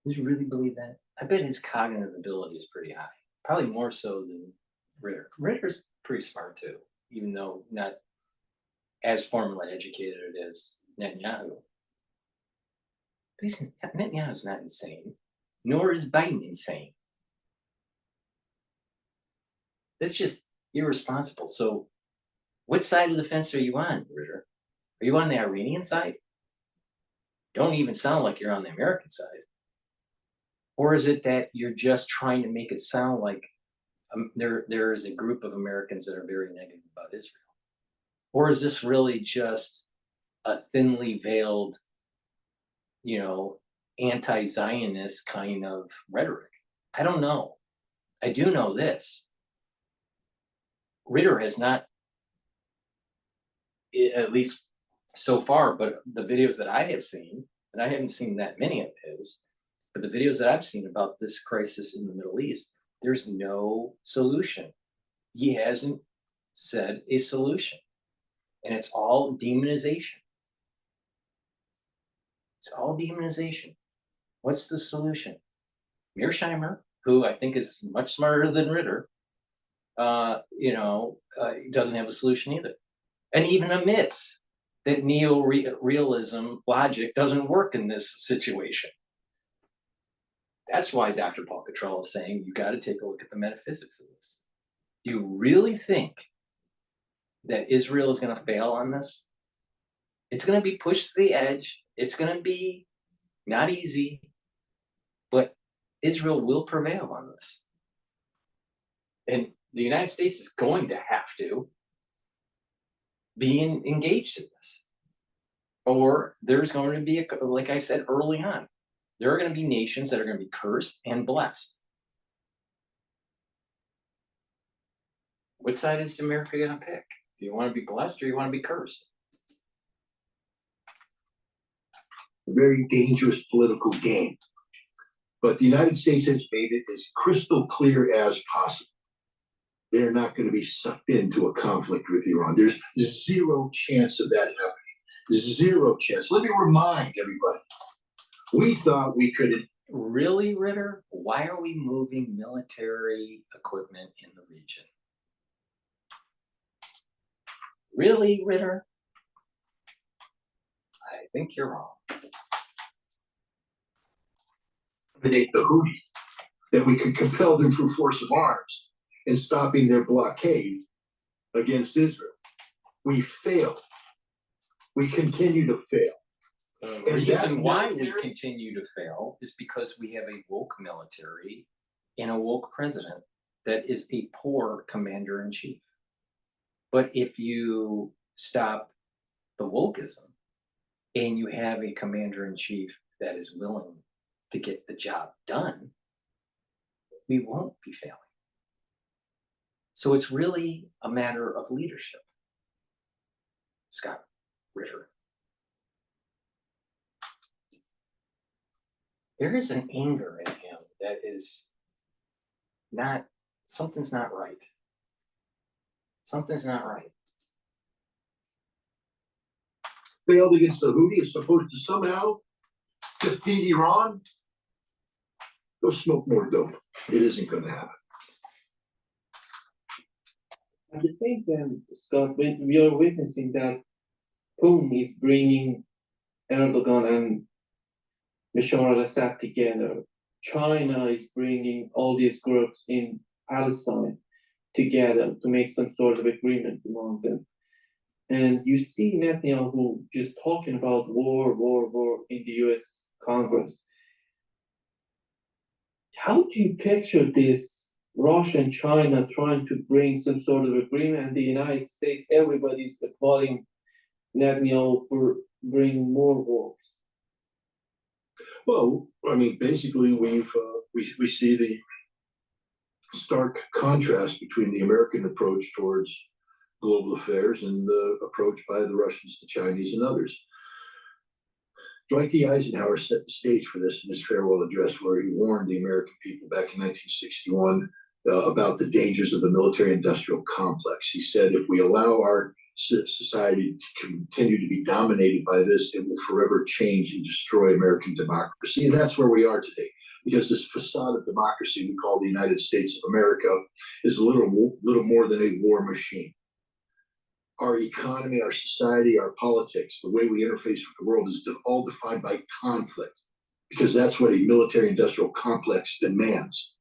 Does he really believe that? I bet his cognitive ability is pretty high. Probably more so than Ritter. Ritter's pretty smart too, even though not as formally educated as Netanyahu. But Netanyahu's not insane, nor is Biden insane. That's just irresponsible. So what side of the fence are you on, Ritter? Are you on the Iranian side? Don't even sound like you're on the American side. Or is it that you're just trying to make it sound like there is a group of Americans that are very negative about Israel? Or is this really just a thinly veiled, anti-Zionist kind of rhetoric? I don't know. I do know this. Ritter has not, at least so far, but the videos that I have seen, and I haven't seen that many of his, but the videos that I've seen about this crisis in the Middle East, there's no solution. He hasn't said a solution, and it's all demonization. It's all demonization. What's the solution? Mearsheimer, who I think is much smarter than Ritter, doesn't have a solution either, and even admits that neo-realism logic doesn't work in this situation. That's why Dr. Paul Cottrell is saying you got to take a look at the metaphysics of this. Do you really think that Israel is going to fail on this? It's going to be pushed to the edge. It's going to be not easy, but Israel will prevail on this. And the United States is going to have to be engaged in this. Or there's going to be, like I said early on, there are going to be nations that are going to be cursed and blessed. What side is America going to pick? Do you want to be blessed or you want to be cursed? A very dangerous political game. But the United States has made it as crystal clear as possible. They're not going to be sucked into a conflict with Iran. There's zero chance of that happening. Zero chance. Let me remind everybody, we thought we could. Really, Ritter? Why are we moving military equipment in the region? Really, Ritter? I think you're wrong. The Houthi, that we could compel them through force of arms in stopping their blockade against Israel. We failed. We continue to fail. The reason why we continue to fail is because we have a woke military and a woke president that is a poor commander-in-chief. But if you stop the wokeism and you have a commander-in-chief that is willing to get the job done, we won't be failing. So it's really a matter of leadership. Scott Ritter. There is an anger in him that is not, something's not right. Something's not right. Failed against the Houthi is supposed to somehow defeat Iran. Go smoke more dope. It isn't going to happen. At the same time, Scott, we are witnessing that Putin is bringing Erdogan and Bashar al-Assad together. China is bringing all these groups in Palestine together to make some sort of agreement among them. And you see Netanyahu just talking about war in the US Congress. How do you picture this Russia and China trying to bring some sort of agreement, and the United States, everybody's applauding Netanyahu for bringing more wars? Well, I mean, basically, we see the stark contrast between the American approach towards global affairs and the approach by the Russians, the Chinese, and others. Dwight D. Eisenhower set the stage for this in his farewell address, where he warned the American people back in 1961 about the dangers of the military-industrial complex. He said, if we allow our society to continue to be dominated by this, it will forever change and destroy American democracy. And that's where we are today, because this facade of democracy we call the United States of America is a little more than a war machine. Our economy, our society, our politics, the way we interface with the world is all defined by conflict, because that's what a military-industrial complex demands.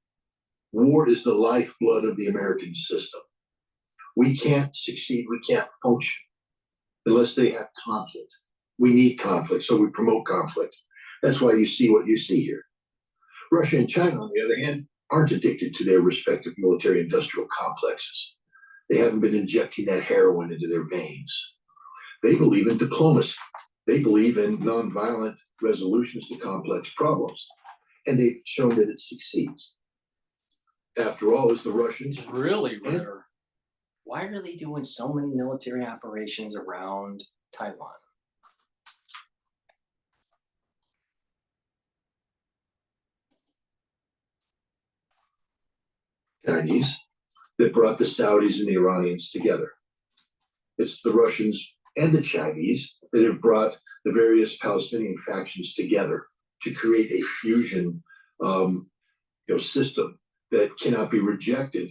War is the lifeblood of the American system. We can't succeed, we can't function unless they have conflict. We need conflict, so we promote conflict. That's why you see what you see here. Russia and China, on the other hand, aren't addicted to their respective military-industrial complexes. They haven't been injecting that heroin into their veins. They believe in diplomacy. They believe in nonviolent resolutions to complex problems. And they've shown that it succeeds. After all, as the Russians... Really, Ritter? Why are they doing so many military operations around Taiwan? Chinese that brought the Saudis and the Iranians together. It's the Russians and the Chinese that have brought the various Palestinian factions together to create a fusion system that cannot be rejected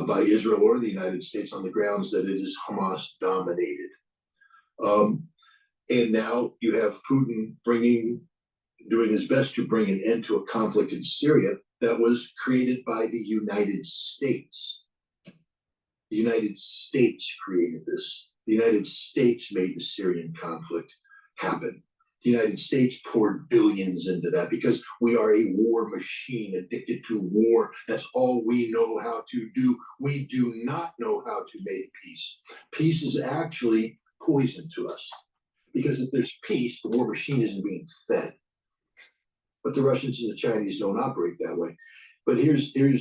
by Israel or the United States on the grounds that it is Hamas dominated. And now you have Putin doing his best to bring an end to a conflict in Syria that was created by the United States. The United States created this. The United States made the Syrian conflict happen. The United States poured billions into that because we are a war machine addicted to war. That's all we know how to do. We do not know how to make peace. Peace is actually poison to us because if there's peace, the war machine isn't being fed. But the Russians and the Chinese don't operate that way. But here's the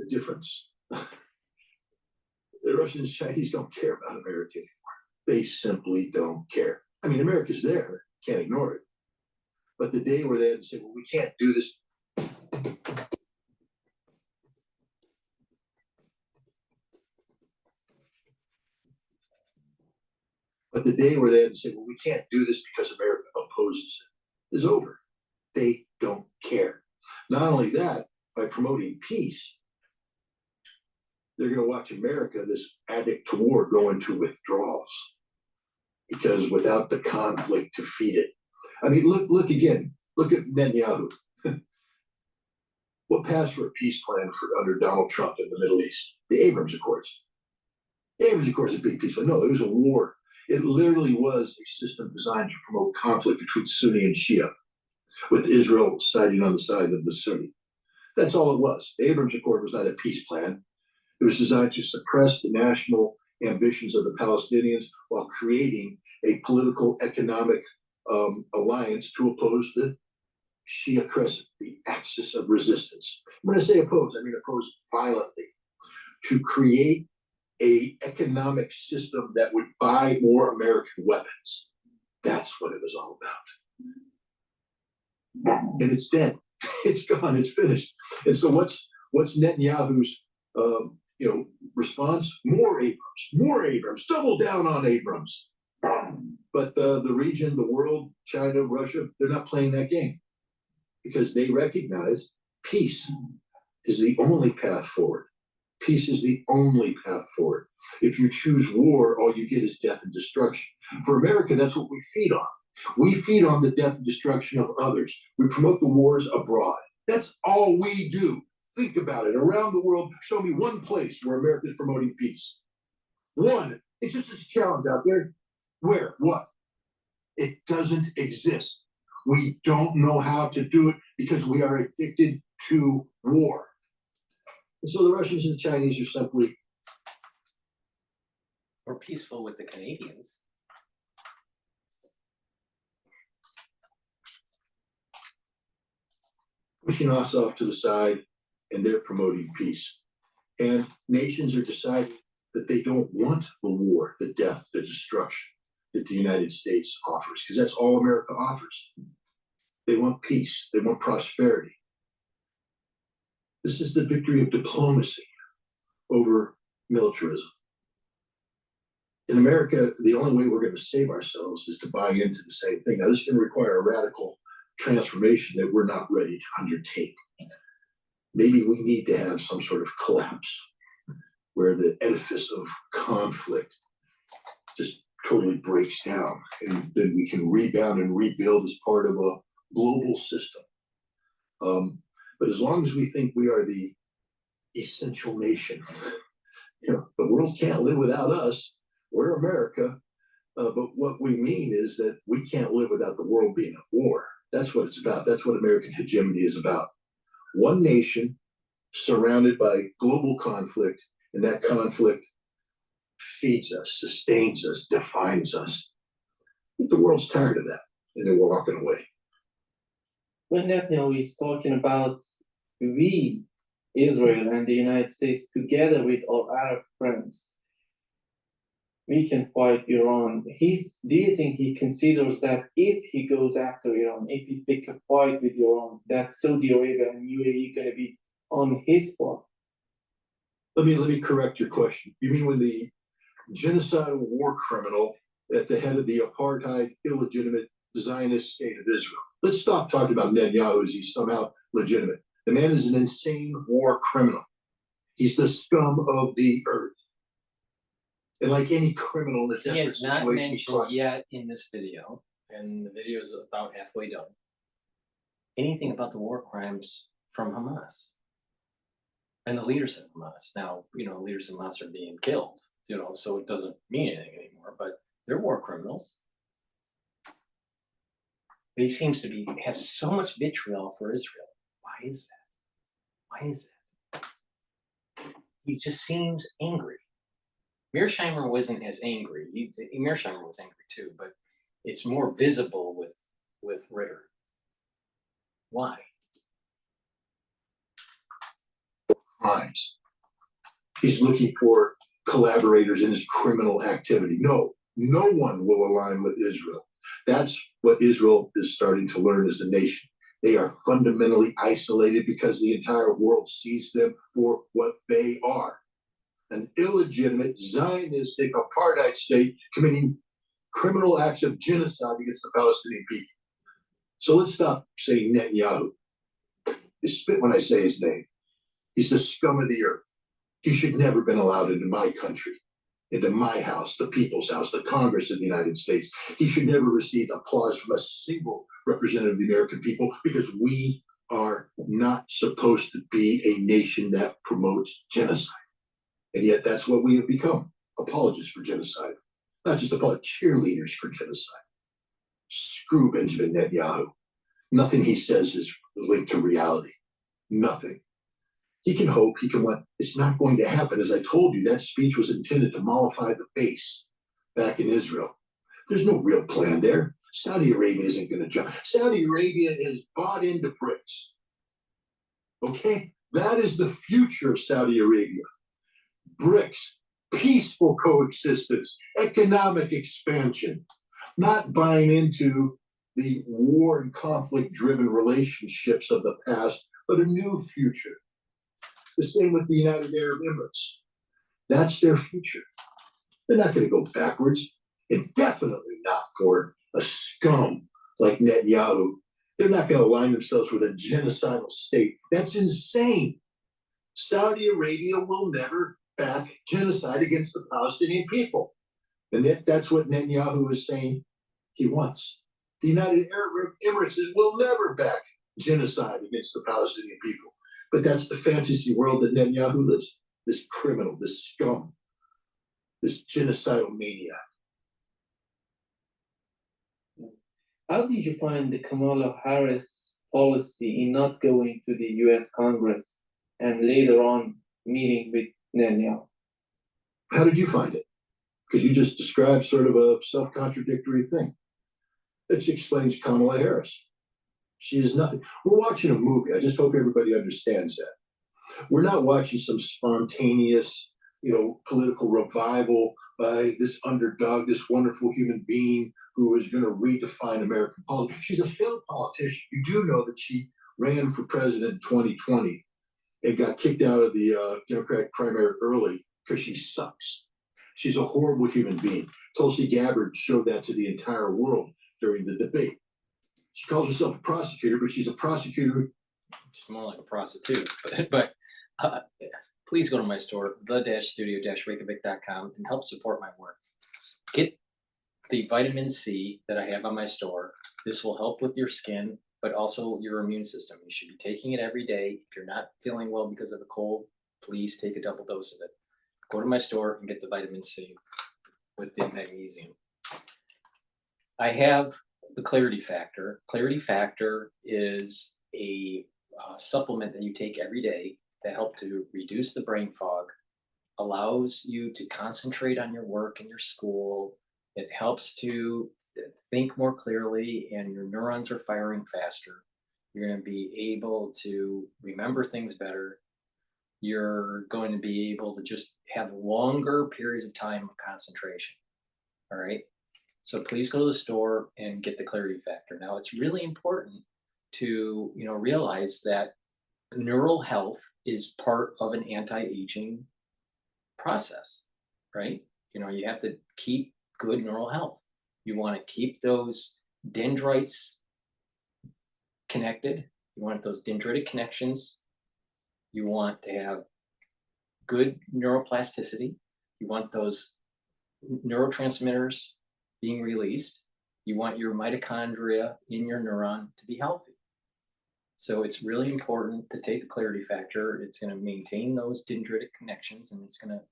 difference. The Russians and Chinese don't care about America anymore. They simply don't care. I mean, America's there, can't ignore it. But the day where they had to say, well, we can't do this. But the day where they had to say, well, we can't do this because America opposes it is over. They don't care. Not only that, by promoting peace, they're going to watch America, this addict to war, go into withdrawals. Because without the conflict to feed it. I mean, look again. Look at Netanyahu. What passed for a peace plan under Donald Trump in the Middle East? The Abrams Accords. The Abrams Accords is a big peace plan. No, it was a war. It literally was a system designed to promote conflict between Sunni and Shia, with Israel siding on the side of the Sunni. That's all it was. The Abrams Accord was not a peace plan. It was designed to suppress the national ambitions of the Palestinians while creating a political economic alliance to oppose the Shia Crescent, the axis of resistance. When I say oppose, I mean oppose violently, to create an economic system that would buy more American weapons. That's what it was all about. And it's dead. It's gone. It's finished. And so what's Netanyahu's response? More Abrams, double down on Abrams. But the region, the world, China, Russia, they're not playing that game because they recognize peace is the only path forward. Peace is the only path forward. If you choose war, all you get is death and destruction. For America, that's what we feed on. We feed on the death and destruction of others. We promote the wars abroad. That's all we do. Think about it. Around the world, show me one place where America is promoting peace. One. It's just a challenge out there. Where? What? It doesn't exist. We don't know how to do it because we are addicted to war. And so the Russians and the Chinese are simply We're peaceful with the Canadians. pushing us off to the side, and they're promoting peace. And nations are deciding that they don't want the war, the death, the destruction that the United States offers, because that's all America offers. They want peace. They want prosperity. This is the victory of diplomacy over militarism. In America, the only way we're going to save ourselves is to buy into the same thing. Now, this is going to require a radical transformation that we're not ready to undertake. Maybe we need to have some sort of collapse where the edifice of conflict just totally breaks down, and then we can rebound and rebuild as part of a global system. But as long as we think we are the essential nation, the world can't live without us. We're America, but what we mean is that we can't live without the world being at war. That's what it's about. That's what American hegemony is about. One nation surrounded by global conflict, and that conflict feeds us, sustains us, defines us. The world's tired of that, and they're walking away. When Netanyahu is talking about we, Israel and the United States, together with our Arab friends, we can fight Iran. Do you think he considers that if he goes after Iran, if he pick a fight with Iran, that Saudi Arabia and UAE going to be on his part? Let me correct your question. You mean when the genocidal war criminal at the head of the apartheid, illegitimate Zionist state of Israel? Let's stop talking about Netanyahu as he's somehow legitimate. The man is an insane war criminal. He's the scum of the earth. And like any criminal in a He desperate is not situation, mentioned yet in this video, and the video is about halfway done. Anything about the war crimes from Hamas and the leaders of Hamas. Now, leaders of Hamas are being killed, so it doesn't mean anything anymore, but they're war criminals. He seems to have so much vitriol for Israel. Why is that? Why is that? He just seems angry. Mearsheimer wasn't as angry. Mearsheimer was angry too, but it's more visible with Ritter. Why? Crimes. He's looking for collaborators in his criminal activity. No one will align with Israel. That's what Israel is starting to learn as a nation. They are fundamentally isolated because the entire world sees them for what they are. An illegitimate Zionistic apartheid state committing criminal acts of genocide against the Palestinian people. So let's stop saying Netanyahu. You spit when I say his name. He's the scum of the earth. He should never have been allowed into my country, into my house, the people's house, the Congress of the United States. He should never receive applause from a single representative of the American people, because we are not supposed to be a nation that promotes genocide. And yet that's what we have become, apologists for genocide. Not just cheerleaders for genocide. Screw Benjamin Netanyahu. Nothing he says is linked to reality. Nothing. He can hope, he can want. It's not going to happen. As I told you, that speech was intended to mollify the base back in Israel. There's no real plan there. Saudi Arabia isn't going to jump. Saudi Arabia is bought into BRICS. Okay? That is the future of Saudi Arabia. BRICS, peaceful coexistence, economic expansion, not buying into the war and conflict-driven relationships of the past, but a new future. The same with the United Arab Emirates. That's their future. They're not going to go backwards, and definitely not for a scum like Netanyahu. They're not going to align themselves with a genocidal state. That's insane. Saudi Arabia will never back genocide against the Palestinian people. And that's what Netanyahu is saying he wants. The United Arab Emirates will never back genocide against the Palestinian people. But that's the fantasy world that Netanyahu lives. This criminal, this scum, this genocidal maniac. How did you find the Kamala Harris policy in not going to the US Congress and later on meeting with Netanyahu? How did you find it? Because you just described sort of a self-contradictory thing. That explains Kamala Harris. She is nothing. We're watching a movie. I just hope everybody understands that. We're not watching some spontaneous, political revival by this underdog, this wonderful human being who is going to redefine American politics. She's a failed politician. You do know that she ran for president in 2020 and got kicked out of the Democratic primary early because she sucks. She's a horrible human being. Tulsi Gabbard showed that to the entire world during the debate. She calls herself a prosecutor, but she's a prosecutor. She's more like a prostitute. But please go to my store, the-studio-reykjavik.com, and help support my work. Get the vitamin C that I have on my store. This will help with your skin, but also your immune system. You should be taking it every day. If you're not feeling well because of a cold, please take a double dose of it. Go to my store and get the vitamin C with the magnesium. I have the Clarity Factor. Clarity Factor is a supplement that you take every day that helps to reduce the brain fog, allows you to concentrate on your work and your school. It helps to think more clearly, and your neurons are firing faster. You're going to be able to remember things better. You're going to be able to just have longer periods of time of concentration. All right. So please go to the store and get the Clarity Factor. Now, it's really important to realize that neural health is part of an anti-aging process, right? You know, you have to keep good neural health. You want to keep those dendrites connected. You want those dendritic connections. You want to have good neuroplasticity. You want those neurotransmitters being released. You want your mitochondria in your neuron to be healthy. So it's really important to take the clarity factor. It's going to maintain those dendritic connections, and it's going to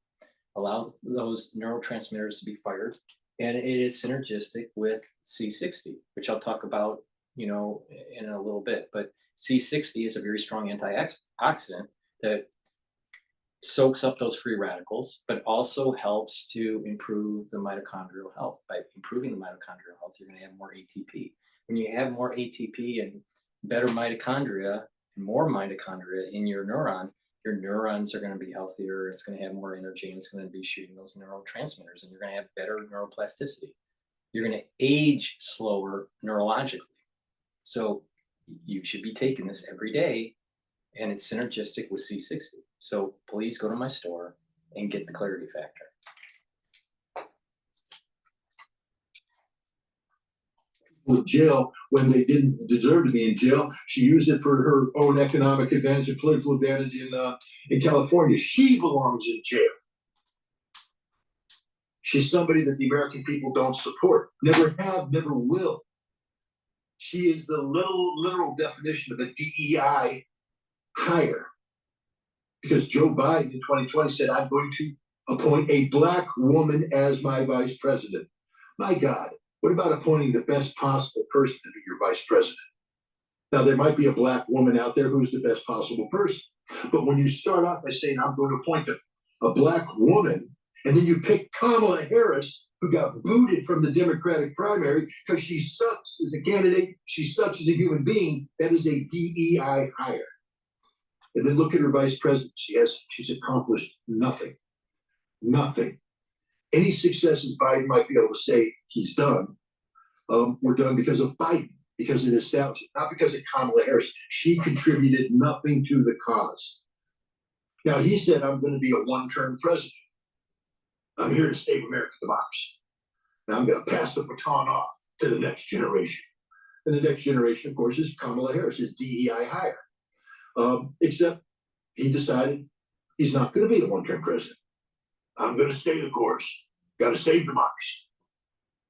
allow those neurotransmitters to be fired. And it is synergistic with C60, which I'll talk about, you know, in a little bit. But C60 is a very strong antioxidant that soaks up those free radicals, but also helps to improve the mitochondrial health. By improving the mitochondrial health, you're going to have more ATP. When you have more ATP and better mitochondria and more mitochondria in your neurons are going to be healthier. It's going to have more energy, and it's going to be shooting those neurotransmitters, and you're going to have better neuroplasticity. You're going to age slower neurologically. So you should be taking this every day, and it's synergistic with C60. So please go to my store and get the clarity factor. With jail when they didn't deserve to be in jail. She used it for her own economic advantage and political advantage in California. She belongs in jail. She's somebody that the American people don't support. Never have, never will. She is the literal definition of a DEI hire. Because Joe Biden in 2020 said, I'm going to appoint a black woman as my vice president. My God. What about appointing the best possible person to be your vice president? Now, there might be a black woman out there who's the best possible person. But when you start off by saying, I'm going to appoint a black woman, and then you pick Kamala Harris, who got booted from the Democratic primary because she sucks as a candidate, she sucks as a human being, that is a DEI hire. And then look at her vice president. She's accomplished nothing. Nothing. Any successes Biden might be able to say he's done, were done because of Biden, because of the establishment, not because of Kamala Harris. She contributed nothing to the cause. Now, he said, I'm going to be a one-term president. I'm here to save American democracy. Now, I'm going to pass the baton off to the next generation. And the next generation, of course, is Kamala Harris, his DEI hire. Except he decided he's not going to be a one-term president. I'm going to stay the course. Got to save democracy.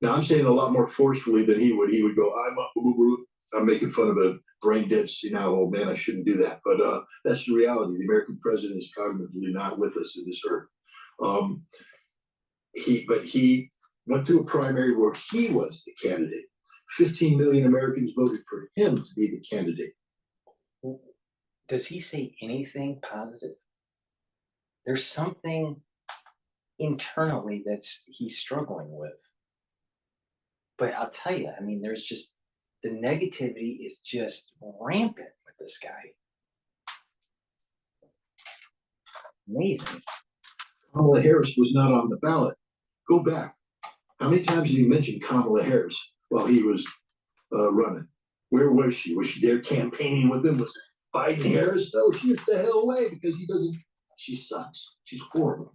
Now, I'm saying it a lot more forcefully than he would. He would go, I'm making fun of a brain-dead, senile old man. I shouldn't do that. But that's the reality. The American president is cognitively not with us in this earth. He went through a primary where he was the candidate. 15 million Americans voted for him to be the candidate. Does he say anything positive? There's something internally he's struggling with. But I'll tell you, I mean, there's just, the negativity is just rampant with this guy. Amazing. Kamala Harris was not on the ballot. Go back. How many times did he mention Kamala Harris while he was running? Where was she? Was she there campaigning with him? Was it Biden Harris? No, she was the hell away because she sucks. She's horrible.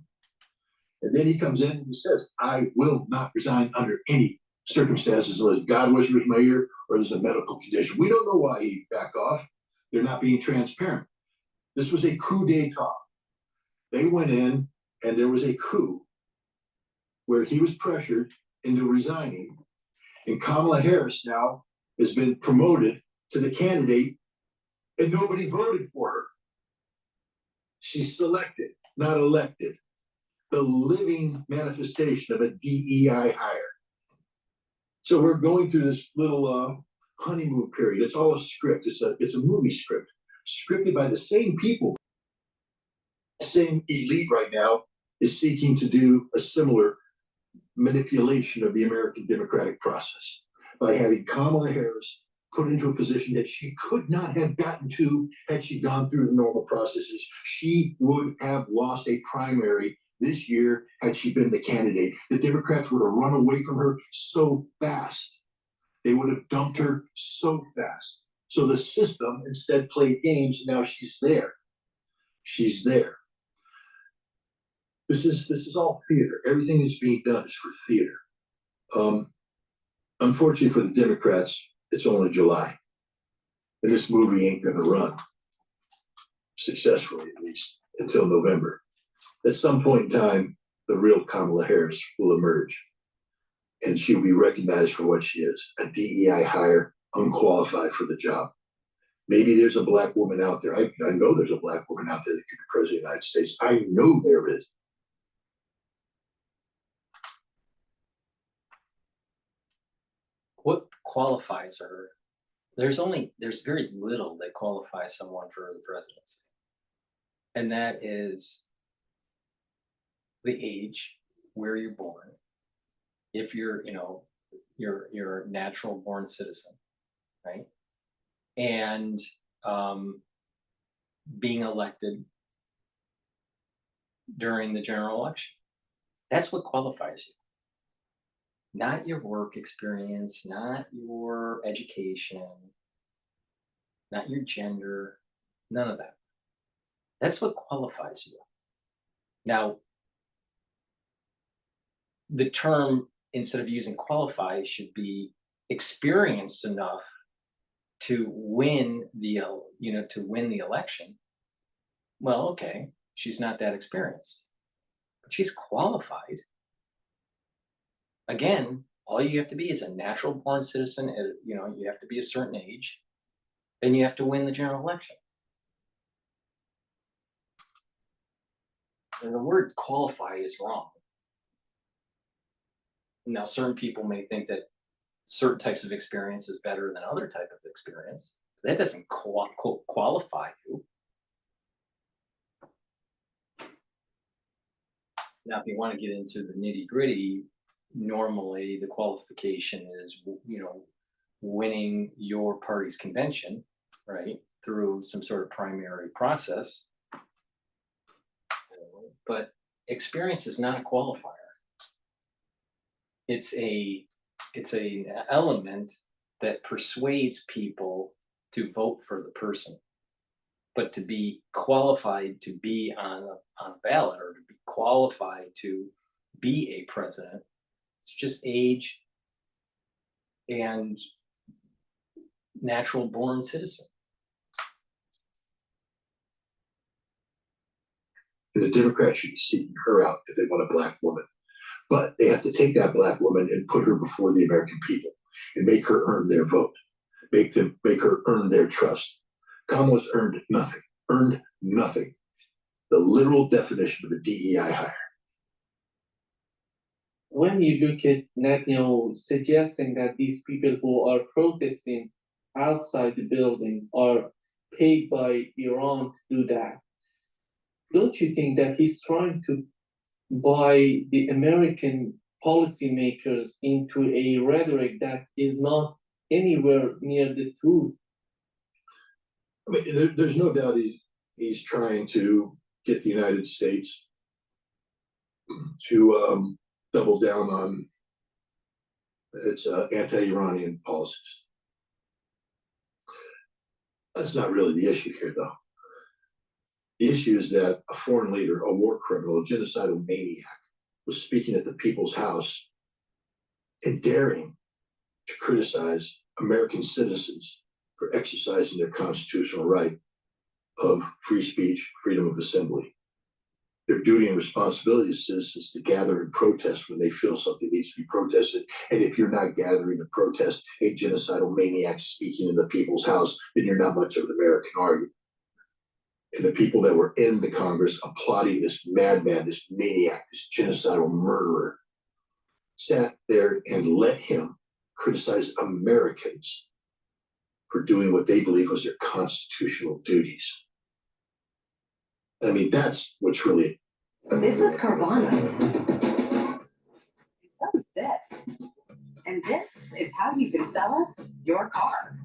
And then he comes in and he says, I will not resign under any circumstances unless God whispers in my ear or there's a medical condition. We don't know why he backed off. They're not being transparent. This was a coup d'etat. They went in and there was a coup where he was pressured into resigning. And Kamala Harris now has been promoted to the candidate and nobody voted for her. She's selected, not elected. The living manifestation of a DEI hire. So we're going through this little honeymoon period. It's all a script. It's a movie script, scripted by the same people. The same elite right now is seeking to do a similar manipulation of the American democratic process by having Kamala Harris put into a position that she could not have gotten to had she gone through the normal processes. She would have lost a primary this year had she been the candidate. The Democrats would have run away from her so fast. They would have dumped her so fast. So the system instead played games. Now she's there. She's there. This is all theater. Everything that's being done is for theater. Unfortunately for the Democrats, it's only July. And this movie ain't gonna run successfully, at least until November. At some point in time, the real Kamala Harris will emerge. And she'll be recognized for what she is, a DEI hire, unqualified for the job. Maybe there's a black woman out there. I know there's a black woman out there that could be president of the United States. I know there is. What qualifies her? There's very little that qualifies someone for the presidency. And that is the age, where you're born, if you're, you're a natural born citizen, right? And being elected during the general election. That's what qualifies you. Not your work experience, not your education, not your gender, none of that. That's what qualifies you. Now, the term, instead of using qualify, should be experienced enough to win the, to win the election. Well, okay, she's not that experienced, but she's qualified. Again, all you have to be is a natural born citizen. You have to be a certain age, then you have to win the general election. And the word qualify is wrong. Now, certain people may think that certain types of experience is better than other type of experience. That doesn't qualify you. Now, if you want to get into the nitty gritty, normally the qualification is, winning your party's convention, right, through some sort of primary process. But experience is not a qualifier. It's an element that persuades people to vote for the person. But to be qualified to be on a ballot, or to be qualified to be a president, it's just age and natural born citizen. And the Democrats should be seeking her out if they want a black woman. But they have to take that black woman and put her before the American people and make her earn their vote, make her earn their trust. Kamala's earned nothing. The literal definition of a DEI hire. When you look at Netanyahu suggesting that these people who are protesting outside the building are paid by Iran to do that, don't you think that he's trying to buy the American policymakers into a rhetoric that is not anywhere near the truth? I mean, there's no doubt he's trying to get the United States to double down on its anti-Iranian policies. That's not really the issue here, though. The issue is that a foreign leader, a war criminal, a genocidal maniac, was speaking at the People's House and daring to criticize American citizens for exercising their constitutional right of free speech, freedom of assembly. Their duty and responsibility as citizens to gather and protest when they feel something needs to be protested. And if you're not gathering to protest a genocidal maniac speaking in the People's House, then you're not much of an American, are you? And the people that were in the Congress applauding this madman, this maniac, this genocidal murderer, sat there and let him criticize Americans for doing what they believe was their constitutional duties. I mean, that's what's really... This is Carvana. And so is this. And this is how you can sell us your car.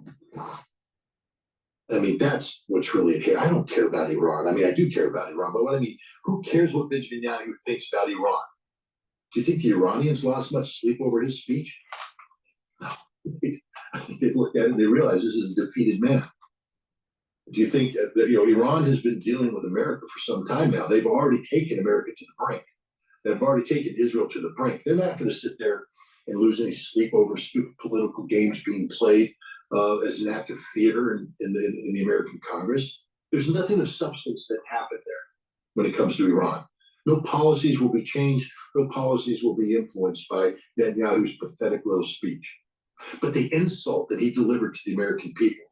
I mean, that's what's really here. I don't care about Iran. I mean, I do care about Iran, but what I mean, who cares what Benjamin Netanyahu thinks about Iran? Do you think the Iranians lost much sleep over his speech? No. I think they look at it and they realize this is a defeated man. Do you think that Iran has been dealing with America for some time now? They've already taken America to the brink. that have already taken Israel to the brink. They're not going to sit there and lose any sleep over stupid political games being played as an act of theater in the American Congress. There's nothing of substance that happened there when it comes to Iran. No policies will be changed. No policies will be influenced by Netanyahu's pathetic little speech. But the insult that he delivered to the American people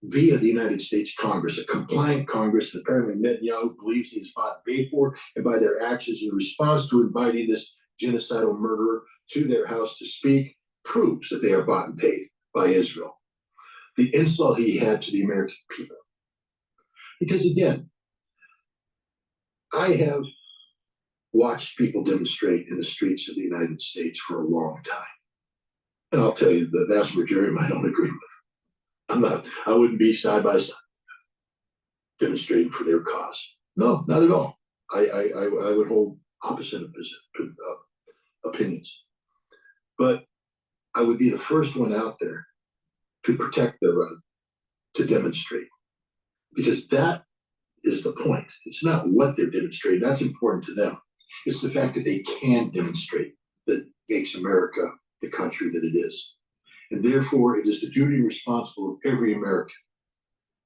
via the United States Congress, a compliant Congress that apparently Netanyahu believes he is bought and paid for, and by their actions in response to inviting this genocidal murderer to their house to speak, proves that they are bought and paid by Israel. The insult he had to the American people. Because again, I have watched people demonstrate in the streets of the United States for a long time. And I'll tell you, the vast majority of them I don't agree with. I wouldn't be side by side demonstrating for their cause. No, not at all. I would hold opposite opinions. But I would be the first one out there to protect their right to demonstrate. Because that is the point. It's not what they're demonstrating. That's important to them. It's the fact that they can demonstrate that makes America the country that it is. And therefore, it is the duty and responsible of every American,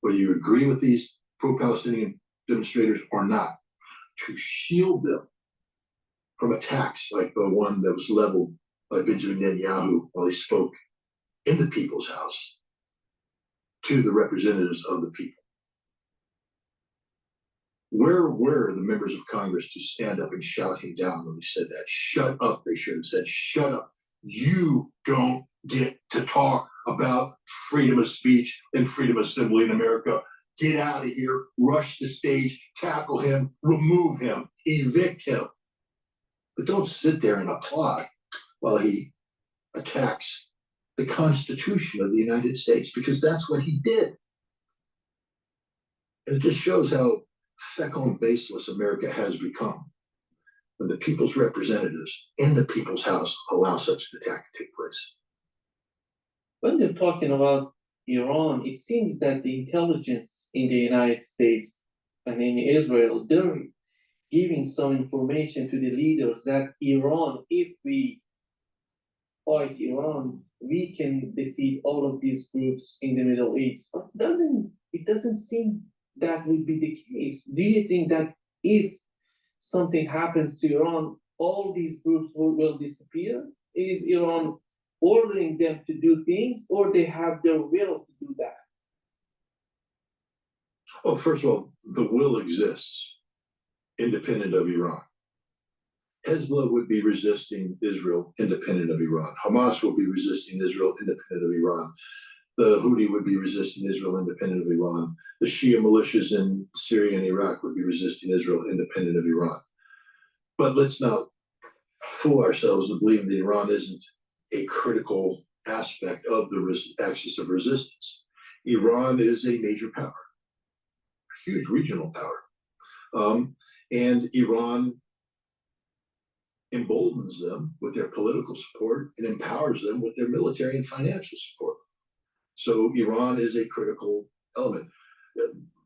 whether you agree with these pro-Palestinian demonstrators or not, to shield them from attacks like the one that was leveled by Benjamin Netanyahu while he spoke in the people's house to the representatives of the people. Where were the members of Congress to stand up and shout him down when he said that? Shut up, they should have said, shut up. You don't get to talk about freedom of speech and freedom of assembly in America. Get out of here, rush the stage, tackle him, remove him, evict him. But don't sit there and applaud while he attacks the Constitution of the United States, because that's what he did. And it just shows how feckle and baseless America has become when the people's representatives in the people's house allow such an attack to take place. When they're talking about Iran, it seems that the intelligence in the United States and in Israel, they're giving some information to the leaders that Iran, if we fight Iran, we can defeat all of these groups in the Middle East. But it doesn't seem that would be the case. Do you think that if something happens to Iran, all these groups will disappear? Is Iran ordering them to do things, or they have their will to do that? Well, first of all, the will exists, independent of Iran. Hezbollah would be resisting Israel, independent of Iran. Hamas would be resisting Israel, independent of Iran. The Houthi would be resisting Israel, independent of Iran. The Shia militias in Syria and Iraq would be resisting Israel, independent of Iran. But let's not fool ourselves into believing that Iran isn't a critical aspect of the axis of resistance. Iran is a major power, a huge regional power. And Iran emboldens them with their political support and empowers them with their military and financial support. So Iran is a critical element.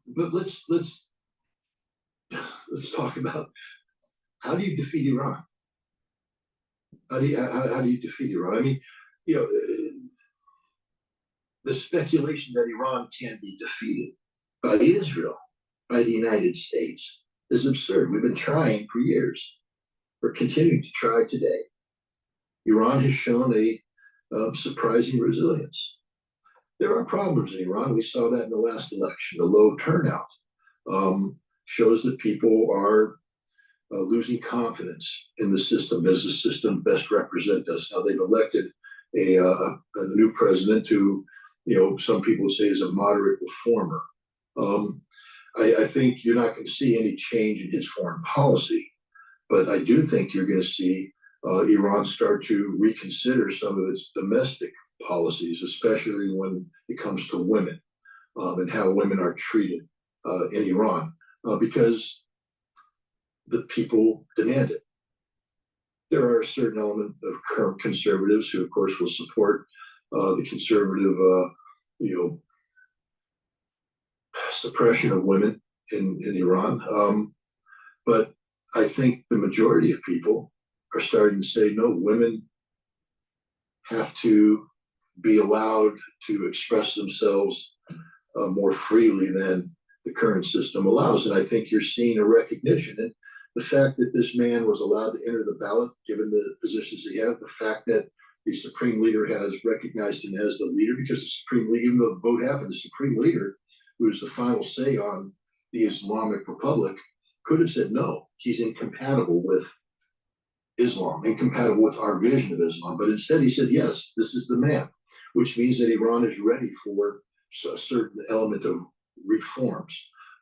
But let's talk about, how do you defeat Iran? How do you defeat Iran? I mean, you know, the speculation that Iran can be defeated by Israel, by the United States, is absurd. We've been trying for years. We're continuing to try today. Iran has shown a surprising resilience. There are problems in Iran. We saw that in the last election. The low turnout shows that people are losing confidence in the system. Does the system best represent us? Now they've elected a new president who, you know, some people say is a moderate reformer. I think you're not going to see any change in his foreign policy, but I do think you're going to see Iran start to reconsider some of its domestic policies, especially when it comes to women and how women are treated in Iran, because the people demand it. There are a certain element of current conservatives who, of course, will support the conservative, suppression of women in Iran. But I think the majority of people are starting to say, no, women have to be allowed to express themselves more freely than the current system allows. And I think you're seeing a recognition. And the fact that this man was allowed to enter the ballot, given the positions he had, the fact that the Supreme Leader has recognized him as the leader, because the Supreme Leader, even though the vote happened, the Supreme Leader, who is the final say on the Islamic Republic, could have said, no, he's incompatible with Islam, incompatible with our vision of Islam. But instead he said, yes, this is the man, which means that Iran is ready for a certain element of reforms.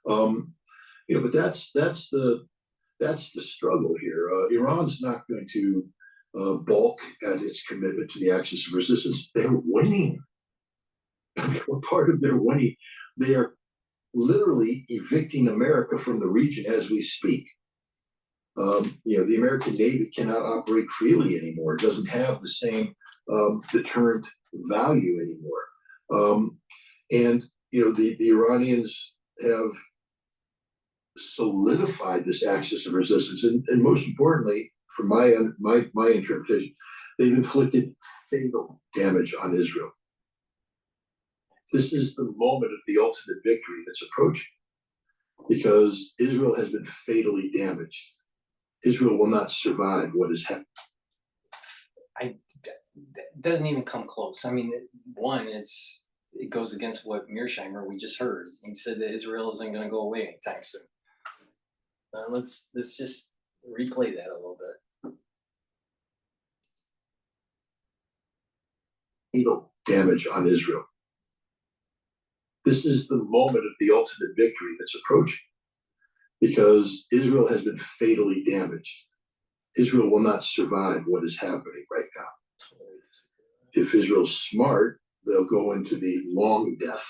But that's the struggle here. Iran's not going to balk at its commitment to the axis of resistance. They're winning. Part of their winning, they are literally evicting America from the region as we speak. The American Navy cannot operate freely anymore. It doesn't have the same deterrent value anymore. The Iranians have solidified this axis of resistance, and most importantly, from my interpretation, they've inflicted fatal damage on Israel. This is the moment of the ultimate victory that's approaching, because Israel has been fatally damaged. Israel will not survive what has happened. That doesn't even come close. I mean, one is, it goes against what Mearsheimer we just heard. He said that Israel isn't going to go away anytime soon. Let's just replay that a little bit. Fatal damage on Israel. This is the moment of the ultimate victory that's approaching, because Israel has been fatally damaged. Israel will not survive what is happening right now. If Israel's smart, they'll go into the long death,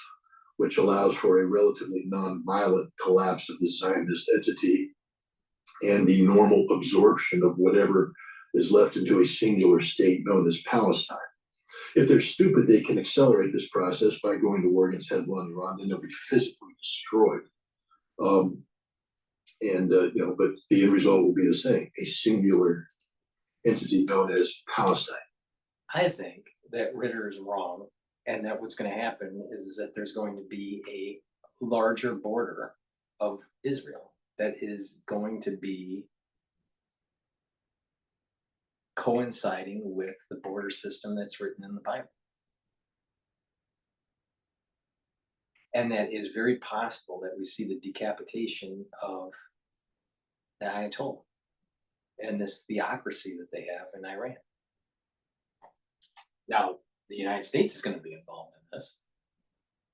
which allows for a relatively non-violent collapse of the Zionist entity and the normal absorption of whatever is left into a singular state known as Palestine. If they're stupid, they can accelerate this process by going to war against Hezbollah and Iran, then they'll be physically destroyed. But the end result will be the same, a singular entity known as Palestine. I think that Ritter is wrong, and that what's going to happen is that there's going to be a larger border of Israel that is going to be coinciding with the border system that's written in the Bible. And that is very possible that we see the decapitation of the Ayatollah and this theocracy that they have in Iran. Now, the United States is going to be involved in this.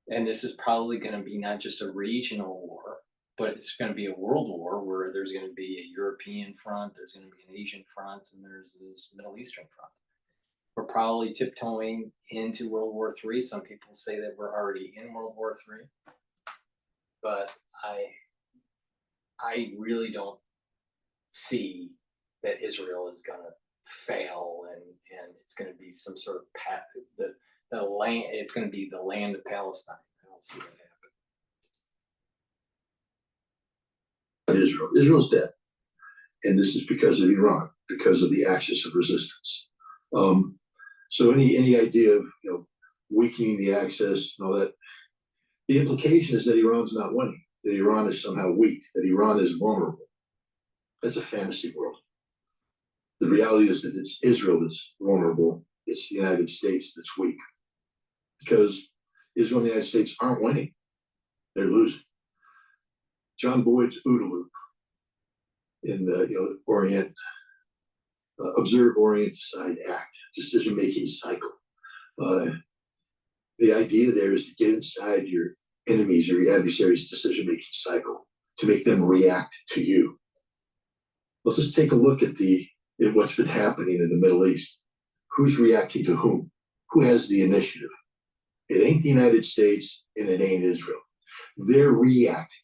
And this is probably going to be not just a regional war, but it's going to be a world war where there's going to be a European front, there's going to be an Asian front, and there's this Middle Eastern front. We're probably tiptoeing into World War III. Some people say that we're already in World War III. But I really don't see that Israel is going to fail and it's going to be some sort of the land. It's going to be the land of Palestine. I don't see that happening. Israel's dead, and this is because of Iran, because of the axis of resistance. So any idea of weakening the axis and all that, the implication is that Iran's not winning, that Iran is somehow weak, that Iran is vulnerable. That's a fantasy world. The reality is that it's Israel that's vulnerable. It's the United States that's weak, because Israel and the United States aren't winning; they're losing. John Boyd's OODA loop in the Orient, observe, orient, decide, act, decision-making cycle. The idea there is to get inside your enemies or your adversaries' decision-making cycle to make them react to you. Let's just take a look at what's been happening in the Middle East. Who's reacting to whom? Who has the initiative? It ain't the United States and it ain't Israel. They're reacting.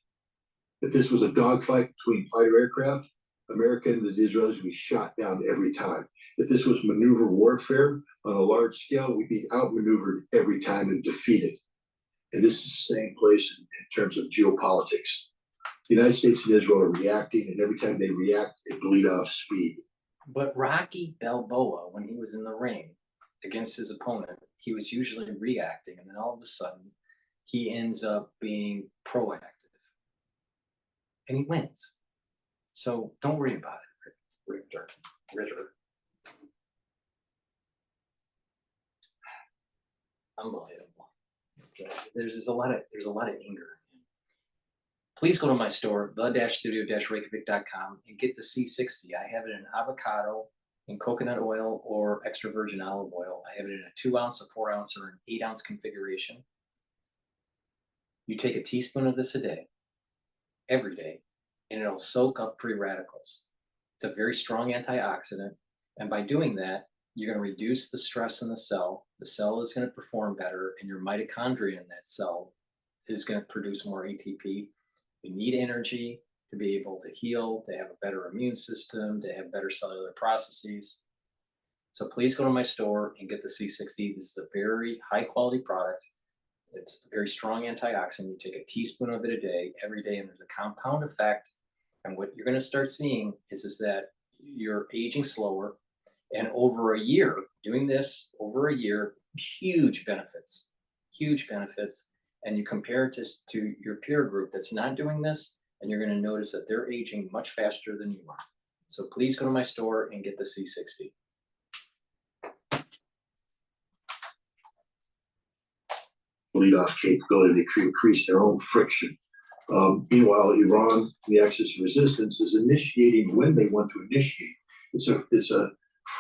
If this was a dogfight between fighter aircraft, America and the Israelis would be shot down every time. If this was maneuver warfare on a large scale, we'd be outmaneuvered every time and defeated. And this is the same place in terms of geopolitics. The United States and Israel are reacting, and every time they react, they bleed off speed. But Rocky Balboa, when he was in the ring against his opponent, he was usually reacting, and then all of a sudden, he ends up being proactive, and he wins. So don't worry about it, Ritter. Unbelievable. There's a lot of anger. Please go to my store, the-studio-reykjavik.com, and get the C60. I have it in avocado, in coconut oil, or extra virgin olive oil. I have it in a 2 ounce, a 4 ounce, or an 8 ounce configuration. You take a teaspoon of this a day, every day, and it'll soak up free radicals. It's a very strong antioxidant, and by doing that, you're going to reduce the stress in the cell. The cell is going to perform better, and your mitochondria in that cell is going to produce more ATP. You need energy to be able to heal, to have a better immune system, to have better cellular processes. So please go to my store and get the C60. This is a very high quality product. It's a very strong antioxidant. You take a teaspoon of it a day, every day, and there's a compound effect. And what you're going to start seeing is that you're aging slower. And over a year, doing this over a year, huge benefits. And you compare it to your peer group that's not doing this, and you're going to notice that they're aging much faster than you are. So please go to my store and get the C60. Bleed off capability, they increase their own friction. Meanwhile, Iran, the axis of resistance, is initiating when they want to initiate. It's a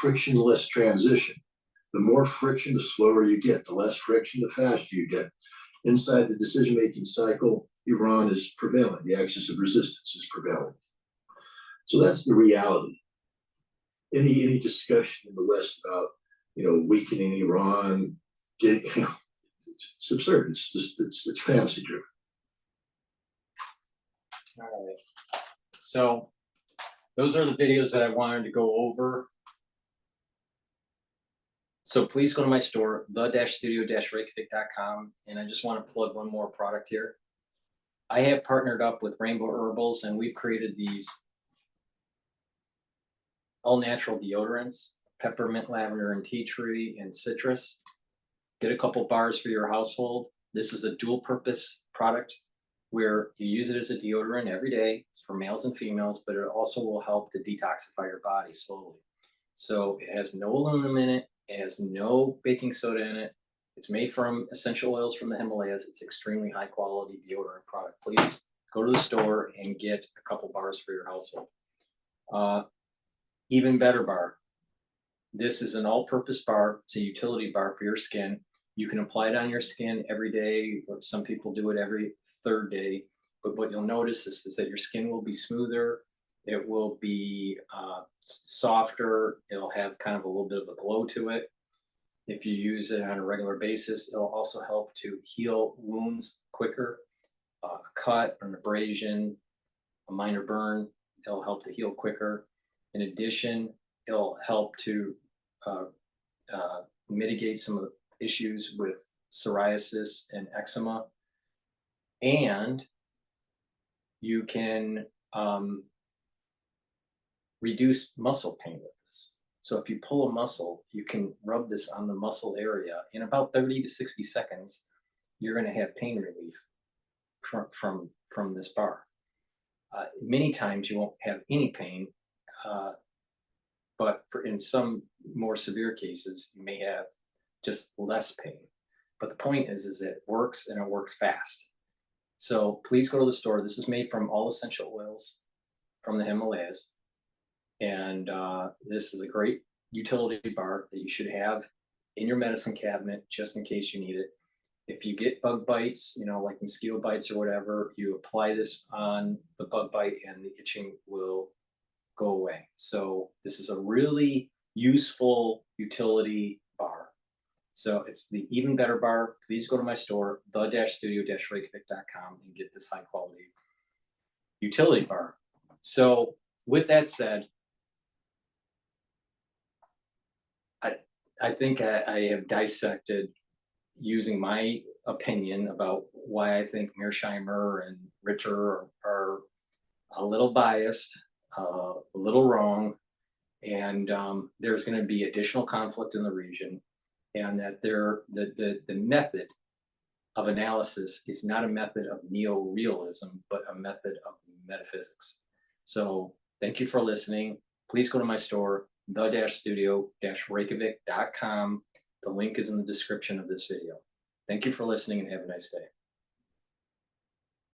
frictionless transition. The more friction, the slower you get. The less friction, the faster you get. Inside the decision-making cycle, Iran is prevailing. The axis of resistance is prevailing. So that's the reality. Any discussion in the West about, weakening Iran, it's absurd. It's just it's fantasy driven. All right. So those are the videos that I wanted to go over. So please go to my store, the-studio-reykjavik.com, and I just want to plug one more product here. I have partnered up with Rainbow Herbals, and we've created these all-natural deodorants, peppermint, lavender, and tea tree, and citrus. Get a couple bars for your household. This is a dual-purpose product where you use it as a deodorant every day. It's for males and females, but it also will help to detoxify your body slowly. So it has no aluminum in it. It has no baking soda in it. It's made from essential oils from the Himalayas. It's extremely high quality deodorant product. Please go to the store and get a couple bars for your household. Even Better bar. This is an all-purpose bar. It's a utility bar for your skin. You can apply it on your skin every day, or some people do it every third day. But what you'll notice is that your skin will be smoother. It will be softer. It'll have kind of a little bit of a glow to it. If you use it on a regular basis, it'll also help to heal wounds quicker. A cut, an abrasion, a minor burn, it'll help to heal quicker. In addition, it'll help to mitigate some of the issues with psoriasis and eczema. And you can reduce muscle pain with this. So if you pull a muscle, you can rub this on the muscle area. In about 30 to 60 seconds, you're going to have pain relief from this bar. Many times you won't have any pain, but in some more severe cases, you may have just less pain. But the point is that it works, and it works fast. So please go to the store. This is made from all essential oils from the Himalayas. And this is a great utility bar that you should have in your medicine cabinet just in case you need it. If you get bug bites, like mosquito bites or whatever, you apply this on the bug bite and the itching will go away. So this is a really useful utility bar. So it's the Even Better bar. Please go to my store, the-studio-reykjavik.com, and get this high quality utility bar. So with that said, I think I have dissected, using my opinion about why I think Mearsheimer and Ritter are a little biased, a little wrong, and there's going to be additional conflict in the region, and that the method of analysis is not a method of neo-realism, but a method of metaphysics. So thank you for listening. Please go to my store, the-studio-reykjavik.com. The link is in the description of this video. Thank you for listening and have a nice day.